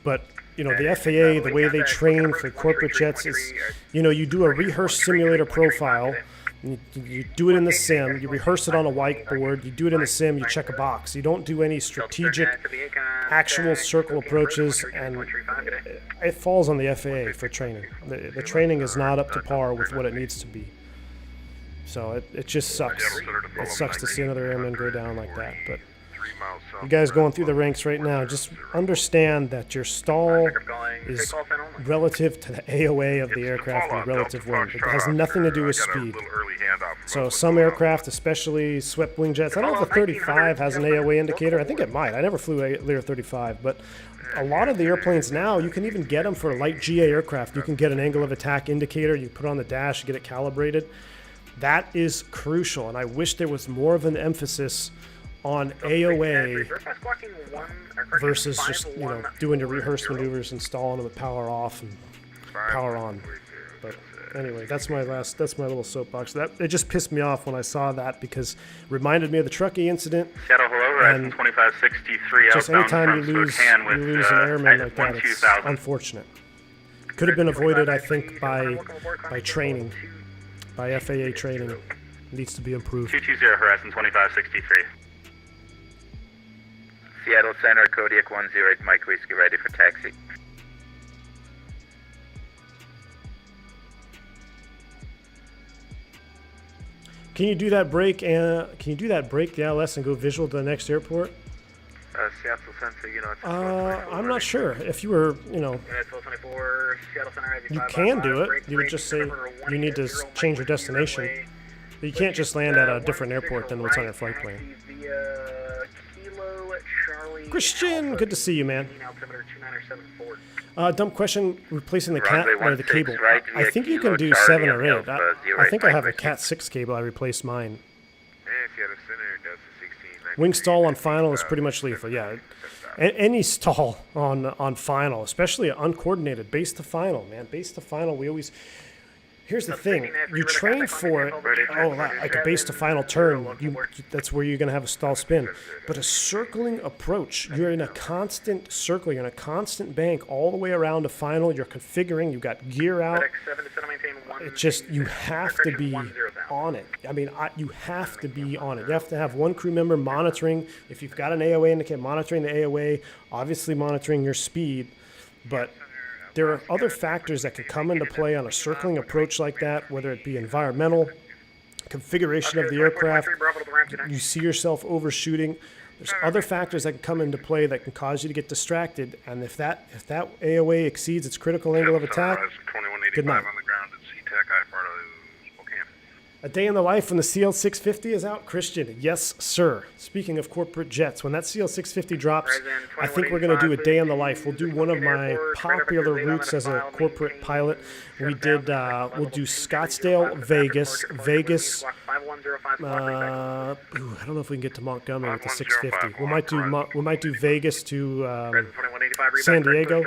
Speaker 2: But you know, the FAA, the way they train for corporate jets is, you know, you do a rehearsed simulator profile. You do it in the sim, you rehearse it on a whiteboard, you do it in the sim, you check a box. You don't do any strategic, actual circle approaches, and it falls on the FAA for training. The training is not up to par with what it needs to be. So it just sucks. It sucks to see another airman go down like that. But you guys going through the ranks right now, just understand that your stall is relative to the AOA of the aircraft and relative wind. It has nothing to do with speed. So some aircraft, especially swept wing jets, I don't know if the 35 has an AOA indicator. I think it might. I never flew a Lear 35, but a lot of the airplanes now, you can even get them for light GA aircraft. You can get an angle of attack indicator. You put it on the dash, you get it calibrated. That is crucial, and I wish there was more of an emphasis on AOA versus just, you know, doing your rehearsed maneuvers, installing them with power off and power on. But anyway, that's my little soapbox. It just pissed me off when I saw that, because it reminded me of the Truckee incident.
Speaker 11: Shadow Hello, Horizon 2563.
Speaker 2: Just anytime you lose an airman like that, it's unfortunate. Could have been avoided, I think, by training, by FAA training. It needs to be improved.
Speaker 11: 220 Horizon 2563. Seattle Center, Kodiak 108, Mike Whiskey, ready for taxi.
Speaker 2: Can you do that break the LS and go visual to the next airport?
Speaker 6: Seattle Center, you know.
Speaker 2: I'm not sure. If you were, you know, you can do it. You would just say you need to change your destination. You can't just land at a different airport than what's on your flight plan. Christian, good to see you, man. Dumb question, replacing the cat or the cable. I think you can do 7 or 8. I think I have a Cat 6 cable. I replaced mine. Wing stall on final is pretty much lethal. Yeah, any stall on final, especially uncoordinated, base to final, man. Base to final, we always... Here's the thing. You train for it. Oh, like a base to final turn. That's where you're going to have a stall spin. But a circling approach, you're in a constant circle. You're in a constant bank all the way around to final. You're configuring. You've got gear out. It's just, you have to be on it. I mean, you have to be on it. You have to have one crew member monitoring. If you've got an AOA indicator, monitoring the AOA, obviously monitoring your speed. But there are other factors that can come into play on a circling approach like that, whether it be environmental, configuration of the aircraft, you see yourself overshooting. There's other factors that can come into play that can cause you to get distracted, and if that AOA exceeds its critical angle of attack, good night. A day in the life when the CL650 is out, Christian. Yes, sir. Speaking of corporate jets, when that CL650 drops, I think we're going to do a day in the life. We'll do one of my popular routes as a corporate pilot. We'll do Scottsdale, Vegas. I don't know if we can get to Montgomery with the 650. We might do Vegas to San Diego,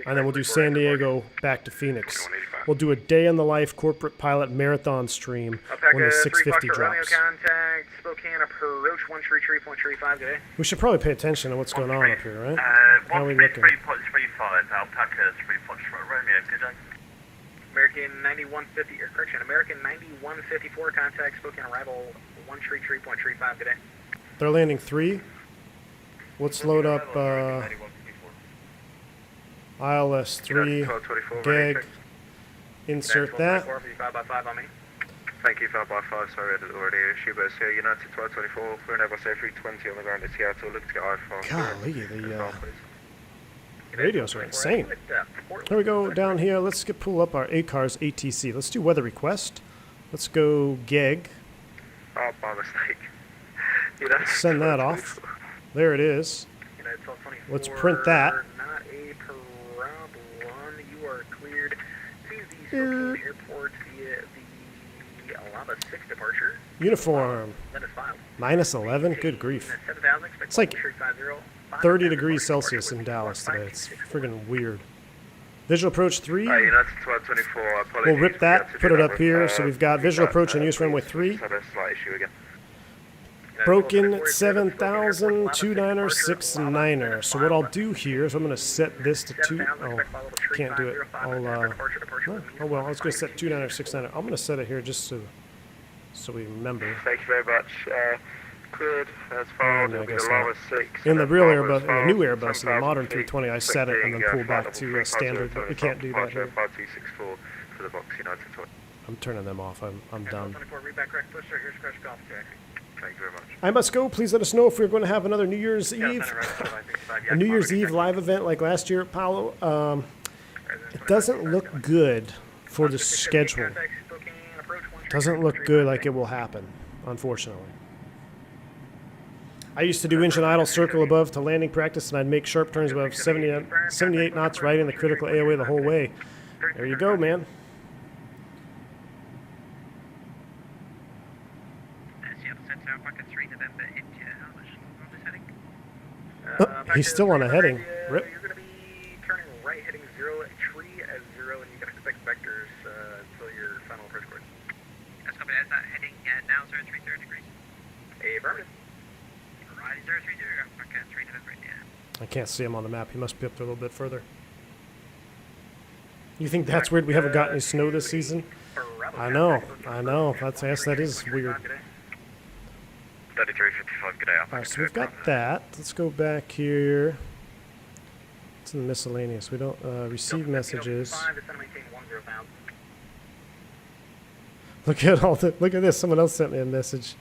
Speaker 2: and then we'll do San Diego back to Phoenix. We'll do a day in the life corporate pilot marathon stream when the 650 drops.
Speaker 5: Contact Spokane approach 133.35 today.
Speaker 2: We should probably pay attention to what's going on up here, right? How are we looking?
Speaker 8: 3.35, Alpaca 3.4, Romeo, good day.
Speaker 5: American 9150, or correction, American 9154, contact Spokane arrival 133.35 today.
Speaker 2: They're landing 3. Let's load up ILS 3, GEG, insert that.
Speaker 11: Thank you, 5x5, sorry I did already issue, but it's here, United 1224, we're in Airbus A320 on the ground in Seattle, look to get I-4.
Speaker 2: Golly, the radios are insane. Here we go down here, let's pull up our ACARS ATC. Let's do weather request. Let's go GEG.
Speaker 11: Oh, by mistake.
Speaker 2: Send that off. There it is. Let's print that.
Speaker 5: Not a problem. You are cleared to the Spokane Airport via the Alaba 6 departure.
Speaker 2: Uniform. Minus 11? Good grief. It's like 30 degrees Celsius in Dallas today. It's friggin' weird. Visual approach 3.
Speaker 11: United 1224,
Speaker 2: We'll rip that, put it up here. So we've got visual approach and use runway 3. Broken 7,000, 29er, 69er. So what I'll do here is I'm going to set this to 2. Oh, can't do it. Oh well, I was going to set 29er, 69er. I'm going to set it here just so we remember.
Speaker 11: Thank you very much. Cleared as far as the lowest 6.
Speaker 2: In the real Airbus, in the new Airbus, in the modern 320, I set it and then pull back to standard, but we can't do that here. I'm turning them off. I'm done.
Speaker 11: Thank you very much.
Speaker 2: I must go. Please let us know if we're going to have another New Year's Eve, a New Year's Eve live event like last year, Paolo. It doesn't look good for the schedule. It doesn't look good like it will happen, unfortunately. I used to do engine idle circle above to landing practice, and I'd make sharp turns above 78 knots right in the critical AOA the whole way. There you go, man. He's still on a heading. Rip.
Speaker 5: You're going to be turning right, heading 0 at tree as 0, and you can expect vectors until your final approach course.
Speaker 4: That's coming as that heading now 030 degrees.
Speaker 5: Affirmative.
Speaker 4: Right, 030, okay, 3 November, yeah.
Speaker 2: I can't see him on the map. He must be up there a little bit further. You think that's weird? We haven't gotten any snow this season? I know. Yes, that is weird.
Speaker 11: 3355, good day.
Speaker 2: Alright, so we've got that. Let's go back here. It's in the miscellaneous. We don't receive messages. Look at this. Someone else sent me a message.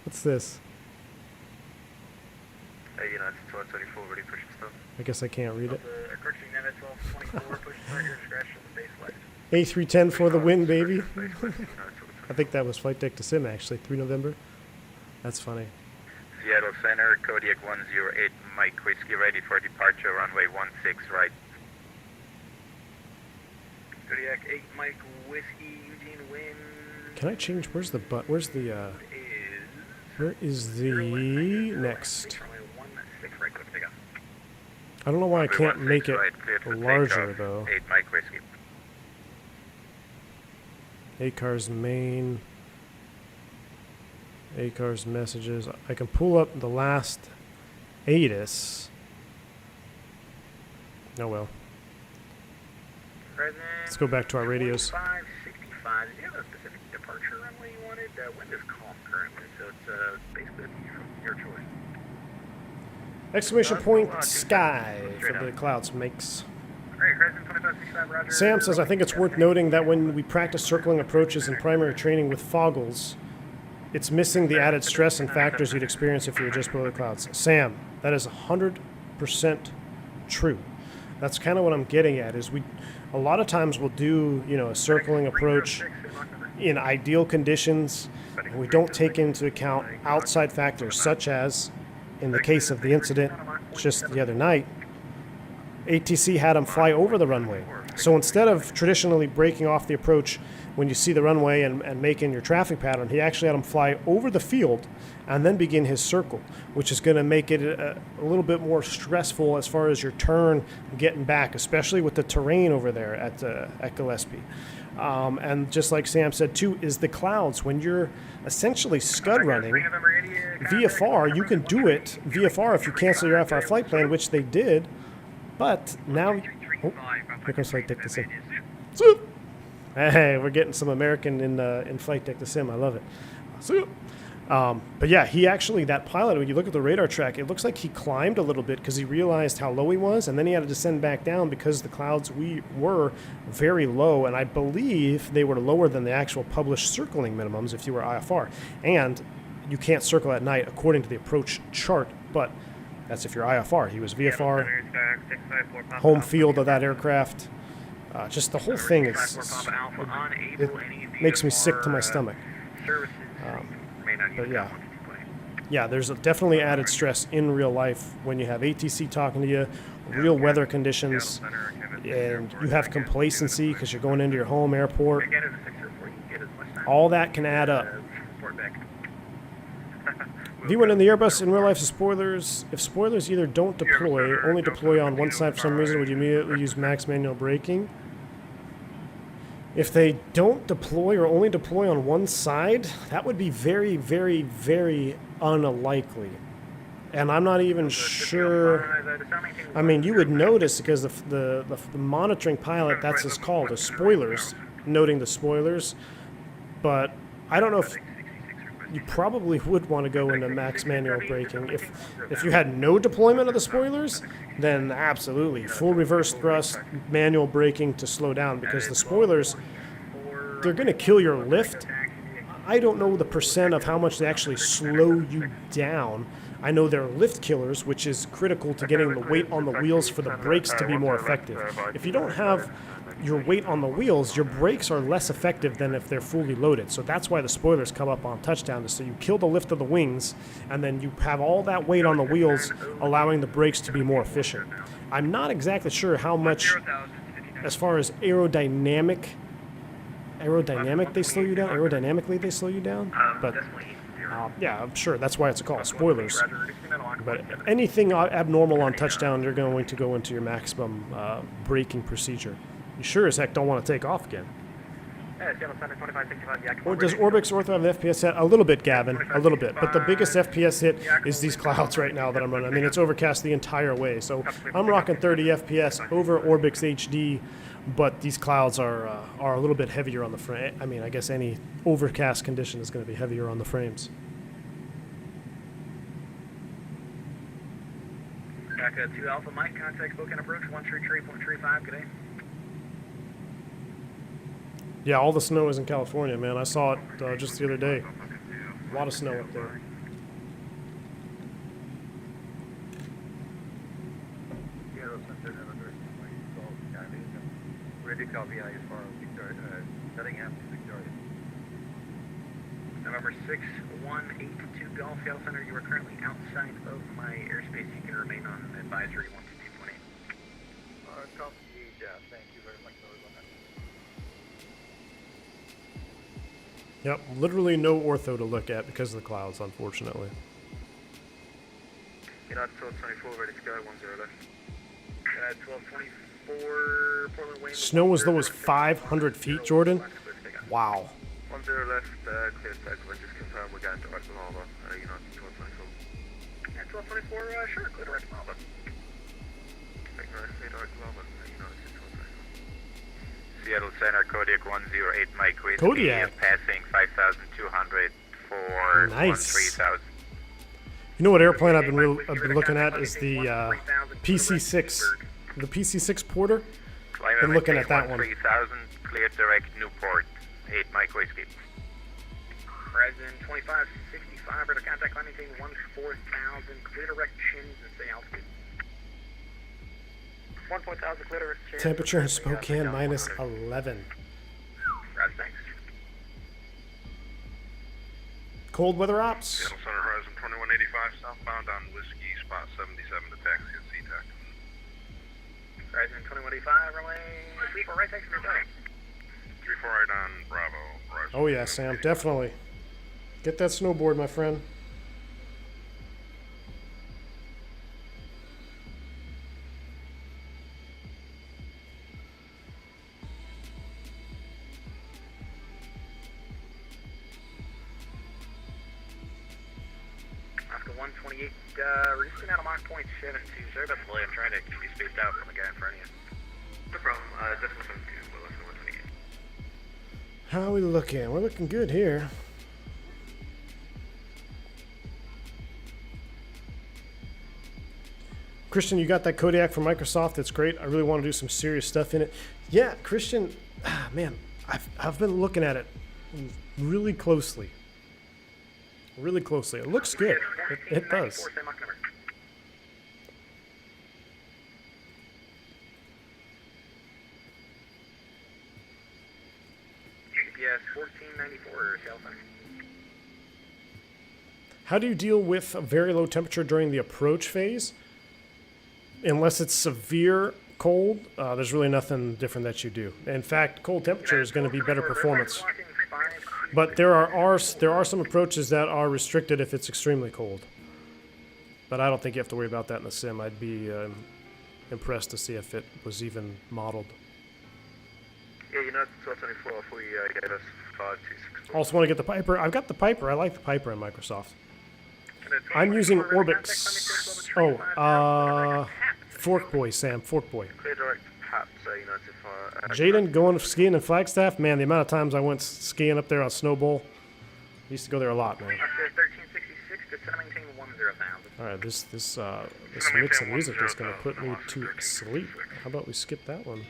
Speaker 2: What's this?
Speaker 11: United 1224, ready pushing stuff.
Speaker 2: I guess I can't read it. A310 for the win, baby. I think that was flight deck to sim actually, 3 November. That's funny.
Speaker 11: Seattle Center, Kodiak 108, Mike Whiskey, ready for departure, runway 16 right.
Speaker 5: Kodiak 8, Mike Whiskey, Eugene Win.
Speaker 2: Can I change? Where's the where is the next? I don't know why I can't make it larger though.
Speaker 11: 8 Mike Whiskey.
Speaker 2: ACARS main. ACARS messages. I can pull up the last ATIS. Oh well. Let's go back to our radios.
Speaker 5: 565. Did you have a specific departure runway you wanted? Wind is calm currently, so it's basically your choice.
Speaker 2: Exclamation point sky for the clouds makes. Sam says, I think it's worth noting that when we practice circling approaches in primary training with foggles, it's missing the added stress and factors you'd experience if you were just below the clouds. Sam, that is 100% true. That's kind of what I'm getting at, is a lot of times we'll do, a circling approach in ideal conditions, and we don't take into account outside factors, such as, in the case of the incident just the other night, ATC had him fly over the runway. So instead of traditionally breaking off the approach when you see the runway and making your traffic pattern, he actually had him fly over the field and then begin his circle, which is going to make it a little bit more stressful as far as your turn getting back, especially with the terrain over there at Gillespie. And just like Sam said too, is the clouds. When you're essentially scud running VFR, you can do it VFR if you cancel your FR flight plan, which they did. But now, here comes Flight Deck to Sim. Hey, we're getting some American in Flight Deck to Sim. I love it. But yeah, he actually, that pilot, when you look at the radar track, it looks like he climbed a little bit because he realized how low he was, and then he had to descend back down because the clouds were very low, and I believe they were lower than the actual published circling minimums if you were IFR. And you can't circle at night according to the approach chart, but that's if you're IFR. He was VFR, home field of that aircraft. Just the whole thing it makes me sick to my stomach. But yeah, there's definitely added stress in real life when you have ATC talking to you, real weather conditions, and you have complacency because you're going into your home airport. All that can add up. V1 in the Airbus in real life is spoilers. If spoilers either don't deploy, only deploy on one side for some reason, would you immediately use max manual braking? If they don't deploy or only deploy on one side, that would be very, very, very unlikely. And I'm not even sure. I mean, you would notice because the monitoring pilot, that's what's called, is spoilers, noting the spoilers. But I don't know if you probably would want to go into max manual braking. If you had no deployment of the spoilers, then absolutely full reverse thrust, manual braking to slow down, because the spoilers, they're going to kill your lift. I don't know the percent of how much they actually slow you down. I know they're lift killers, which is critical to getting the weight on the wheels for the brakes to be more effective. If you don't have your weight on the wheels, your brakes are less effective than if they're fully loaded. So that's why the spoilers come up on touchdown, so you kill the lift of the wings, and then you have all that weight on the wheels, allowing the brakes to be more efficient. I'm not exactly sure how much, as far as aerodynamically they slow you down, but yeah, I'm sure that's why it's called spoilers. But anything abnormal on touchdown, you're going to go into your maximum braking procedure. You sure as heck don't want to take off again. Or does Orbix Ortho have an FPS hit? A little bit, Gavin, a little bit. But the biggest FPS hit is these clouds right now that I'm running. I mean, it's overcast the entire way. So I'm rocking 30 FPS over Orbix HD, but these clouds are a little bit heavier on the frame. I mean, I guess any overcast condition is going to be heavier on the frames.
Speaker 5: Back 2 Alpha Mike, contact Spokane approach 133.35, good day.
Speaker 2: Yeah, all the snow is in California, man. I saw it just the other day. A lot of snow up there.
Speaker 5: November 6182 Golf Seattle Center, you are currently outside of my airspace. You can remain on advisory 122.8.
Speaker 11: Copy, thank you very much.
Speaker 2: Yep, literally no ortho to look at because of the clouds, unfortunately.
Speaker 11: United 1224, ready to go, 10 left.
Speaker 5: United 1224, Portland Wayne.
Speaker 2: Snow as low as 500 feet, Jordan. Wow.
Speaker 11: 10 left, clear cycle, just confirm we're going direct to Lava, United 1224.
Speaker 5: Yeah, 1224, sure, clear direct to Lava.
Speaker 11: Clear direct to Lava, United 1224. Seattle Center, Kodiak 108, Mike,
Speaker 2: Kodiak.
Speaker 11: Passing 5,200 for
Speaker 2: Nice.
Speaker 11: 13,000.
Speaker 2: You know what airplane I've been looking at is the PC6, the PC6 Porter. Been looking at that one.
Speaker 11: 3,000, clear direct Newport, 8 Mike Whiskey.
Speaker 5: Present 2565, radar contact climbing team 14,000, clear direct chins and stay altitude. 14,000, clear direct chins.
Speaker 2: Temperature in Spokane minus 11.
Speaker 5: Roger, thanks.
Speaker 2: Cold weather ops.
Speaker 1: Seattle Center Horizon 2185 southbound on Whiskey, spot 77 to taxi at SeaTac.
Speaker 5: Horizon 2185, runway 34 right, taxi for return.
Speaker 1: 34 right on Bravo. Horizon
Speaker 2: Oh yeah, Sam, definitely. Get that snowboard, my friend.
Speaker 5: Oscar 128, reducing out of Mach point 72. Sorry about the delay, I'm trying to keep you spaced out from the guy in front of you.
Speaker 11: No problem, decimal 72, Willis 128.
Speaker 2: How are we looking? We're looking good here. Christian, you got that Kodiak from Microsoft. That's great. I really want to do some serious stuff in it. Yeah, Christian, man, I've been looking at it really closely. Really closely. It looks good. It does.
Speaker 5: GPS 1494, Seattle Center.
Speaker 2: How do you deal with a very low temperature during the approach phase? Unless it's severe cold, there's really nothing different that you do. In fact, cold temperature is going to be better performance. But there are some approaches that are restricted if it's extremely cold. But I don't think you have to worry about that in the sim. I'd be impressed to see if it was even modeled.
Speaker 11: Yeah, United 1224, if we get us 5264.
Speaker 2: Also want to get the Piper. I've got the Piper. I like the Piper in Microsoft. I'm using Orbix. Oh, Fork Boy, Sam. Fork Boy.
Speaker 11: Clear direct Hap, United
Speaker 2: Jaden going skiing in Flagstaff. Man, the amount of times I went skiing up there on Snowball. I used to go there a lot, man.
Speaker 5: 1366, descend maintain 10,000.
Speaker 2: All right, this mix of music is going to put me to sleep. How about we skip that one?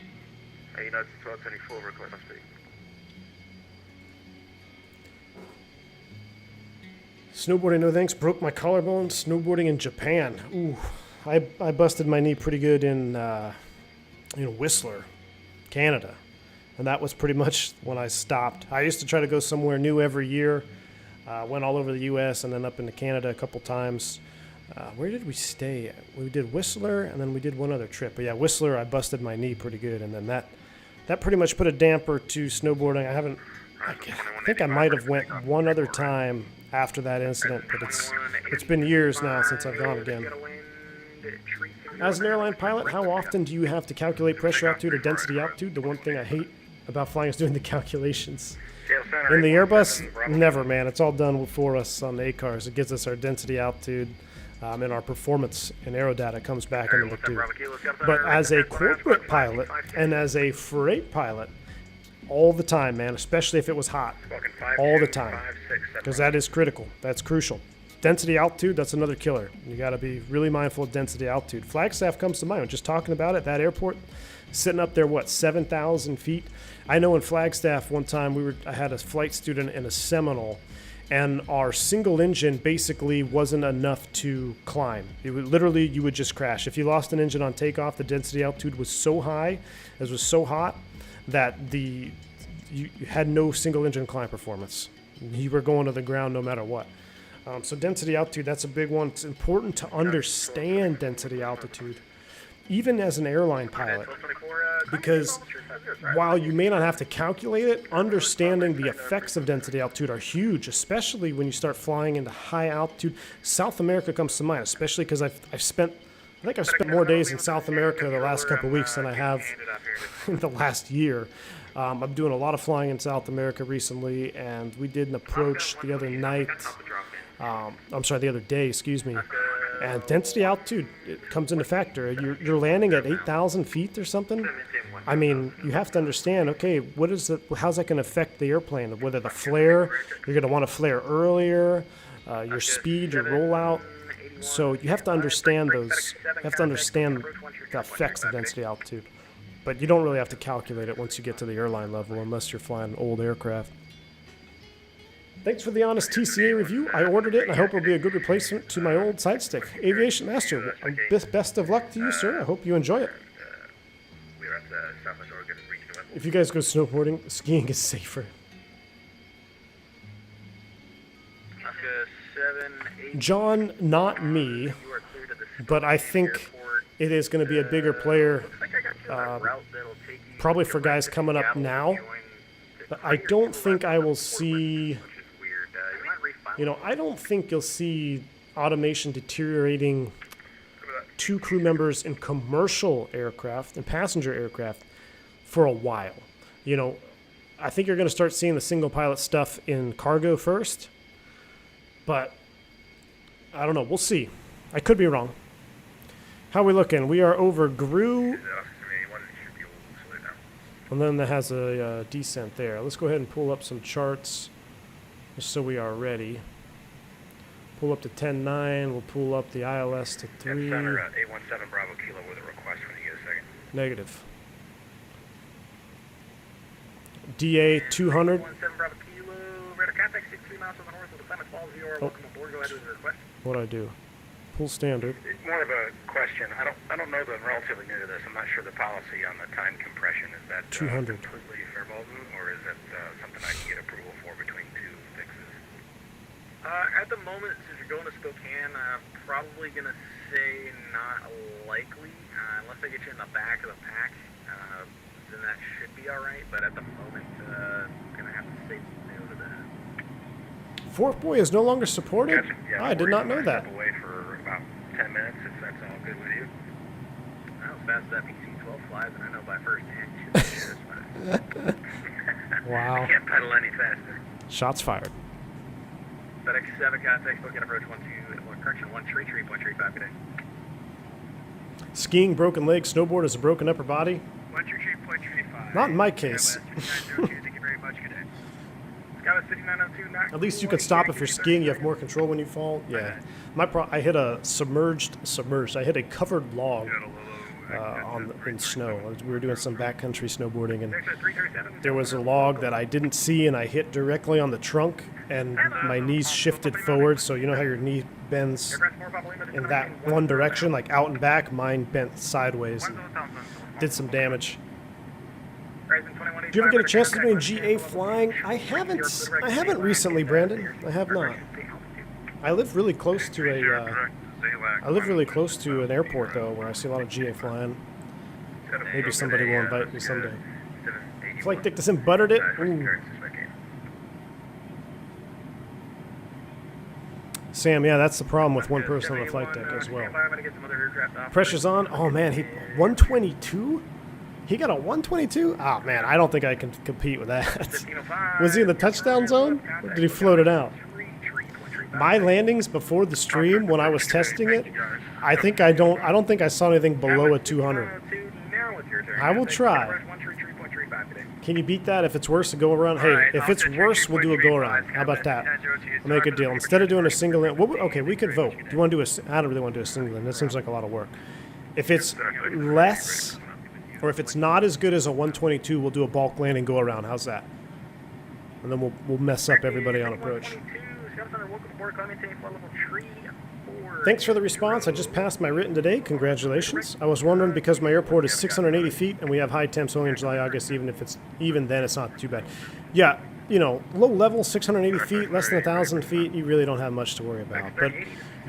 Speaker 11: United 1224, request speed.
Speaker 2: Snowboarding, no thanks. Broke my collarbone. Snowboarding in Japan. Ooh, I busted my knee pretty good in Whistler, Canada, and that was pretty much when I stopped. I used to try to go somewhere new every year. Went all over the U.S. and then up into Canada a couple times. Where did we stay? We did Whistler, and then we did one other trip. But yeah, Whistler, I busted my knee pretty good, and then that pretty much put a damper to snowboarding. I think I might have went one other time after that incident, but it's been years now since I've gone again. As an airline pilot, how often do you have to calculate pressure altitude or density altitude? The one thing I hate about flying is doing the calculations. In the Airbus, never, man. It's all done for us on the ACARs. It gives us our density altitude, and our performance and aero data comes back in number 2. But as a corporate pilot and as a freight pilot, all the time, man, especially if it was hot, all the time, because that is critical. That's crucial. Density altitude, that's another killer. You got to be really mindful of density altitude. Flagstaff comes to mind. Just talking about it, that airport, sitting up there, 7,000 feet. I know in Flagstaff one time I had a flight student in a Seminole, and our single engine basically wasn't enough to climb. It would literally, you would just crash. If you lost an engine on takeoff, the density altitude was so high, it was so hot, that you had no single engine climb performance. You were going to the ground no matter what. So density altitude, that's a big one. It's important to understand density altitude, even as an airline pilot, because while you may not have to calculate it, understanding the effects of density altitude are huge, especially when you start flying into high altitude. South America comes to mind, especially because I've spent I think I've spent more days in South America the last couple of weeks than I have in the last year. I'm doing a lot of flying in South America recently, and we did an approach the other night. I'm sorry, the other day, excuse me. And density altitude, it comes into factor. You're landing at 8,000 feet or something. I mean, you have to understand, okay, how's that going to affect the airplane? Whether the flare, you're going to want to flare earlier, your speed, your rollout. So you have to understand those, you have to understand the effects of density altitude. But you don't really have to calculate it once you get to the airline level unless you're flying old aircraft. Thanks for the honest TCA review. I ordered it and I hope it'll be a good replacement to my old side stick. Aviation Master, best of luck to you, sir. I hope you enjoy it. If you guys go snowboarding, skiing is safer. John, not me, but I think it is going to be a bigger player, probably for guys coming up now. But I don't think I will see, I don't think you'll see automation deteriorating 2 crew members in commercial aircraft and passenger aircraft for a while. I think you're going to start seeing the single pilot stuff in cargo first, but I don't know. We'll see. I could be wrong. How are we looking? We are over GRU, and then that has a descent there. Let's go ahead and pull up some charts just so we are ready. Pull up to 10.9. We'll pull up the ILS to 3.
Speaker 11: Center, 817 Bravo Kilo with a request when you get a second.
Speaker 2: Negative. DA 200.
Speaker 5: 817 Bravo Kilo, radar contact 63 miles to the north of the Clements Falls VR. Welcome aboard. Go ahead with your request.
Speaker 2: What'd I do? Pull standard.
Speaker 11: It's more of a question. I don't know that I'm relatively new to this. I'm not sure the policy on the time compression. Is that
Speaker 2: 200.
Speaker 11: Completely verboten, or is it something I can get approval for between 2 fixes?
Speaker 5: At the moment, since you're going to Spokane, probably going to say not likely, unless they get you in the back of the pack, then that should be alright, but at the moment, going to have to say no to that.
Speaker 2: Fourth Boy is no longer supported?
Speaker 11: Gotcha. Yeah,
Speaker 2: I did not know that.
Speaker 11: Step away for about 10 minutes, if that's all good with you.
Speaker 5: How fast that PC-12 flies, and I know by first hand.
Speaker 2: Wow.
Speaker 5: I can't pedal any faster.
Speaker 2: Shots fired.
Speaker 5: FedEx 7 contact, Spokane approach 133.35 today.
Speaker 2: Skiing, broken leg, snowboard is a broken upper body.
Speaker 5: 133.35.
Speaker 2: Not in my case.
Speaker 5: Thank you very much. Good day. Skywest 6902.
Speaker 2: At least you can stop if you're skiing. You have more control when you fall. Yeah. I hit a I hit a covered log in snow. We were doing some backcountry snowboarding, and there was a log that I didn't see, and I hit directly on the trunk, and my knees shifted forward. So you know how your knee bends in that one direction, like out and back? Mine bent sideways and did some damage. Did you ever get a chance to do GA flying? I haven't recently, Brandon. I have not. I live really close to an airport though, where I see a lot of GA flying. Maybe somebody will invite me someday. Flight Dick to Sim buttered it. Ooh. Sam, yeah, that's the problem with one person on the flight deck as well. Pressure's on. Oh man, 122. He got a 122? Oh, man, I don't think I can compete with that. Was he in the touchdown zone? Or did he float it out? My landings before the stream, when I was testing it, I don't think I saw anything below a 200. I will try. Can you beat that? If it's worse, to go around. Hey, if it's worse, we'll do a go around. How about that? We'll make a deal. Instead of doing a single land, okay, we could vote. Do you want to do I don't really want to do a single land. That seems like a lot of work. If it's less, or if it's not as good as a 122, we'll do a bulk landing go around. How's that? And then we'll mess up everybody on approach. Thanks for the response. I just passed my written today. Congratulations. I was wondering, because my airport is 680 feet and we have high temps only in July, August, even then it's not too bad. Yeah, low level, 680 feet, less than 1,000 feet, you really don't have much to worry about. But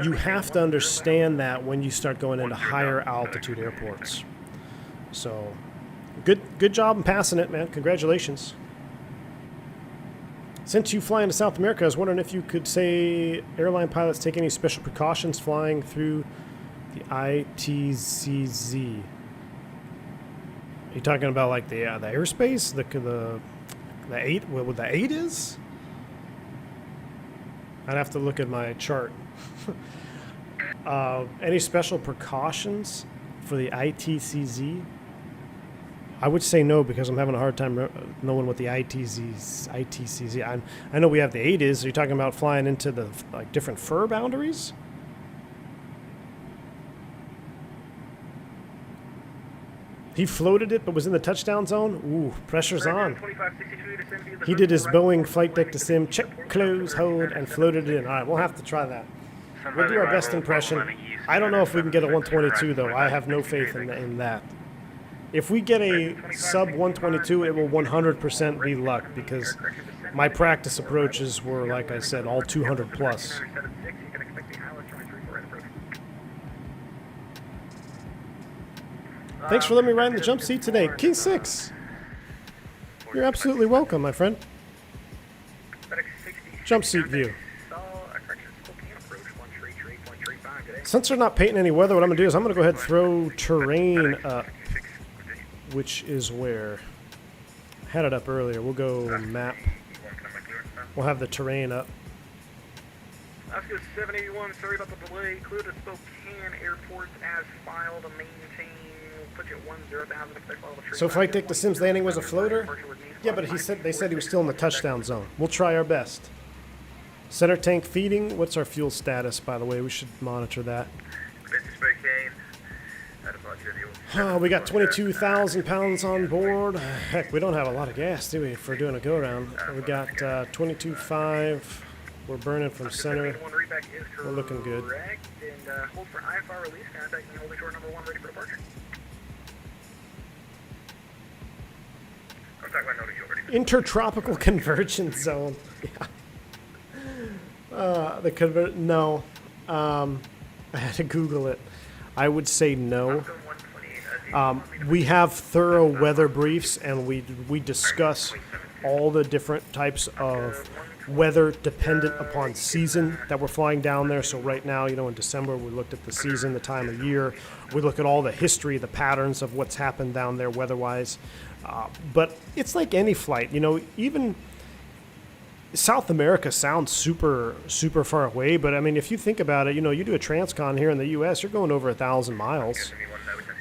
Speaker 2: you have to understand that when you start going into higher altitude airports. So, good job in passing it, man. Congratulations. Since you fly into South America, I was wondering if you could say airline pilots take any special precautions flying through The ITCZ. Are you talking about like the airspace? The 8? What the 8 is? I'd have to look at my chart. Any special precautions for the ITCZ? I would say no because I'm having a hard time knowing what the ITCZ. I know we have the 8 is. Are you talking about flying into the like different fur boundaries? He floated it, but was in the touchdown zone. Ooh, pressure's on. He did his Boeing flight deck to sim, check, close, hold, and floated it in. All right, we'll have to try that. We'll do our best impression. I don't know if we can get a 122, though. I have no faith in that. If we get a sub 122, it will 100% be luck, because my practice approaches were, like I said, all 200 plus. Thanks for letting me ride in the jump seat today. King 6. You're absolutely welcome, my friend. Jump seat view. Since they're not painting any weather, what I'm going to do is I'm going to go ahead and throw terrain up, which is where I had it up earlier. We'll go map. We'll have the terrain up.
Speaker 5: Oscar 781, sorry about the delay. Clear to Spokane Airport as filed. Maintain. Put you at 10,000.
Speaker 2: So Flight Deck to Sims landing was a floater? Yeah, but they said he was still in the touchdown zone. We'll try our best. Center tank feeding. What's our fuel status, by the way? We should monitor that. We got 22,000 pounds on board. Heck, we don't have a lot of gas, do we, for doing a go-around? We got 22.5. We're burning from center. We're looking good.
Speaker 5: Hold for IFR release. Contact me holding short number 1 ready for departure.
Speaker 2: Intertropical convergence zone. Yeah. No. I had to Google it. I would say no. We have thorough weather briefs, and we discuss all the different types of weather dependent upon season that we're flying down there. So right now, in December, we looked at the season, the time of year. We look at all the history, the patterns of what's happened down there weather-wise. But it's like any flight, even South America sounds super, super far away. But I mean, if you think about it, you do a transcon here in the U.S., you're going over 1,000 miles.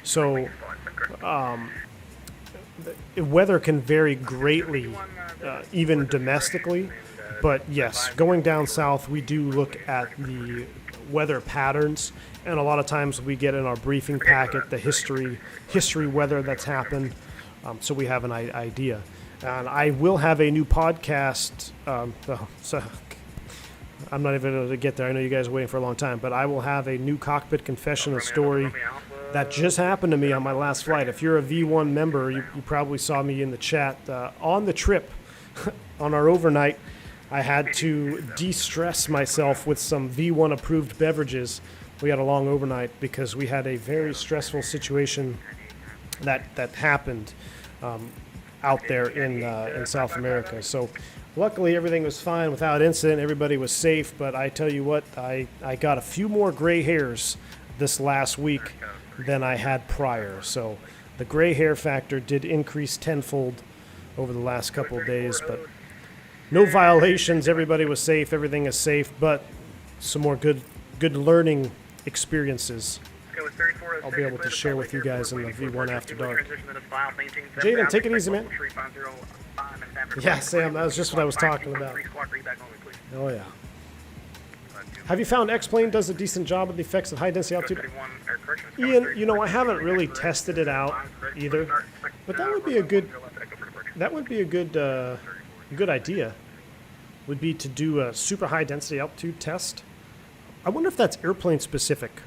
Speaker 2: So the weather can vary greatly, even domestically. But yes, going down south, we do look at the weather patterns. And a lot of times we get in our briefing packet the history weather that's happened. So we have an idea. And I will have a new podcast. So I'm not even able to get there. I know you guys are waiting for a long time. But I will have a new cockpit confession and story that just happened to me on my last flight. If you're a V1 member, you probably saw me in the chat. On the trip, on our overnight, I had to de-stress myself with some V1 approved beverages. We had a long overnight because we had a very stressful situation that happened out there in South America. So luckily everything was fine without incident. Everybody was safe. But I tell you what, I got a few more gray hairs this last week than I had prior. So the gray hair factor did increase tenfold over the last couple of days. But no violations. Everybody was safe. Everything is safe. But some more good learning experiences I'll be able to share with you guys in the V1 After Dark. Jaden, take it easy, man. Yeah, Sam, that was just what I was talking about. Oh, yeah. Have you found X-Plane does a decent job of the effects of high-density altitude? Ian, I haven't really tested it out either, but that would be a good idea. Would be to do a super high-density altitude test. I wonder if that's airplane specific.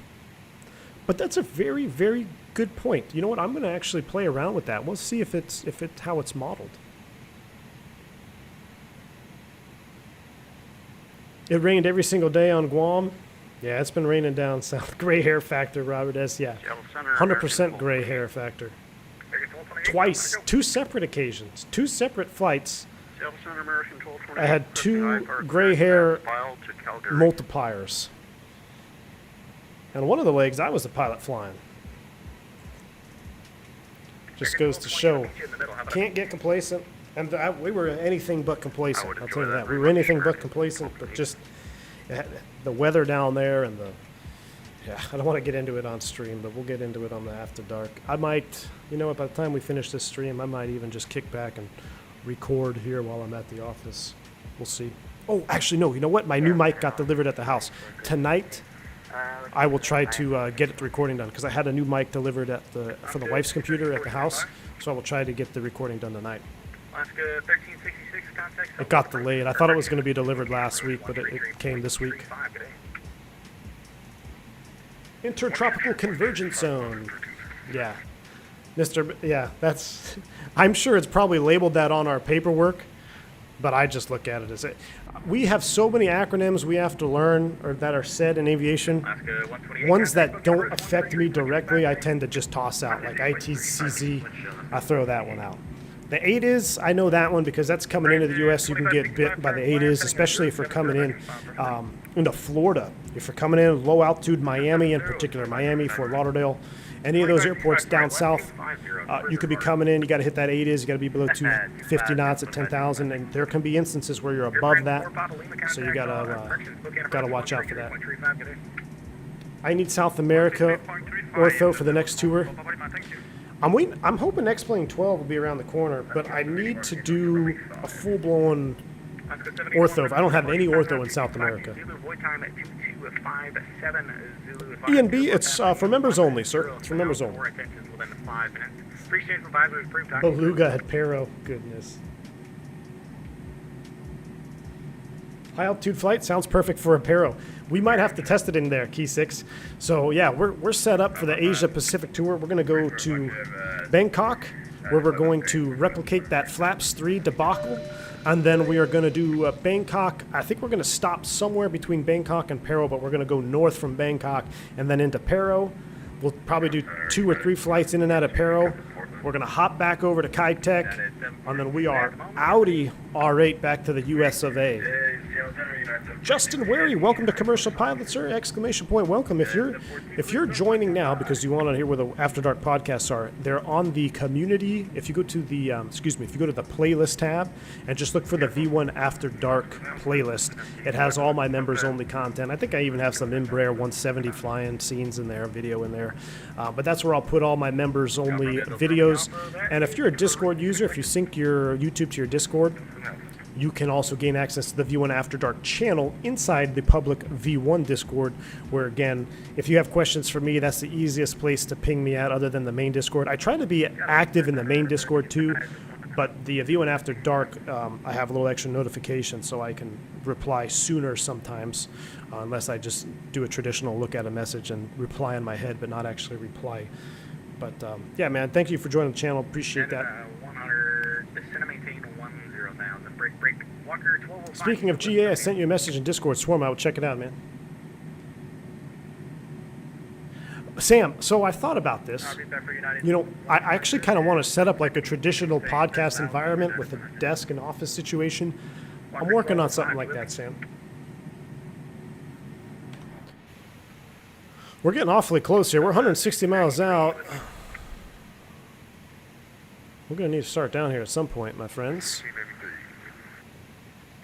Speaker 2: But that's a very, very good point. You know what? I'm going to actually play around with that. We'll see if it's how it's modeled. It rained every single day on Guam. Yeah, it's been raining down south. Gray hair factor, Robert S. Yeah, 100% gray hair factor. Twice, 2 separate occasions, 2 separate flights. I had 2 gray hair multipliers. And one of the legs, I was the pilot flying. Just goes to show, can't get complacent. And we were anything but complacent, I'll tell you that. We were anything but complacent, but just the weather down there and the, yeah, I don't want to get into it on stream, but we'll get into it on the After Dark. I might, you know what, by the time we finish this stream, I might even just kick back and record here while I'm at the office. We'll see. Oh, actually, no, you know what? My new mic got delivered at the house. Tonight, I will try to get the recording done, because I had a new mic delivered for the wife's computer at the house, so I will try to get the recording done tonight.
Speaker 5: Alaska 1366, contact.
Speaker 2: It got delayed. I thought it was going to be delivered last week, but it came this week. Intertropical Convergence Zone. Yeah. Yeah, that's... I'm sure it's probably labeled that on our paperwork, but I just look at it as it. We have so many acronyms we have to learn or that are said in aviation. Ones that don't affect me directly, I tend to just toss out. Like ITCZ, I throw that one out. The ATIS, I know that one because that's coming into the U.S. You can get bit by the ATIS, especially if you're coming in into Florida. If you're coming in low altitude, Miami in particular, Miami, Fort Lauderdale, any of those airports down south, you could be coming in, you got to hit that ATIS, you got to be below 250 knots at 10,000, and there can be instances where you're above that, so you got to watch out for that. I need South America ortho for the next tour. I'm hoping X-Plane 12 will be around the corner, but I need to do a full-blown ortho. I don't have any ortho in South America. E&B, it's for members only, sir. It's for members only. Beluga at Pero, goodness. High altitude flight sounds perfect for a Pero. We might have to test it in there, Key 6. So yeah, we're set up for the Asia Pacific tour. We're going to go to Bangkok, where we're going to replicate that Flaps 3 debacle. And then we are going to do Bangkok. I think we're going to stop somewhere between Bangkok and Pero, but we're going to go north from Bangkok and then into Pero. We'll probably do 2 or 3 flights in and out of Pero. We're going to hop back over to Kai Tech, and then we are Audi R8 back to the US of A. Justin Wary, welcome to Commercial Pilot, sir! Exclamation point, welcome. If you're joining now because you want to hear where the After Dark podcasts are, they're on the community. If you go to the if you go to the playlist tab and just look for the V1 After Dark playlist, it has all my members only content. I think I even have some Embraer 170 flying scenes in there, video in there. But that's where I'll put all my members only videos. And if you're a Discord user, if you sync your YouTube to your Discord, you can also gain access to the V1 After Dark channel inside the public V1 Discord, where, again, if you have questions for me, that's the easiest place to ping me at other than the main Discord. I try to be active in the main Discord too, but the V1 After Dark, I have a little extra notification so I can reply sooner sometimes, unless I just do a traditional look at a message and reply in my head but not actually reply. But, yeah, man, thank you for joining the channel. Appreciate that.
Speaker 5: 100, descend maintain 10,000. Break. Walker 1205.
Speaker 2: Speaking of GA, I sent you a message in Discord. Swarm, I will check it out, man. Sam, so I thought about this. You know, I actually kind of want to set up like a traditional podcast environment with a desk and office situation. I'm working on something like that, Sam. We're getting awfully close here. We're 160 miles out. We're going to need to start down here at some point, my friends.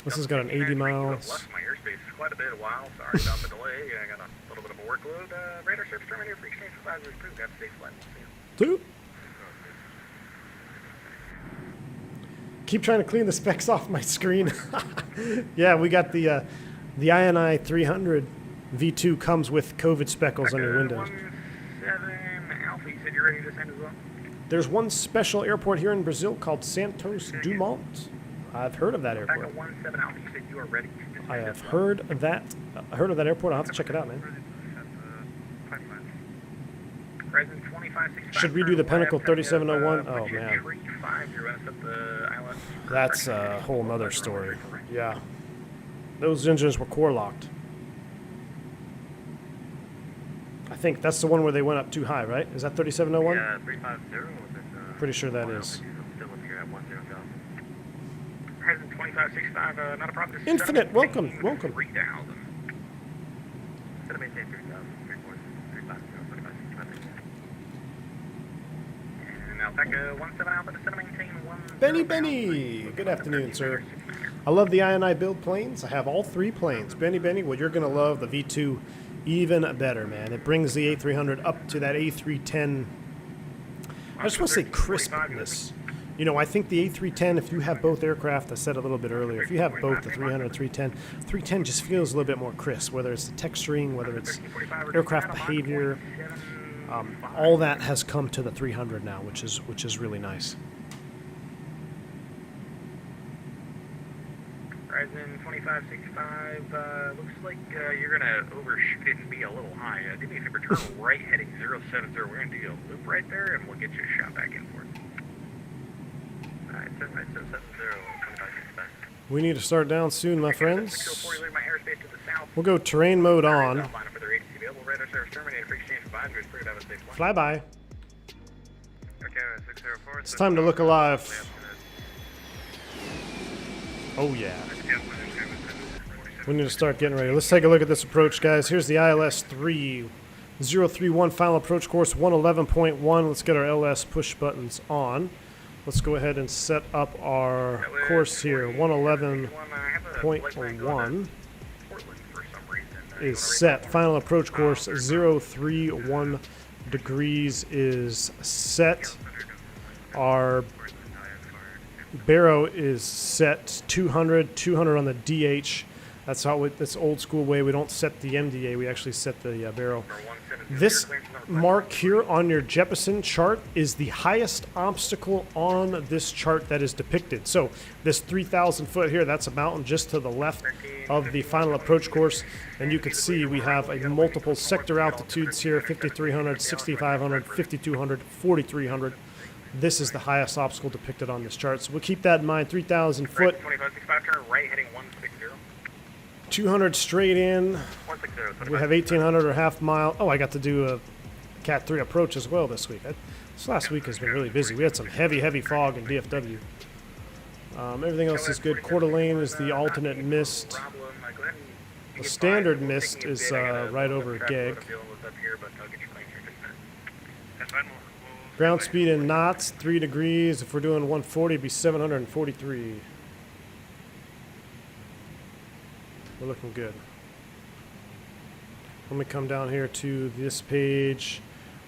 Speaker 2: This has got an 80 miles.
Speaker 5: My airspace is quite a bit. Sorry about the delay. I got a little bit of a workload. Radar service terminator for exchange supervisors approved. Have a safe flight.
Speaker 2: Two. Keep trying to clean the specs off my screen. Yeah, we got the A300 V2 comes with COVID speckles on your windows.
Speaker 5: 17 Alpha, you said you're ready to send as well?
Speaker 2: There's one special airport here in Brazil called Santos Dumont. I've heard of that airport.
Speaker 5: 17 Alpha, you said you are ready.
Speaker 2: I have heard of that. Airport. I'll have to check it out, man. Should we do the Pinnacle 3701? Oh, man. That's a whole nother story. Yeah. Those engines were core locked. I think that's the one where they went up too high, right? Is that 3701?
Speaker 11: Yeah, 350.
Speaker 2: Pretty sure that is.
Speaker 5: Present 2565, not a problem.
Speaker 2: Infinite, welcome.
Speaker 5: Back 17 Alpha, descend maintain 10.
Speaker 2: Benny, good afternoon, sir. I love the iniBuild planes. I have all 3 planes. Benny, well, you're going to love the V2 even better, man. It brings the A300 up to that A310. I just want to say crispness. You know, I think the A310, if you have both aircraft, I said a little bit earlier, if you have both the 300 310, 310 just feels a little bit more crisp, whether it's the texturing, whether it's aircraft behavior. All that has come to the 300 now, which is really nice.
Speaker 5: Horizon 2565, looks like you're going to overshoot it and be a little high. Do me a favor, turn right heading 070. We're going to do a loop right there, and we'll get you a shot back in for it. Alright, 770,
Speaker 2: we need to start down soon, my friends. We'll go terrain mode on. Fly by. It's time to look alive. Oh yeah. We need to start getting ready. Let's take a look at this approach, guys. Here's the ILS 3031 final approach course 111.1. Let's get our LS push buttons on. Let's go ahead and set up our course here. 111.1 is set. Final approach course 031 degrees is set. Our Barrow is set 200 on the DH. That's how that's old school way. We don't set the MDA. We actually set the Barrow. This mark here on your Jeppesen chart is the highest obstacle on this chart that is depicted. So this 3,000 foot here, that's a mountain just to the left of the final approach course. And you can see we have a multiple sector altitudes here, 5,300, 6,500, 5,200, 4,300. This is the highest obstacle depicted on this chart. So we'll keep that in mind. 3,000 foot. 200 straight in. We have 1,800 or half mile. Oh, I got to do a Cat 3 approach as well this week. This last week has been really busy. We had some heavy fog in DFW. Everything else is good. Quarter lane is the alternate mist. The standard mist is right over GEG. Ground speed in knots, 3 degrees. If we're doing 140, it'd be 743. We're looking good. Let me come down here to this page.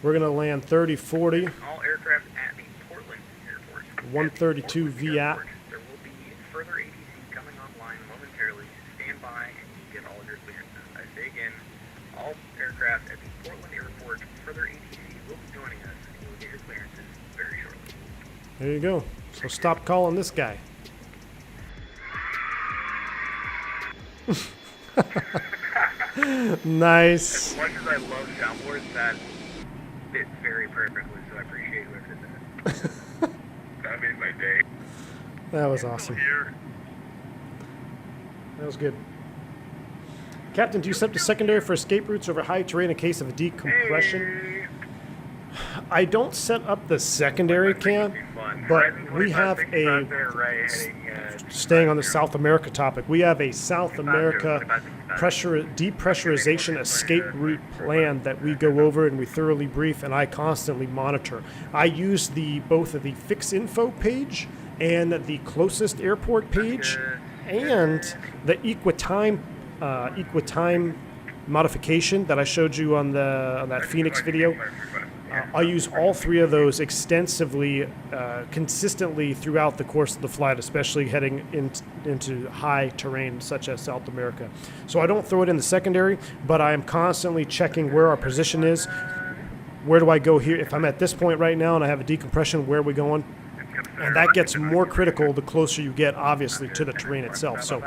Speaker 2: We're going to land 3040.
Speaker 5: All aircraft at the Portland Airport.
Speaker 2: 132 VAT.
Speaker 5: There will be further ATC coming online momentarily. Stand by and you get all of your clearances. I say again, all aircraft at the Portland Airport, further ATC will be joining us and you will get your clearances very shortly.
Speaker 2: There you go. So stop calling this guy. Nice.
Speaker 5: As much as I love soundboards, that fit very perfectly, so I appreciate whoever did that. That made my day.
Speaker 2: That was awesome. That was good. Captain, do you set up the secondary for escape routes over high terrain in case of a decompression? I don't set up the secondary cam, but we have a, staying on the South America topic, we have a South America depressurization escape route plan that we go over and we thoroughly brief and I constantly monitor. I use both of the fix info page and the closest airport page and the equitime modification that I showed you on that Phoenix video. I use all 3 of those extensively, consistently throughout the course of the flight, especially heading into high terrain such as South America. So I don't throw it in the secondary, but I am constantly checking where our position is. Where do I go here? If I'm at this point right now and I have a decompression, where are we going? And that gets more critical the closer you get, obviously, to the terrain itself. So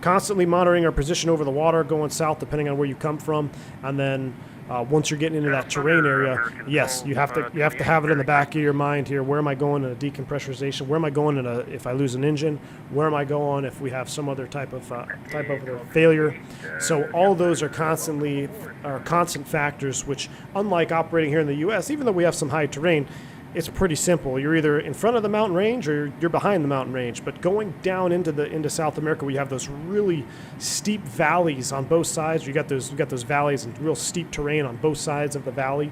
Speaker 2: constantly monitoring our position over the water, going south depending on where you come from, and then once you're getting into that terrain area, yes, you have to have it in the back of your mind here. Where am I going in a decompressurization? Where am I going if I lose an engine? Where am I going if we have some other type of failure? So all those are constant factors, which, unlike operating here in the U.S., even though we have some high terrain, it's pretty simple. You're either in front of the mountain range or you're behind the mountain range. But going down into South America, we have those really steep valleys on both sides. You got those valleys and real steep terrain on both sides of the valley.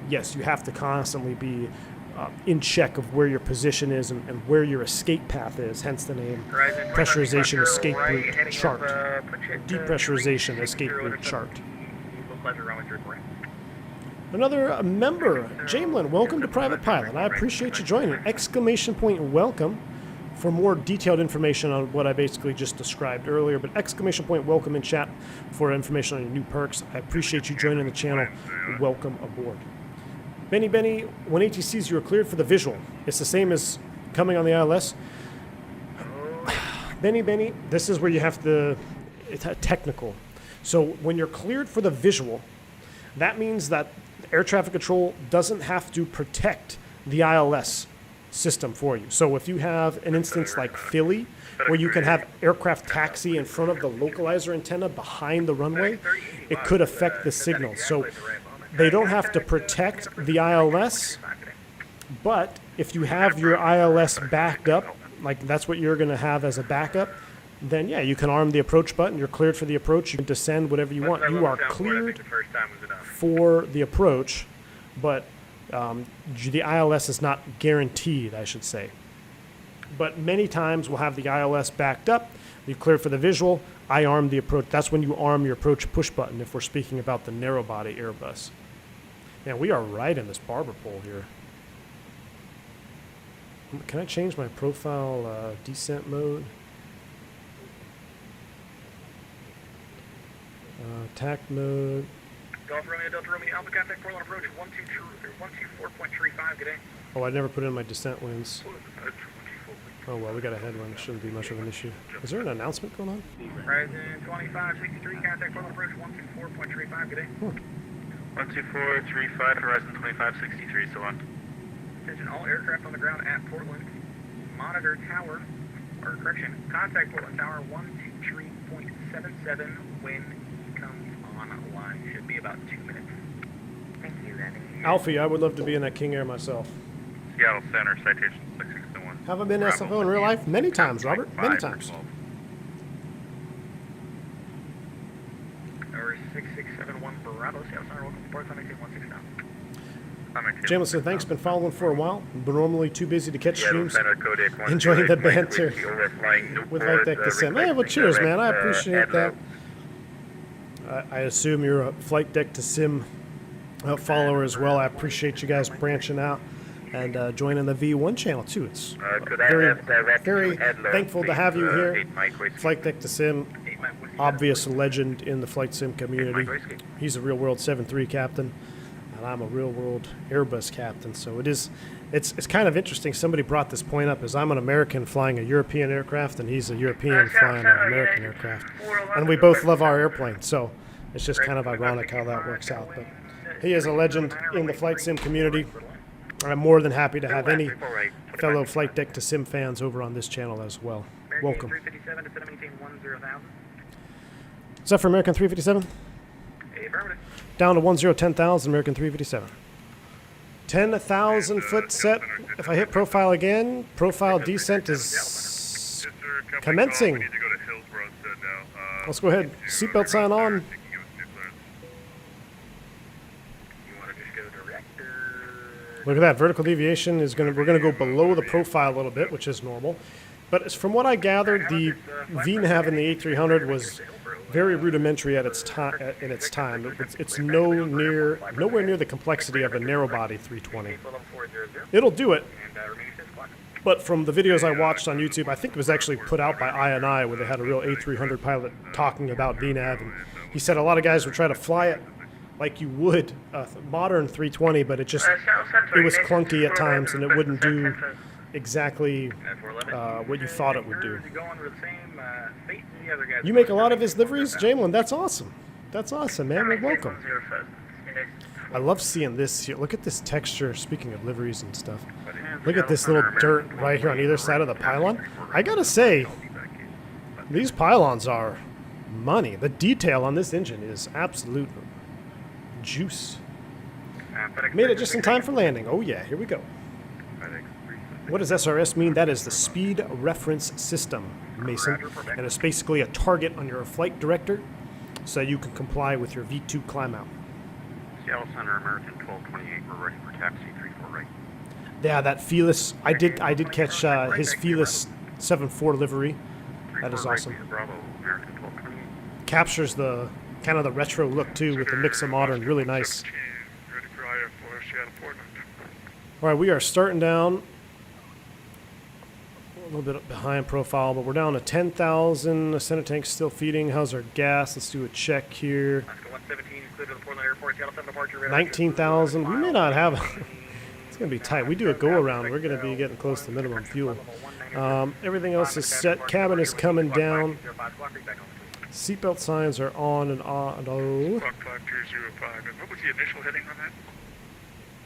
Speaker 2: Yes, you have to constantly be in check of where your position is and where your escape path is, hence the name pressurization escape route chart. Depressurization escape route chart. Another member, Jamelin, welcome to Private Pilot. I appreciate you joining. Exclamation point welcome. For more detailed information on what I basically just described earlier, but exclamation point welcome in chat for information on your new perks. I appreciate you joining the channel. Welcome aboard. Benny, when ATCs you are cleared for the visual. It's the same as coming on the ILS. Benny, this is where you have to, it's technical. So when you're cleared for the visual, that means that air traffic control doesn't have to protect the ILS system for you. So if you have an instance like Philly, where you can have aircraft taxi in front of the localizer antenna behind the runway, it could affect the signal. So they don't have to protect the ILS, but if you have your ILS backed up, like that's what you're going to have as a backup, then yeah, you can arm the approach button. You're cleared for the approach. You can descend whatever you want. You are cleared for the approach, but the ILS is not guaranteed, I should say. But many times we'll have the ILS backed up. You clear for the visual. I arm the approach. That's when you arm your approach push button if we're speaking about the narrow body Airbus. Man, we are right in this barber pole here. Can I change my profile descent mode? Tact mode.
Speaker 5: Golf Romeo, Delta Romeo, Alpha contact Portland approach 124.35, good day.
Speaker 2: Oh, I never put in my descent winds. Oh well, we got a headwind. Shouldn't be much of an issue. Is there an announcement going on?
Speaker 5: Horizon 2563, contact Portland approach 124.35, good day.
Speaker 11: 12435, Horizon 2563, so on.
Speaker 5: Attention, all aircraft on the ground at Portland. Monitor tower, or correction, contact Portland tower 123.77 when he comes online. Should be about 2 minutes.
Speaker 3: Thank you, Lenny.
Speaker 2: Alfie, I would love to be in that King Air myself.
Speaker 11: Seattle Center, citation 661.
Speaker 2: Have I been SFO in real life? Many times, Robert. Many times.
Speaker 5: Or 6671 Bravo, Seattle Center, welcome to Port 169.
Speaker 2: Jameson, thanks. Been following for a while. Been normally too busy to catch streams. Enjoying the banter with Flight Deck to Sim. Hey, well, cheers, man. I appreciate that. I assume you're a Flight Deck to Sim follower as well. I appreciate you guys branching out and joining the V1 channel too. It's very thankful to have you here. Flight Deck to Sim, obvious legend in the flight sim community. He's a real world 7.3 captain, and I'm a real world Airbus captain. So it's kind of interesting. Somebody brought this point up, as I'm an American flying a European aircraft, and he's a European flying an American aircraft, and we both love our airplane. So it's just kind of ironic how that works out. But he is a legend in the flight sim community. I'm more than happy to have any fellow Flight Deck to Sim fans over on this channel as well. Welcome. Is that for American 357? Down to 10,000, American 357. 10,000 foot set. If I hit profile again, profile descent is commencing. Let's go ahead. Seatbelt sign on. Look at that. Vertical deviation is we're gonna go below the profile a little bit, which is normal. But from what I gathered, the VNAV in the A300 was very rudimentary at its time. It's nowhere near the complexity of a narrow body 320. It'll do it. But from the videos I watched on YouTube, I think it was actually put out by INI, where they had a real A300 pilot talking about VNAV, and he said a lot of guys would try to fly it like you would a modern 320, but it was clunky at times, and it wouldn't do exactly what you thought it would do. You make a lot of his liveries, Jamelin. That's awesome. That's awesome, man. Well, welcome. I love seeing this here. Look at this texture. Speaking of liveries and stuff, look at this little dirt right here on either side of the pylon. I gotta say, these pylons are money. The detail on this engine is absolute juice. Made it just in time for landing. Oh yeah, here we go. What does SRS mean? That is the Speed Reference System, Mason. And it's basically a target on your flight director so you can comply with your V2 climb out.
Speaker 11: Seattle Center, American 1228, we're ready for taxi 34 right.
Speaker 2: Yeah, that Felis. I did catch his Felis 7.4 livery. That is awesome. Captures the kind of the retro look too, with the mix of modern. Really nice.
Speaker 1: Ready for IF4, Seattle, Portland.
Speaker 2: All right, we are starting down a little bit behind profile, but we're down to 10,000. The center tank's still feeding. How's our gas? Let's do a check here. 19,000. We may not have. It's gonna be tight. We do a go around. We're gonna be getting close to minimum fuel. Everything else is set. Cabin is coming down. Seatbelt signs are on and on.
Speaker 1: Clock 5205. And what was the initial heading on that?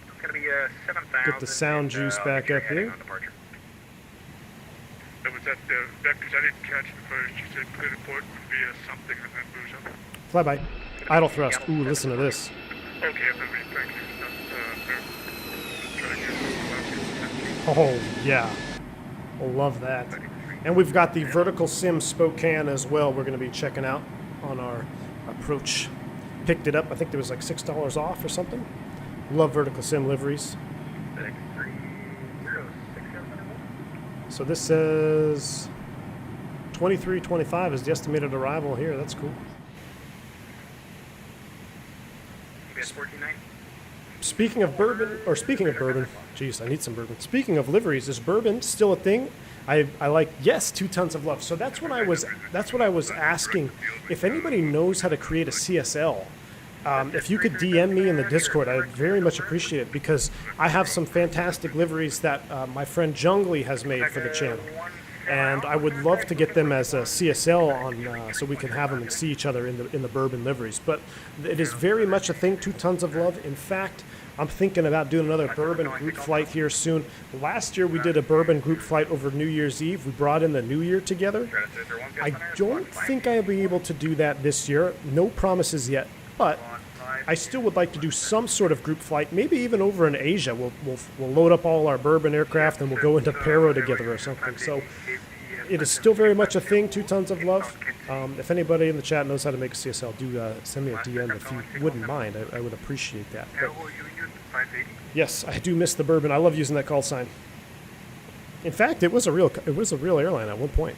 Speaker 5: It's going to be 7,000.
Speaker 2: Get the sound juice back up here.
Speaker 1: That was at the vectors. I didn't catch the first. You said clear to port via something and then moves up.
Speaker 2: Flyby. Idle thrust. Ooh, listen to this.
Speaker 1: Okay, thank you.
Speaker 2: Oh, yeah. Love that. And we've got the vertical sim Spokane as well we're going to be checking out on our approach. Picked it up. I think there was like $6 off or something. Love vertical sim liveries. So this says 23:25 is the estimated arrival here. That's cool. Speaking of bourbon, geez, I need some bourbon. Speaking of liveries, is bourbon still a thing? I like, yes, 2 tons of love. So that's what I was asking. If anybody knows how to create a CSL, if you could DM me in the Discord, I'd very much appreciate it, because I have some fantastic liveries that my friend Jungly has made for the channel. And I would love to get them as a CSL on, so we can have them and see each other in the bourbon liveries. But it is very much a thing. 2 tons of love. In fact, I'm thinking about doing another bourbon group flight here soon. Last year we did a bourbon group flight over New Year's Eve. We brought in the New Year together. I don't think I'll be able to do that this year. No promises yet, but I still would like to do some sort of group flight, maybe even over in Asia. We'll load up all our bourbon aircraft and we'll go into Pero together or something. So it is still very much a thing. 2 tons of love. If anybody in the chat knows how to make a CSL, do send me a DM if you wouldn't mind. I would appreciate that. But yes, I do miss the bourbon. I love using that call sign. In fact, it was a real airline at one point.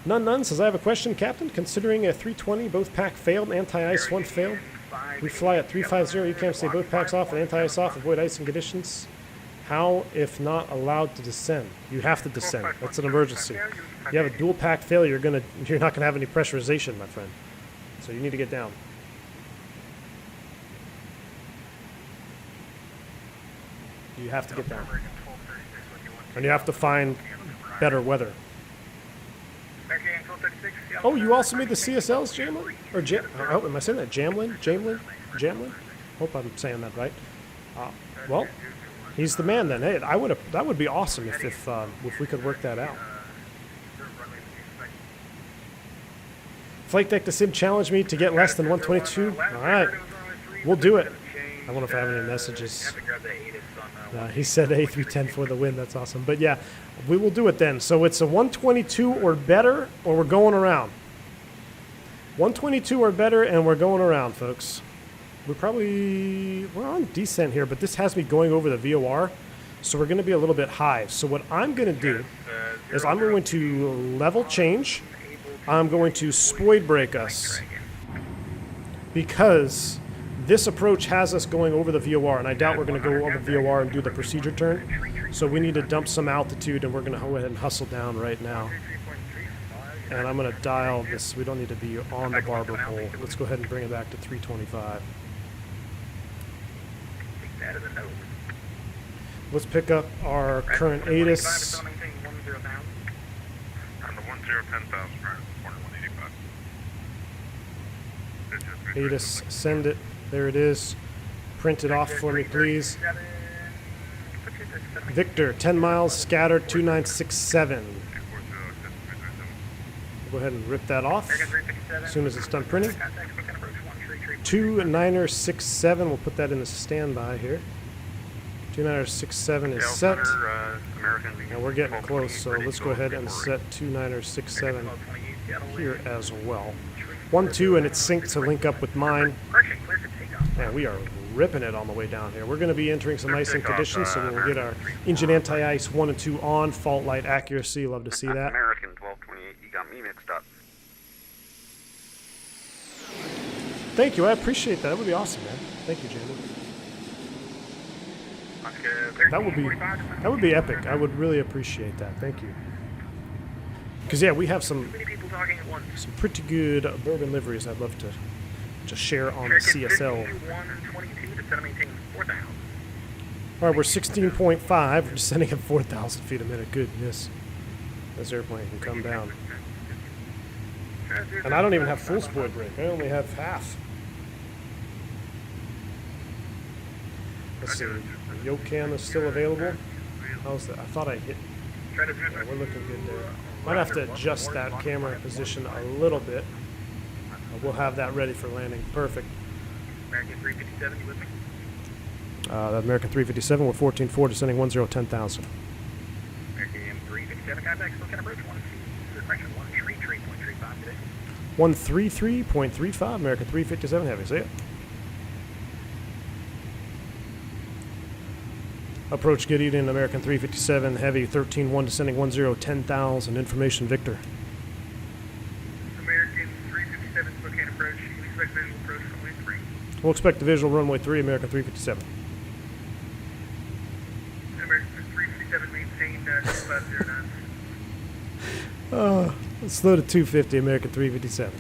Speaker 2: None says, I have a question, Captain. Considering a 320, both pack failed, anti-ice one failed. We fly at 350, you can't stay both packs off and anti-ice off, avoid icing conditions. How, if not allowed to descend? You have to descend. That's an emergency. You have a dual pack failure, you're not gonna have any pressurization, my friend. So you need to get down. You have to get down. And you have to find better weather. Oh, you also made the CSLs, Jamlin? Or oh, am I saying that? Jamlin? Hope I'm saying that right. Well, he's the man then. Hey, that would be awesome if we could work that out. Flight deck to sim challenged me to get less than 122. All right, we'll do it. I wonder if I have any messages. He said A310 for the win. That's awesome. But yeah, we will do it then. So it's a 122 or better, or we're going around. 122 or better, and we're going around, folks. We're on descent here, but this has me going over the VOR, so we're going to be a little bit high. So what I'm going to do is I'm going to level change. I'm going to spoid brake us, because this approach has us going over the VOR, and I doubt we're going to go over the VOR and do the procedure turn. So we need to dump some altitude, and we're going to go ahead and hustle down right now. And I'm going to dial this. We don't need to be on the barber pole. Let's go ahead and bring it back to 325. Let's pick up our current ATIS.
Speaker 1: On the 10,000,
Speaker 2: ATIS, send it. There it is. Print it off for me, please. Victor, 10 miles, scattered, 2967. Go ahead and rip that off as soon as it's done printing. 2967, we'll put that in the standby here. 2967 is set. And we're getting close, so let's go ahead and set 2967 here as well. 1-2, and it's synced to link up with mine. And we are ripping it on the way down here. We're going to be entering some icing conditions, so we'll get our engine anti-ice 1 and 2 on, fault light accuracy. Love to see that.
Speaker 11: American 1228, you got me mixed up.
Speaker 2: Thank you, I appreciate that. That would be awesome, man. Thank you, Jamie. That would be epic. I would really appreciate that. Thank you. Because yeah, we have some pretty good bourbon liveries I'd love to share on the CSL. All right, we're 16.5. We're descending at 4,000 feet a minute. Goodness, this airplane can come down. And I don't even have full spoil brake. I only have half. Let's see. The yoke cam is still available. How's that? I thought I hit. Yeah, we're looking good there. Might have to adjust that camera position a little bit. We'll have that ready for landing. Perfect.
Speaker 5: American 357, you with me?
Speaker 2: That American 357, we're 14.4, descending 10, 10,000.
Speaker 5: American 357, contact, still kind of approach 133.35 today.
Speaker 2: 133.35, American 357, heavy, see it. Approach good evening, American 357, heavy, 13-1, descending 10, 10,000, information, Victor.
Speaker 5: American 357, Spokane approach, you can expect visual approach runway 3.
Speaker 2: We'll expect the visual runway 3, American 357.
Speaker 5: American 357, maintain 2509.
Speaker 2: Let's slow to 250, American 357.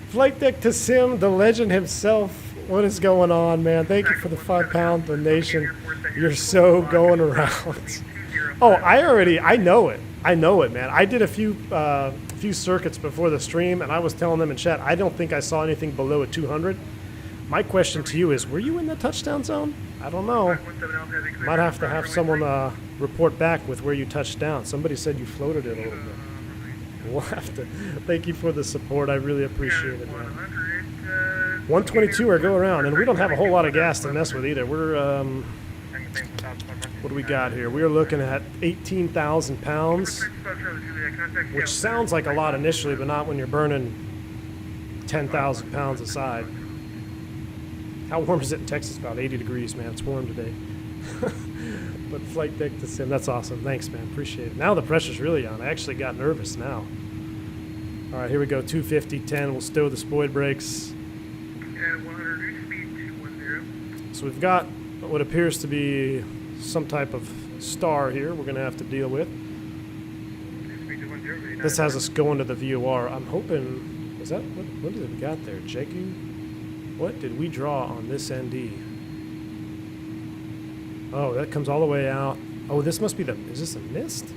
Speaker 2: Flight deck to Sim, the legend himself. What is going on, man? Thank you for the £5 donation. You're so going around. Oh, I know it. I know it, man. I did a few circuits before the stream, and I was telling them in chat, I don't think I saw anything below a 200. My question to you is, were you in the touchdown zone? I don't know. Might have to have someone report back with where you touched down. Somebody said you floated it a little bit. We'll have to. Thank you for the support. I really appreciate it, man. 122 or go around, and we don't have a whole lot of gas to mess with either. We're what do we got here? We are looking at 18,000 pounds, which sounds like a lot initially, but not when you're burning 10,000 pounds a side. How warm is it in Texas? About 80 degrees, man. It's warm today. But flight deck to Sim, that's awesome. Thanks, man. Appreciate it. Now the pressure's really on. I actually got nervous now. All right, here we go. 250, 10. We'll stow the spoid brakes.
Speaker 5: And 100, speed 210.
Speaker 2: So we've got what appears to be some type of star here we're going to have to deal with. This has us going to the VOR. I'm hoping, is that, what did we got there? Jagu? What did we draw on this ND? Oh, that comes all the way out. Oh, this must be is this a mist?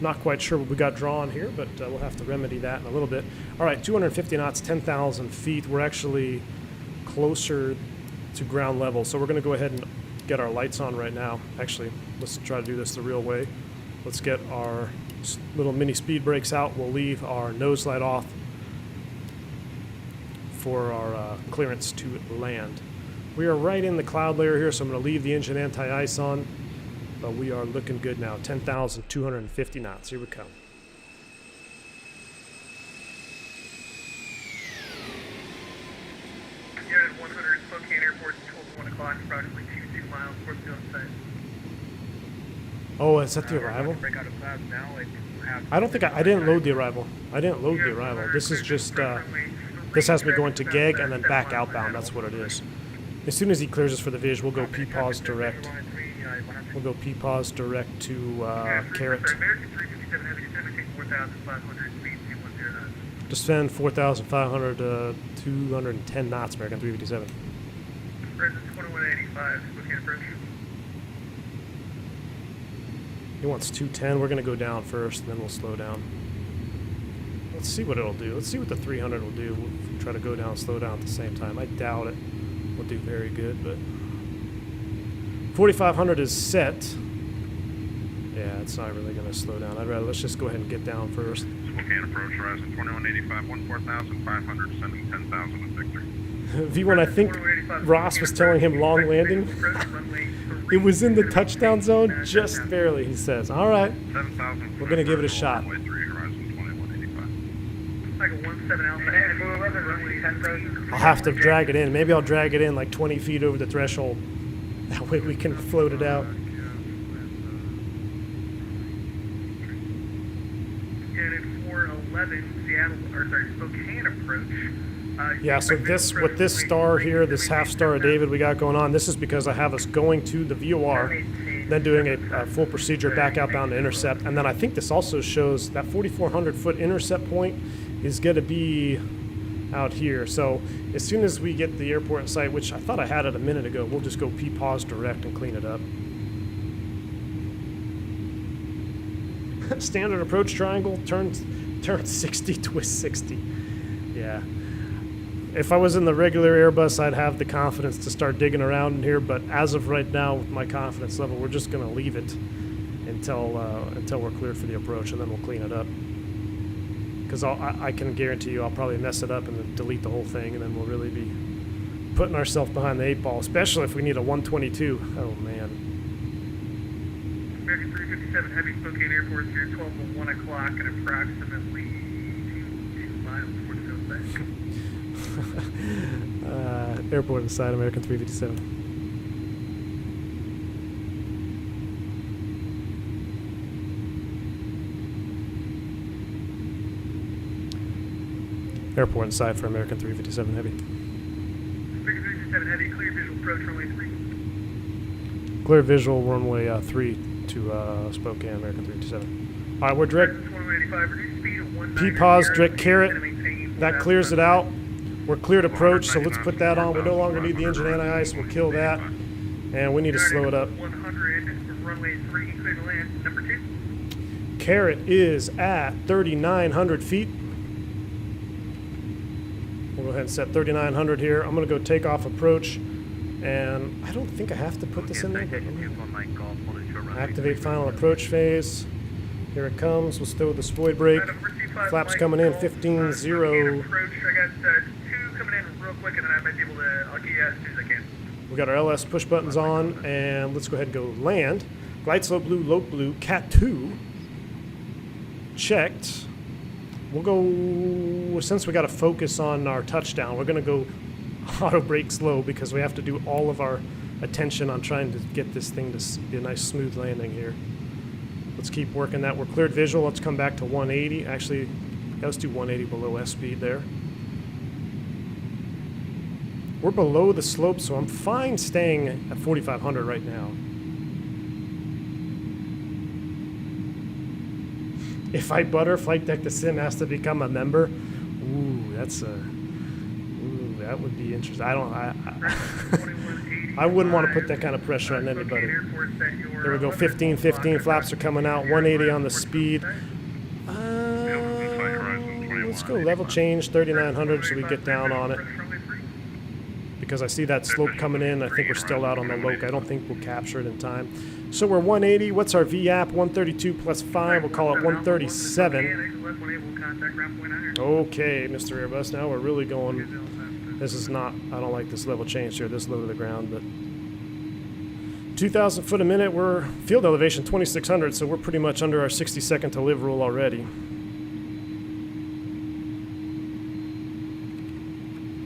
Speaker 2: Not quite sure what we got drawn here, but we'll have to remedy that in a little bit. All right, 250 knots, 10,000 feet. We're actually closer to ground level, so we're going to go ahead and get our lights on right now. Actually, let's try to do this the real way. Let's get our little mini speed brakes out. We'll leave our nose light off for our clearance to land. We are right in the cloud layer here, so I'm going to leave the engine anti-ice on. But we are looking good now. 10,250 knots. Here we come.
Speaker 5: Unit 100, Spokane Airport, 12 1 o'clock, approximately 2 miles towards the site.
Speaker 2: Oh, is that the arrival? I don't think I didn't load the arrival. I didn't load the arrival. This is just, this has me going to KGEG and then back outbound. That's what it is. As soon as he clears us for the vis, we'll go P-pause direct. We'll go P-pause direct to Carrot. Descend 4,500 to 210 knots, American 357.
Speaker 5: Presence 2185, Spokane approach.
Speaker 2: He wants 210. We're going to go down first, and then we'll slow down. Let's see what it'll do. Let's see what the 300 will do. We'll try to go down and slow down at the same time. I doubt it. We'll do very good, but 4,500 is set. Yeah, it's not really going to slow down. I'd rather, let's just go ahead and get down first.
Speaker 1: Spokane approach, horizon 2185, 14,500, sending 10,000 to Victor.
Speaker 2: V1, I think Ross was telling him long landing. It was in the touchdown zone, just barely, he says. All right, we're going to give it a shot.
Speaker 12: Like a 17 Alpha, and Full 11, runway 10 approach.
Speaker 2: I'll have to drag it in. Maybe I'll drag it in like 20 feet over the threshold. That way we can float it out.
Speaker 12: Unit 411, Seattle, or sorry, Spokane approach.
Speaker 2: Yeah, so this, with this star here, this half star of David we got going on, this is because I have us going to the VOR, then doing a full procedure back outbound to intercept, and then I think this also shows that 4,400 foot intercept point is going to be out here. So as soon as we get the airport in sight, which I thought I had it a minute ago, we'll just go P-pause direct and clean it up. Standard approach triangle, turn 60, twist 60. Yeah. If I was in the regular Airbus, I'd have the confidence to start digging around in here, but as of right now, with my confidence level, we're just going to leave it until we're cleared for the approach, and then we'll clean it up. Because I can guarantee you I'll probably mess it up and then delete the whole thing, and then we'll really be putting ourselves behind the 8 ball, especially if we need a 122. Oh, man.
Speaker 12: American 357 Heavy Spokane Airport here, 12 to 1 o'clock and approximately 2 miles before the goes back.
Speaker 2: Airport inside American 357. Airport inside for American 357 Heavy.
Speaker 12: American 357 Heavy, clear visual approach runway 3.
Speaker 2: Clear visual runway 3 to Spokane, American 357. All right, we're direct. P-pause, direct carrot. That clears it out. We're cleared approach, so let's put that on. We no longer need the engine anti-ice. We'll kill that. And we need to slow it up.
Speaker 12: 100, runway 3, clear to land, number 2.
Speaker 2: Carrot is at 3,900 feet. We'll go ahead and set 3,900 here. I'm going to go take off approach. And I don't think I have to put this in there, but activate final approach phase. Here it comes. Let's throw the spoid brake. Flaps coming in, 15-0.
Speaker 12: I got 2 coming in real quick, and then I might be able to, I'll get you as soon as I can.
Speaker 2: We got our LS push buttons on, and let's go ahead and go land. Glide slope blue, lope blue, cat 2. Checked. We'll go, since we got to focus on our touchdown, we're going to go auto brake slow because we have to do all of our attention on trying to get this thing to be a nice smooth landing here. Let's keep working that. We're cleared visual. Let's come back to 180. Actually, yeah, let's do 180 below S speed there. We're below the slope, so I'm fine staying at 4,500 right now. If I butter Flight Deck, the sim has to become a member. Ooh, that's a... Ooh, that would be interesting. I wouldn't want to put that kind of pressure on anybody. There we go, 15-15, flaps are coming out, 180 on the speed. Let's go level change, 3,900, so we get down on it. Because I see that slope coming in, I think we're still out on the loc. I don't think we'll capture it in time. So we're 180, what's our VAP? 132 plus 5, we'll call it 137. Okay, Mr. Airbus, now we're really going... This is not, I don't like this level change here, this low to the ground, but 2,000 foot a minute, we're field elevation 2,600, so we're pretty much under our 60-second to live rule already.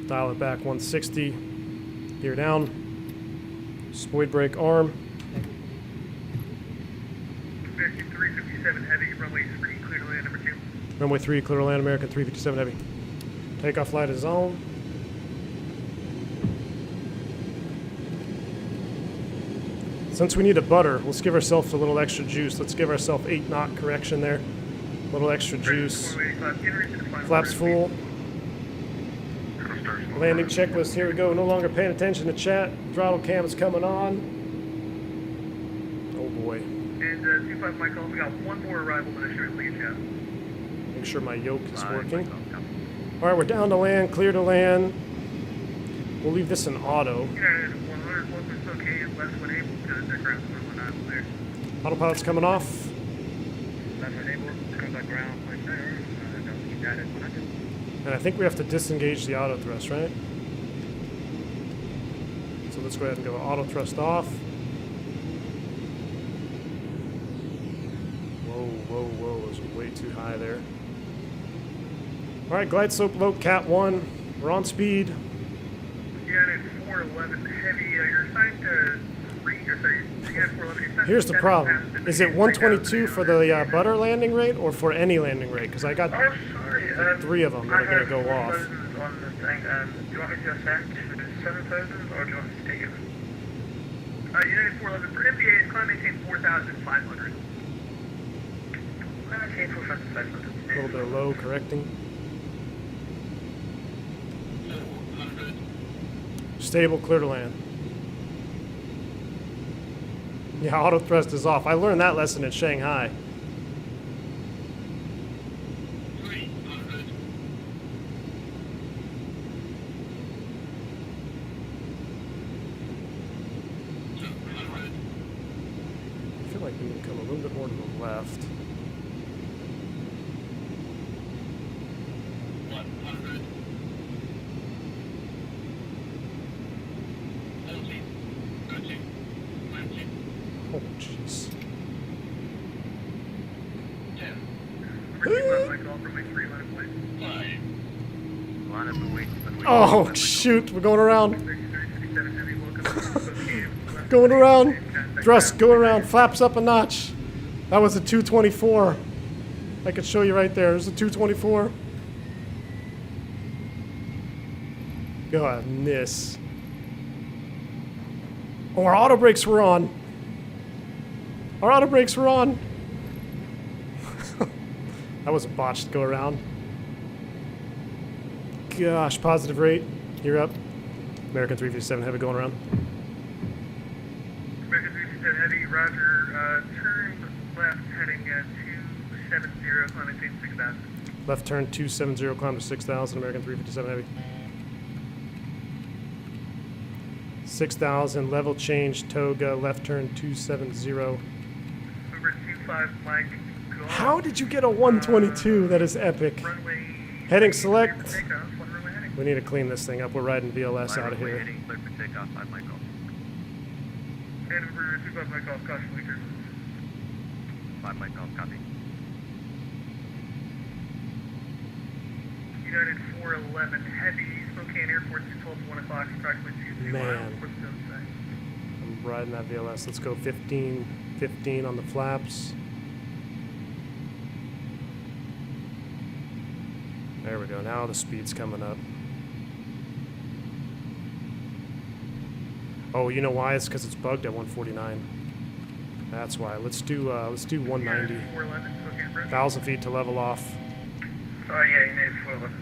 Speaker 2: Dial it back 160, gear down, spoid brake arm.
Speaker 12: 357 heavy, runway 3, clear to land, number 2.
Speaker 2: Runway 3, clear to land, American 357 heavy. Takeoff light is on. Since we need a butter, let's give ourselves a little extra juice. Let's give ourselves 8 knot correction there. A little extra juice. Flaps full. Landing checklist, here we go. No longer paying attention to chat. Throttle cam is coming on. Oh boy.
Speaker 12: And 25 Mike, we got one more arrival that I should leave chat.
Speaker 2: Make sure my yoke is working. Alright, we're down to land, clear to land. We'll leave this in auto. Autopilot's coming off. And I think we have to disengage the auto thrust, right? So let's go ahead and go auto thrust off. Whoa, whoa, whoa, it was way too high there. All right, glide slope low, Cat 1. We're on speed.
Speaker 12: Unit 411 heavy, you're assigned to 3, or sorry, Unit 411, you're assigned
Speaker 2: Here's
Speaker 12: to
Speaker 2: the
Speaker 12: 7
Speaker 2: problem.
Speaker 12: passengers.
Speaker 2: Is it 122 for the butter landing rate or for any landing rate? Because I got
Speaker 12: Oh, sorry.
Speaker 2: 3 of them that are going to go off.
Speaker 12: On the thing. Do you want me to ascend to 7,000 or do you want me to take it? Unit 411 for MBA, climb maintain 4,500. Climb maintain 4,500.
Speaker 2: A little bit low, correcting. Stable, clear to land. Yeah, auto thrust is off. I learned that lesson in Shanghai. I feel like we need to come a little bit more to the left. Oh, jeez. Oh, shoot. We're going around. Going around. Thrust, go around. Flaps up a notch. That was a 224. I could show you right there. There's a 224. Goodness. Oh, our auto brakes were on. Our auto brakes were on. That was a botched go around. Gosh, positive rate. You're up. American 357 Heavy going around.
Speaker 12: American 357 Heavy, roger. Turn left heading 270, climb maintain 6,000.
Speaker 2: Left turn 270, climb to 6,000. American 357 Heavy. 6,000, level change, Toga, left turn 270.
Speaker 12: Over 25 Mike.
Speaker 2: How did you get a 122? That is epic.
Speaker 12: Runway
Speaker 2: Heading select.
Speaker 12: takeoff. One runway heading.
Speaker 2: We need to clean this thing up. We're riding VLS out of here.
Speaker 9: Heading clear for takeoff, 5 Michael.
Speaker 12: And over 25 Mike off, caution leaker.
Speaker 9: 5 Michael, copy.
Speaker 12: United 411 Heavy, Spokane Airport, 12 to 1 o'clock, approximately 2
Speaker 2: Man.
Speaker 12: miles. What's the side?
Speaker 2: I'm riding that VLS. Let's go 15, 15 on the flaps. There we go. Now the speed's coming up. Oh, you know why? It's because it's bugged at 149. That's why. Let's do 190.
Speaker 12: 411, Spokane Bridge.
Speaker 2: 1,000 feet to level off.
Speaker 12: Oh, yeah, United 411.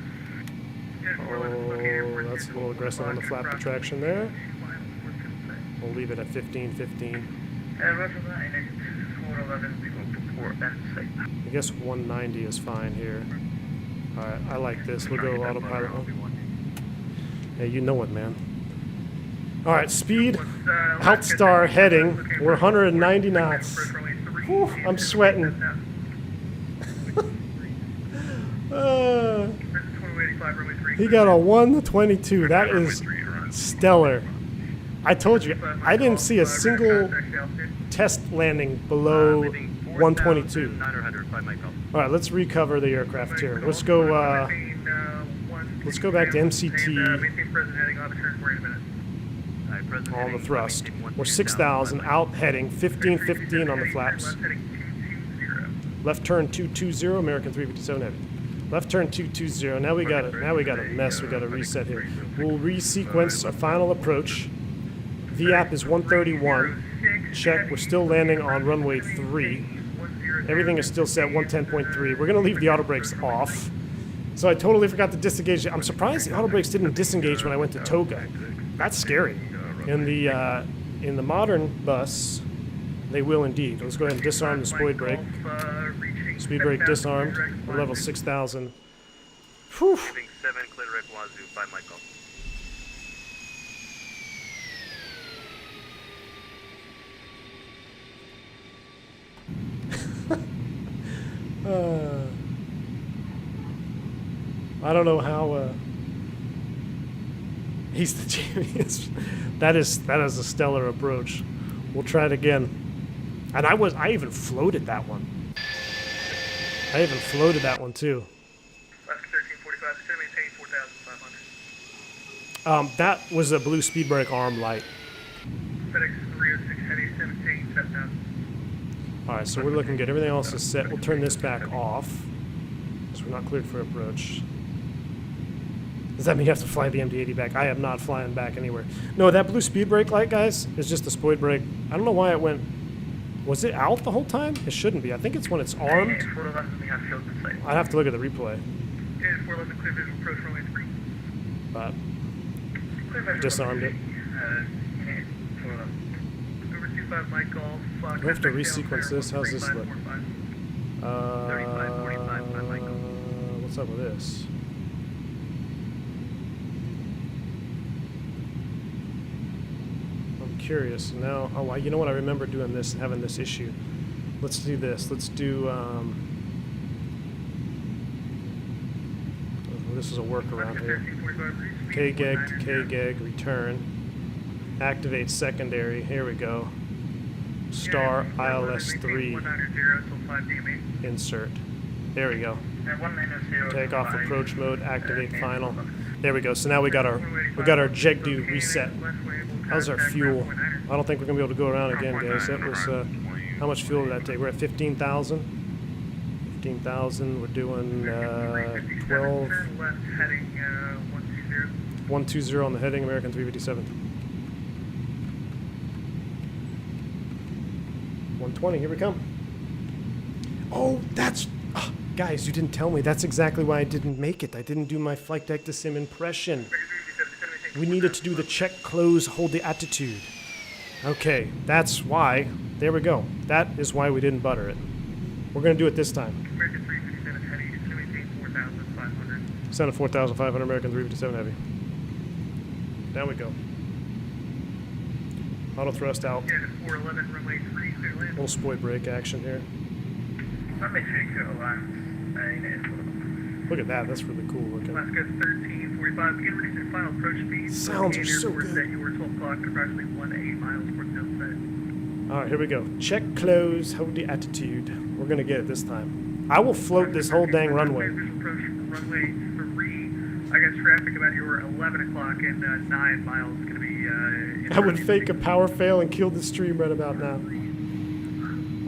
Speaker 12: United 411, Spokane
Speaker 2: Oh,
Speaker 12: Airport,
Speaker 2: that's a
Speaker 12: 12
Speaker 2: little
Speaker 12: to 1
Speaker 2: aggressive on the
Speaker 12: o'clock,
Speaker 2: flap
Speaker 12: approximately
Speaker 2: retraction there.
Speaker 12: 2 miles. What's the side?
Speaker 2: We'll leave it at 15, 15.
Speaker 12: Roger that, United 411, we go to port and site.
Speaker 2: I guess 190 is fine here. Alright, I like this. We'll go autopilot. Hey, you know it, man. Alright, speed. Outstar heading. We're 190 knots. Whew, I'm sweating. He got a 122. That is stellar. I told you, I didn't see a single test landing below 122. All right, let's recover the aircraft here. Let's go back to MCT on the thrust. We're 6,000 out heading, 1515 on the flaps. Left turn 220, American 357 Heavy. Left turn 220. Now we got a mess. We got to reset here. We'll resequence our final approach. VAP is 131. Check. We're still landing on runway 3. Everything is still set 110.3. We're going to leave the auto brakes off. So I totally forgot to disengage. I'm surprised the auto brakes didn't disengage when I went to Toga. That's scary. In the modern bus, they will indeed. Let's go ahead and disarm the speed brake. Speed brake disarmed. We're level 6,000. Whew.
Speaker 9: Leaving 7, clear direct Wazoo, 5 Michael.
Speaker 2: I don't know how he's the genius. That is a stellar approach. We'll try it again. And I even floated that one. I even floated that one too.
Speaker 12: Left 1345
Speaker 2: That was a blue speed brake arm light.
Speaker 12: FedEx 306 Heavy 17, shutdown.
Speaker 2: Alright, so we're looking good. Everything else is set. We'll turn this back off. So we're not cleared for approach. Does that mean you have to fly the MD-80 back? I am not flying back anywhere. No, that blue speed brake light, guys, is just a spoid brake. I don't know why it went... Was it out the whole time? It shouldn't be. I think it's when it's armed. I'd have to look at the replay.
Speaker 12: Yeah, 411, clear visual approach runway 3.
Speaker 2: But disarmed it.
Speaker 12: Over 25 Mike Golf.
Speaker 2: Do we have to resequence this? How's this look?
Speaker 12: 45,
Speaker 2: What's up with this? I'm curious. Now, oh, you know what? I remember doing this and having this issue. Let's do this. Let's do, this is a workaround here. KGEG to KGEG, return. Activate secondary. Here we go. Star ILS3. Insert. There we go. Takeoff approach mode. Activate final. There we go. So now we got our JEGDU reset. How's our fuel? I don't think we're gonna be able to go around again, guys. That was how much fuel did that take? We're at 15,000. 15,000. We're doing 12. 120 on the heading. American 357. 120. Here we come. Oh, that's. Guys, you didn't tell me. That's exactly why I didn't make it. I didn't do my flight deck to sim impression. We needed to do the check, close, hold the attitude. Okay, that's why. There we go. That is why we didn't butter it. We're going to do it this time.
Speaker 12: American 357 Heavy, it's going to maintain 4,500.
Speaker 2: Send a 4,500 American 357 Heavy. Down we go. Auto thrust out.
Speaker 12: Yeah, 411, runway 3, clear land.
Speaker 2: Little spoid brake action here. Look at that. That's really cool looking.
Speaker 12: Alaska 1345. Begin reducing final approach speed.
Speaker 2: Sounds are so good.
Speaker 12: Set your 12 o'clock at approximately 1 to 8 miles per set.
Speaker 2: Alright, here we go. Check, close, hold the attitude. We're going to get it this time. I will float this whole dang runway.
Speaker 12: Visual approach runway 3. I got traffic about your 11 o'clock and 9 miles. Going to be...
Speaker 2: I would fake a power fail and kill the stream right about now.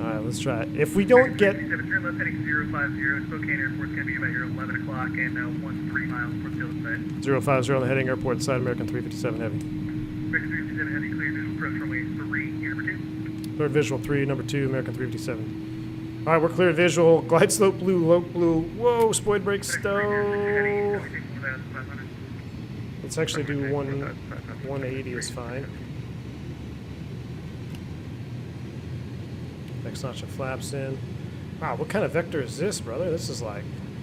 Speaker 2: Alright, let's try it. If we don't get...
Speaker 12: Turn left heading 050, Spokane Airport's going to be about your 11 o'clock and 13 miles from field side.
Speaker 2: 050 on the heading airport side, American 357 Heavy.
Speaker 12: American 357 Heavy, clear visual approach runway 3, number 2.
Speaker 2: Third visual 3, number 2, American 357. Alright, we're clear visual. Glide slope blue, low blue. Whoa, spoid brake stow. Let's actually do 180 is fine. Next notch of flaps in. Wow, what kind of vector is this, brother? This is like,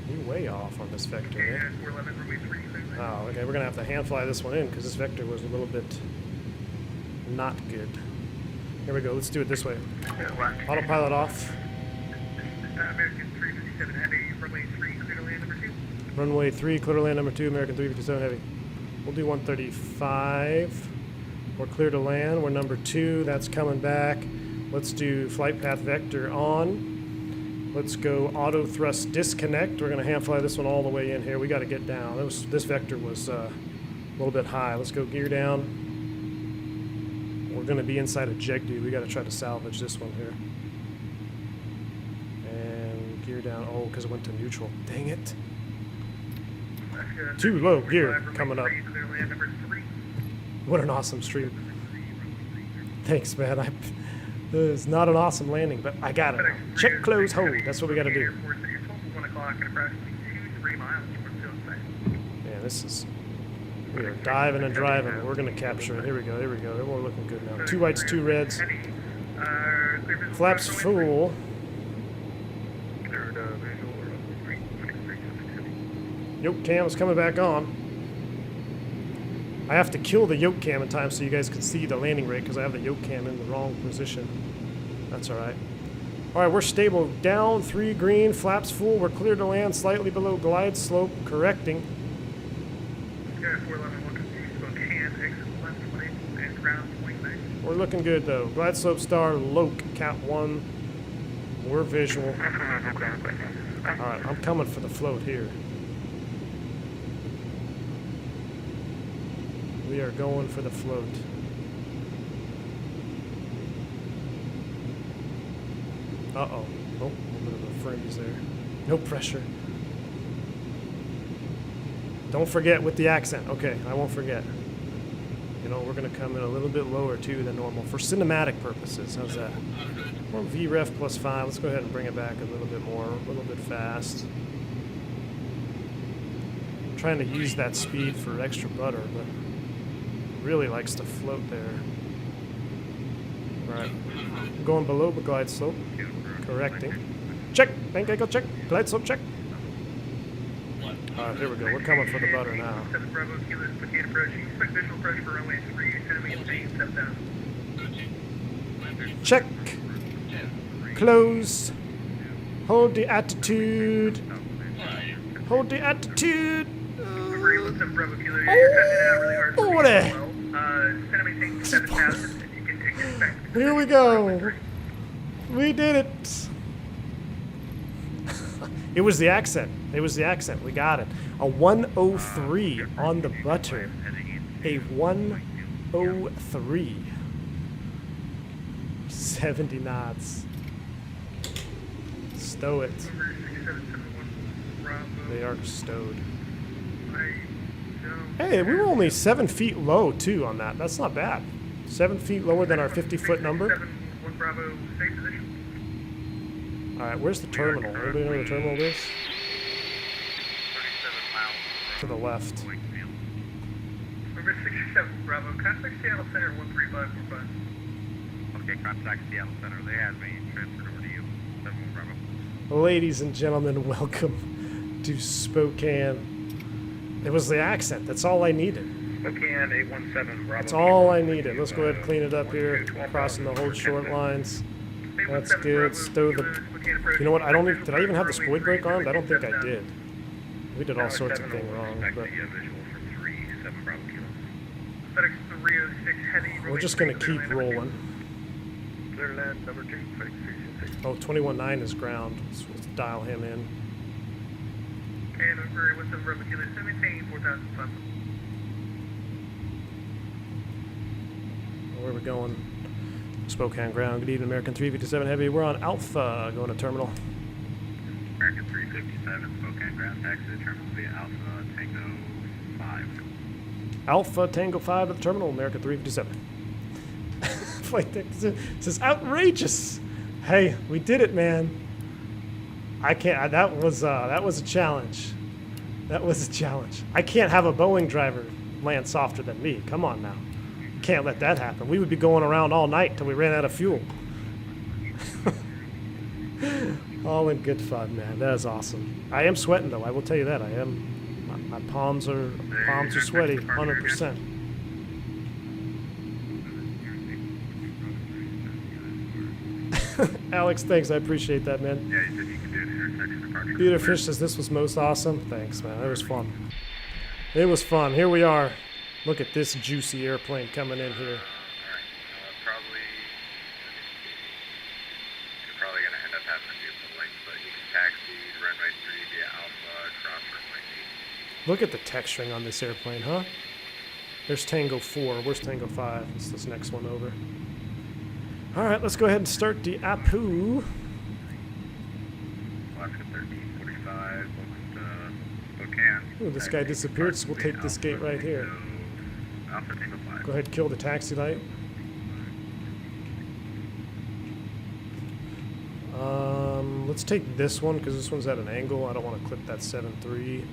Speaker 2: you're way off on this vector.
Speaker 12: Yeah, 411, runway 3, clear land.
Speaker 2: Oh, okay, we're gonna have to hand fly this one in because this vector was a little bit not good. Here we go, let's do it this way. Autopilot off.
Speaker 12: American 357 Heavy, runway 3, clear to land number 2.
Speaker 2: Runway 3, clear to land number 2, American 357 Heavy. We'll do 135. We're clear to land, we're number 2, that's coming back. Let's do flight path vector on. Let's go auto thrust disconnect. We're going to hand fly this one all the way in here. We got to get down. This vector was a little bit high. Let's go gear down. We're going to be inside a JEGDU. We got to try to salvage this one here. And gear down. Oh, because it went to neutral. Dang it. Too low gear coming up. What an awesome stream. Thanks, man. It's not an awesome landing, but I got it. Check, close, hold. That's what we got to do. Man, this is... We are diving and driving. We're going to capture it. Here we go, here we go. We're looking good now. 2 whites, 2 reds. Flaps full. Yoke cam is coming back on. I have to kill the yoke cam in time so you guys can see the landing rate because I have the yoke cam in the wrong position. That's alright. Alright, we're stable. Down, 3 green, flaps full. We're clear to land slightly below glide slope, correcting. We're looking good though. Glide slope star, Loke, Cat 1. We're visual. Alright, I'm coming for the float here. We are going for the float. Uh-oh. Oh, a little bit of a freeze there. No pressure. Don't forget with the accent. Okay, I won't forget. You know, we're going to come in a little bit lower, too, than normal for cinematic purposes. How's that? We're VREF +5. Let's go ahead and bring it back a little bit more, a little bit fast. I'm trying to use that speed for extra butter, but really likes to float there. All right. Going below the glide slope. Correcting. Check. Bank angle check. Glide slope check. Alright, here we go. We're coming for the butter now.
Speaker 12: 7 Bravo, Kilo, Spokane approaching. Expect visual approach for runway 3. Enemy obtain 7,000.
Speaker 2: Check. Close. Hold the attitude. Hold the attitude.
Speaker 12: Bravo, Bravo, Kilo, you're cutting it out really hard.
Speaker 2: Oh,
Speaker 12: enemy taking 7,000. You can take this back.
Speaker 2: Here we go. We did it. It was the accent. It was the accent. We got it. A 103 on the butter. A 103. 70 knots. Stow it. They are stowed. Hey, we were only 7 feet low, too, on that. That's not bad. 7 feet lower than our 50-foot number. Alright, where's the terminal? Anybody know where the terminal is? To the left.
Speaker 12: Number 67 Bravo, contact Seattle Center 13545.
Speaker 4: Okay, contact Seattle Center. They have me transferred over to you. 71 Bravo.
Speaker 2: Ladies and gentlemen, welcome to Spokane. It was the accent. That's all I needed.
Speaker 11: Spokane 817 Bravo.
Speaker 2: That's all I needed. Let's go ahead and clean it up here. Crossing the whole short lines. That's good. Stow the... You know what? I don't even... Did I even have the spoid brake armed? I don't think I did. We did all sorts of things wrong, but... We're just going to keep rolling. Oh, 21.9 is ground. So let's dial him in.
Speaker 12: And over with some Bravo Kilo, maintain 4,000.
Speaker 2: Where are we going? Spokane ground. Good evening, American 357 Heavy. We're on Alpha, going to terminal.
Speaker 4: American 357, Spokane ground, taxi to terminal via Alpha Tango 5.
Speaker 2: Alpha Tango 5 to the terminal, American 357. Like, this is outrageous. Hey, we did it, man. I can't. That was a challenge. That was a challenge. I can't have a Boeing driver land softer than me. Come on now. Can't let that happen. We would be going around all night till we ran out of fuel. All in good fun, man. That is awesome. I am sweating though. I will tell you that. I am. My palms are sweaty, 100%. Alex, thanks. I appreciate that, man.
Speaker 4: Yeah, you said you can do the intersection departure.
Speaker 2: Peter Fish says this was most awesome. Thanks, man. It was fun. It was fun. Here we are. Look at this juicy airplane coming in here.
Speaker 4: Alright, you're probably going to end up having to do some links, but you can taxi runway 3 via Alpha across runway 8.
Speaker 2: Look at the texturing on this airplane, huh? There's Tango 4. Where's Tango 5? It's this next one over. Alright, let's go ahead and start the APU.
Speaker 4: Alaska 1345, welcome to Spokane.
Speaker 2: Ooh, this guy disappeared, so we'll take this gate right here.
Speaker 4: Alpha Tango 5.
Speaker 2: Go ahead and kill the taxi light. Let's take this one, because this one's at an angle. I don't want to clip that 7.3.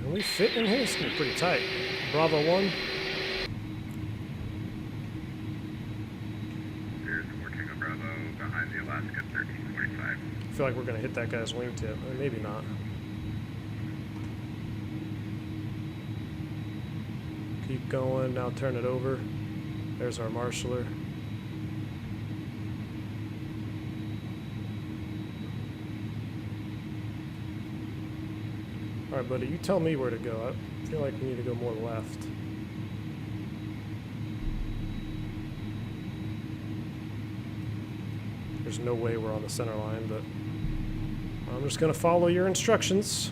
Speaker 2: Can we fit in here? It's going to be pretty tight. Bravo 1.
Speaker 4: There's more Tango Bravo behind the Alaska 1345.
Speaker 2: I feel like we're going to hit that guy's wingtip. Maybe not. Keep going. Now turn it over. There's our marshaller. All right, buddy, you tell me where to go. I feel like we need to go more left. There's no way we're on the center line, but I'm just going to follow your instructions.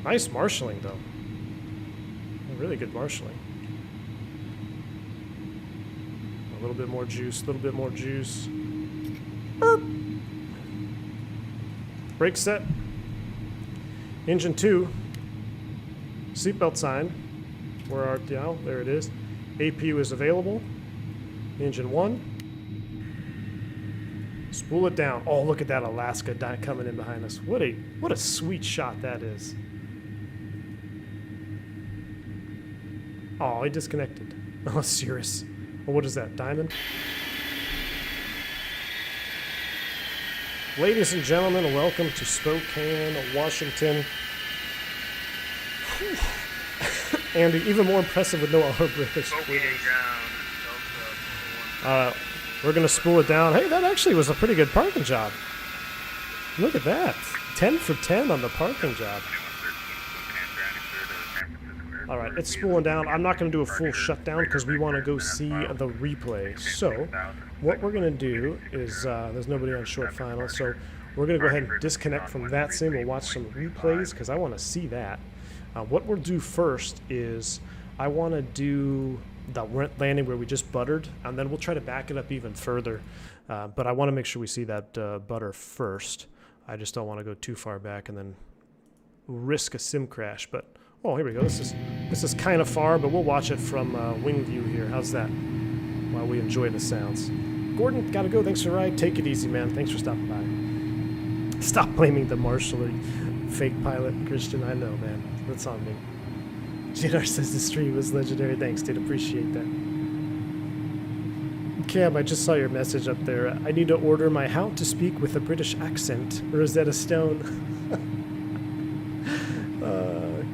Speaker 2: Nice marshalling, though. Really good marshalling. A little bit more juice, a little bit more juice. Burp. Brake set. Engine 2. Seatbelt sign. Where art thou? There it is. APU is available. Engine 1. Spool it down. Oh, look at that Alaska coming in behind us. What a sweet shot that is. Oh, he disconnected. Oh, Cirrus. Oh, what is that? Diamond? Ladies and gentlemen, welcome to Spokane, Washington. And even more impressive with no arm breakers. We're going to spool it down. Hey, that actually was a pretty good parking job. Look at that. 10 for 10 on the parking job. All right, it's spooling down. I'm not going to do a full shutdown because we want to go see the replay. So what we're going to do is, there's nobody on short final, so we're going to go ahead and disconnect from that sim. We'll watch some replays because I want to see that. What we'll do first is I want to do the landing where we just buttered, and then we'll try to back it up even further. But I want to make sure we see that butter first. I just don't want to go too far back and then risk a sim crash. But oh, here we go. This is kind of far, but we'll watch it from wing view here. How's that? While we enjoy the sounds. Gordon, gotta go. Thanks for the ride. Take it easy, man. Thanks for stopping by. Stop blaming the marshal or fake pilot, Christian. I know, man. That's on me. JR says the stream was legendary. Thanks, dude. Appreciate that. Cam, I just saw your message up there. I need to order my How to Speak with a British Accent, Rosetta Stone.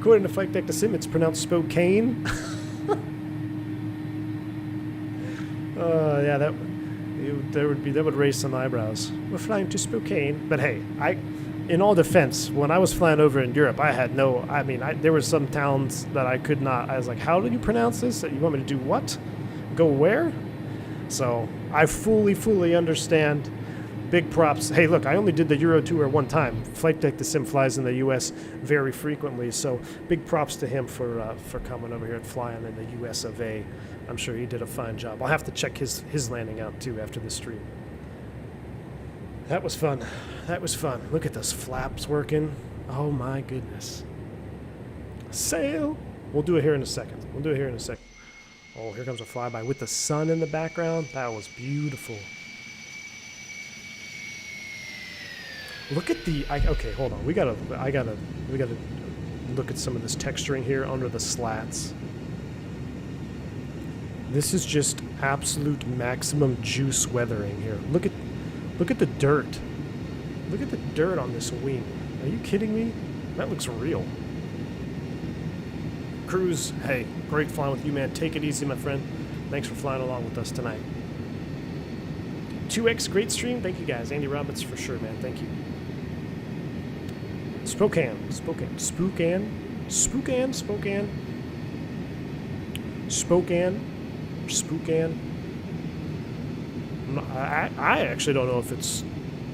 Speaker 2: According to Flight Deck to Sim, it's pronounced Spokane. Yeah, that would raise some eyebrows. We're flying to Spokane, but hey, in all defense, when I was flying over in Europe, I had no. I mean, there were some towns that I could not. I was like, how do you pronounce this? You want me to do what? Go where? So I fully understand. Big props. Hey, look, I only did the Euro tour one time. Flight Deck to Sim flies in the U.S. very frequently, so big props to him for coming over here and flying in the U.S. of A. I'm sure he did a fine job. I'll have to check his landing out, too, after the stream. That was fun. That was fun. Look at those flaps working. Oh, my goodness. Sail! We'll do it here in a second. Oh, here comes a flyby with the sun in the background. That was beautiful. Look at the. Okay, hold on. We gotta look at some of this texturing here under the slats. This is just absolute maximum juice weathering here. Look at the dirt. Look at the dirt on this wing. Are you kidding me? That looks real. Cruz, hey, great flying with you, man. Take it easy, my friend. Thanks for flying along with us tonight. 2X, great stream. Thank you, guys. Andy Roberts for sure, man. Thank you. Spokane. I actually don't know if it's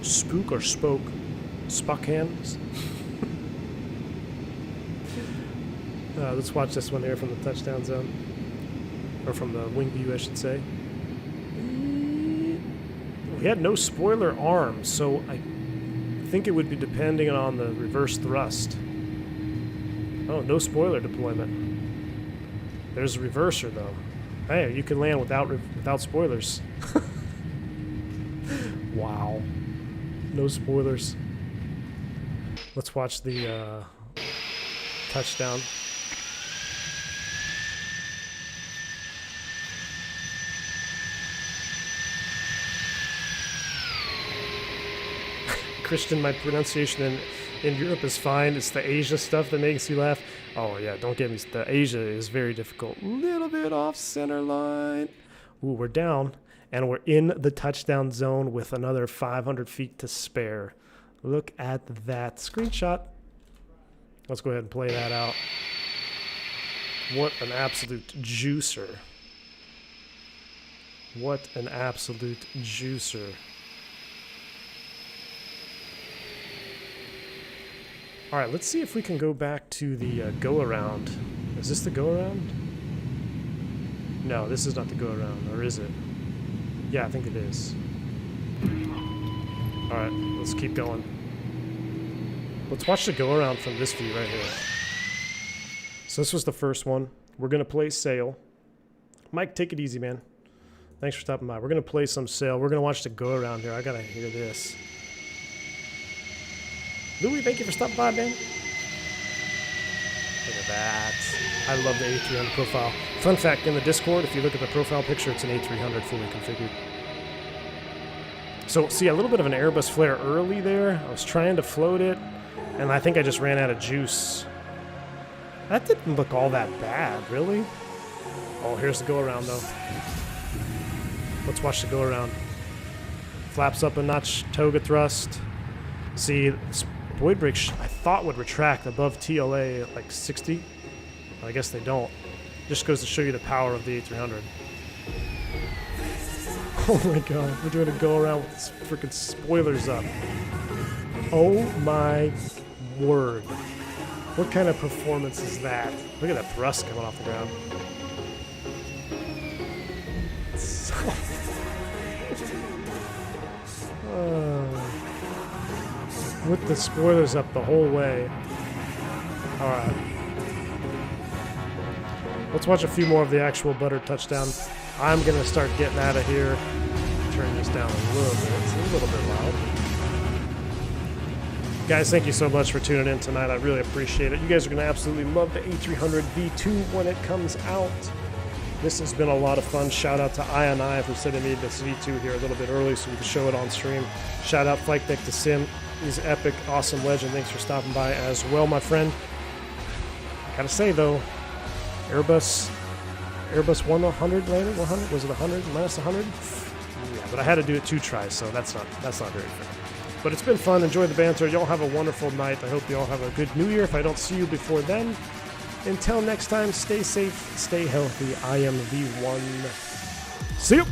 Speaker 2: spook or spoke. Spokane. Let's watch this one here from the touchdown zone. Or from the wing view, I should say. We had no spoiler arms, so I think it would be depending on the reverse thrust. Oh, no spoiler deployment. There's a reverser, though. Hey, you can land without spoilers. Wow. No spoilers. Let's watch the touchdown. Christian, my pronunciation in Europe is fine. It's the Asia stuff that makes you laugh. Oh, yeah, don't get me. The Asia is very difficult. Little bit off center line. Ooh, we're down, and we're in the touchdown zone with another 500 feet to spare. Look at that screenshot. Let's go ahead and play that out. What an absolute juicer. What an absolute juicer. All right, let's see if we can go back to the go-around. Is this the go-around? No, this is not the go-around, or is it? Yeah, I think it is. All right, let's keep going. Let's watch the go-around from this view right here. So this was the first one. We're going to play sail. Mike, take it easy, man. Thanks for stopping by. We're going to play some sail. We're going to watch the go-around here. I got to hear this. Louis, thank you for stopping by, man. Look at that. I love the A300 profile. Fun fact, in the Discord, if you look at the profile picture, it's an A300 fully configured. So, see, a little bit of an Airbus flare early there. I was trying to float it, and I think I just ran out of juice. That didn't look all that bad, really. Oh, here's the go-around, though. Let's watch the go-around. Flaps up a notch, Toga thrust. See, this void brake I thought would retract above TLA at like 60. But I guess they don't. Just goes to show you the power of the A300. Oh my god, we're doing a go-around with this freaking spoilers up. Oh my word. What kind of performance is that? Look at that thrust coming off the ground. With the spoilers up the whole way. Alright. Let's watch a few more of the actual butter touchdown. I'm going to start getting out of here. Turn this down a little bit. It's a little bit loud. Guys, thank you so much for tuning in tonight. I really appreciate it. You guys are going to absolutely love the A300 V2 when it comes out. This has been a lot of fun. Shout out to iniBuilds for sending me this V2 here a little bit early so we can show it on stream. Shout out Flight Deck to Sim. He's epic, awesome legend. Thanks for stopping by as well, my friend. Gotta say though, Airbus won 100 later. 100 was it 100 minus 100? Yeah, but I had to do it 2 tries, so that's not very fair. But it's been fun. Enjoy the banter. Y'all have a wonderful night. I hope you all have a good New Year. If I don't see you before then, until next time, stay safe, stay healthy. I am V1. See you.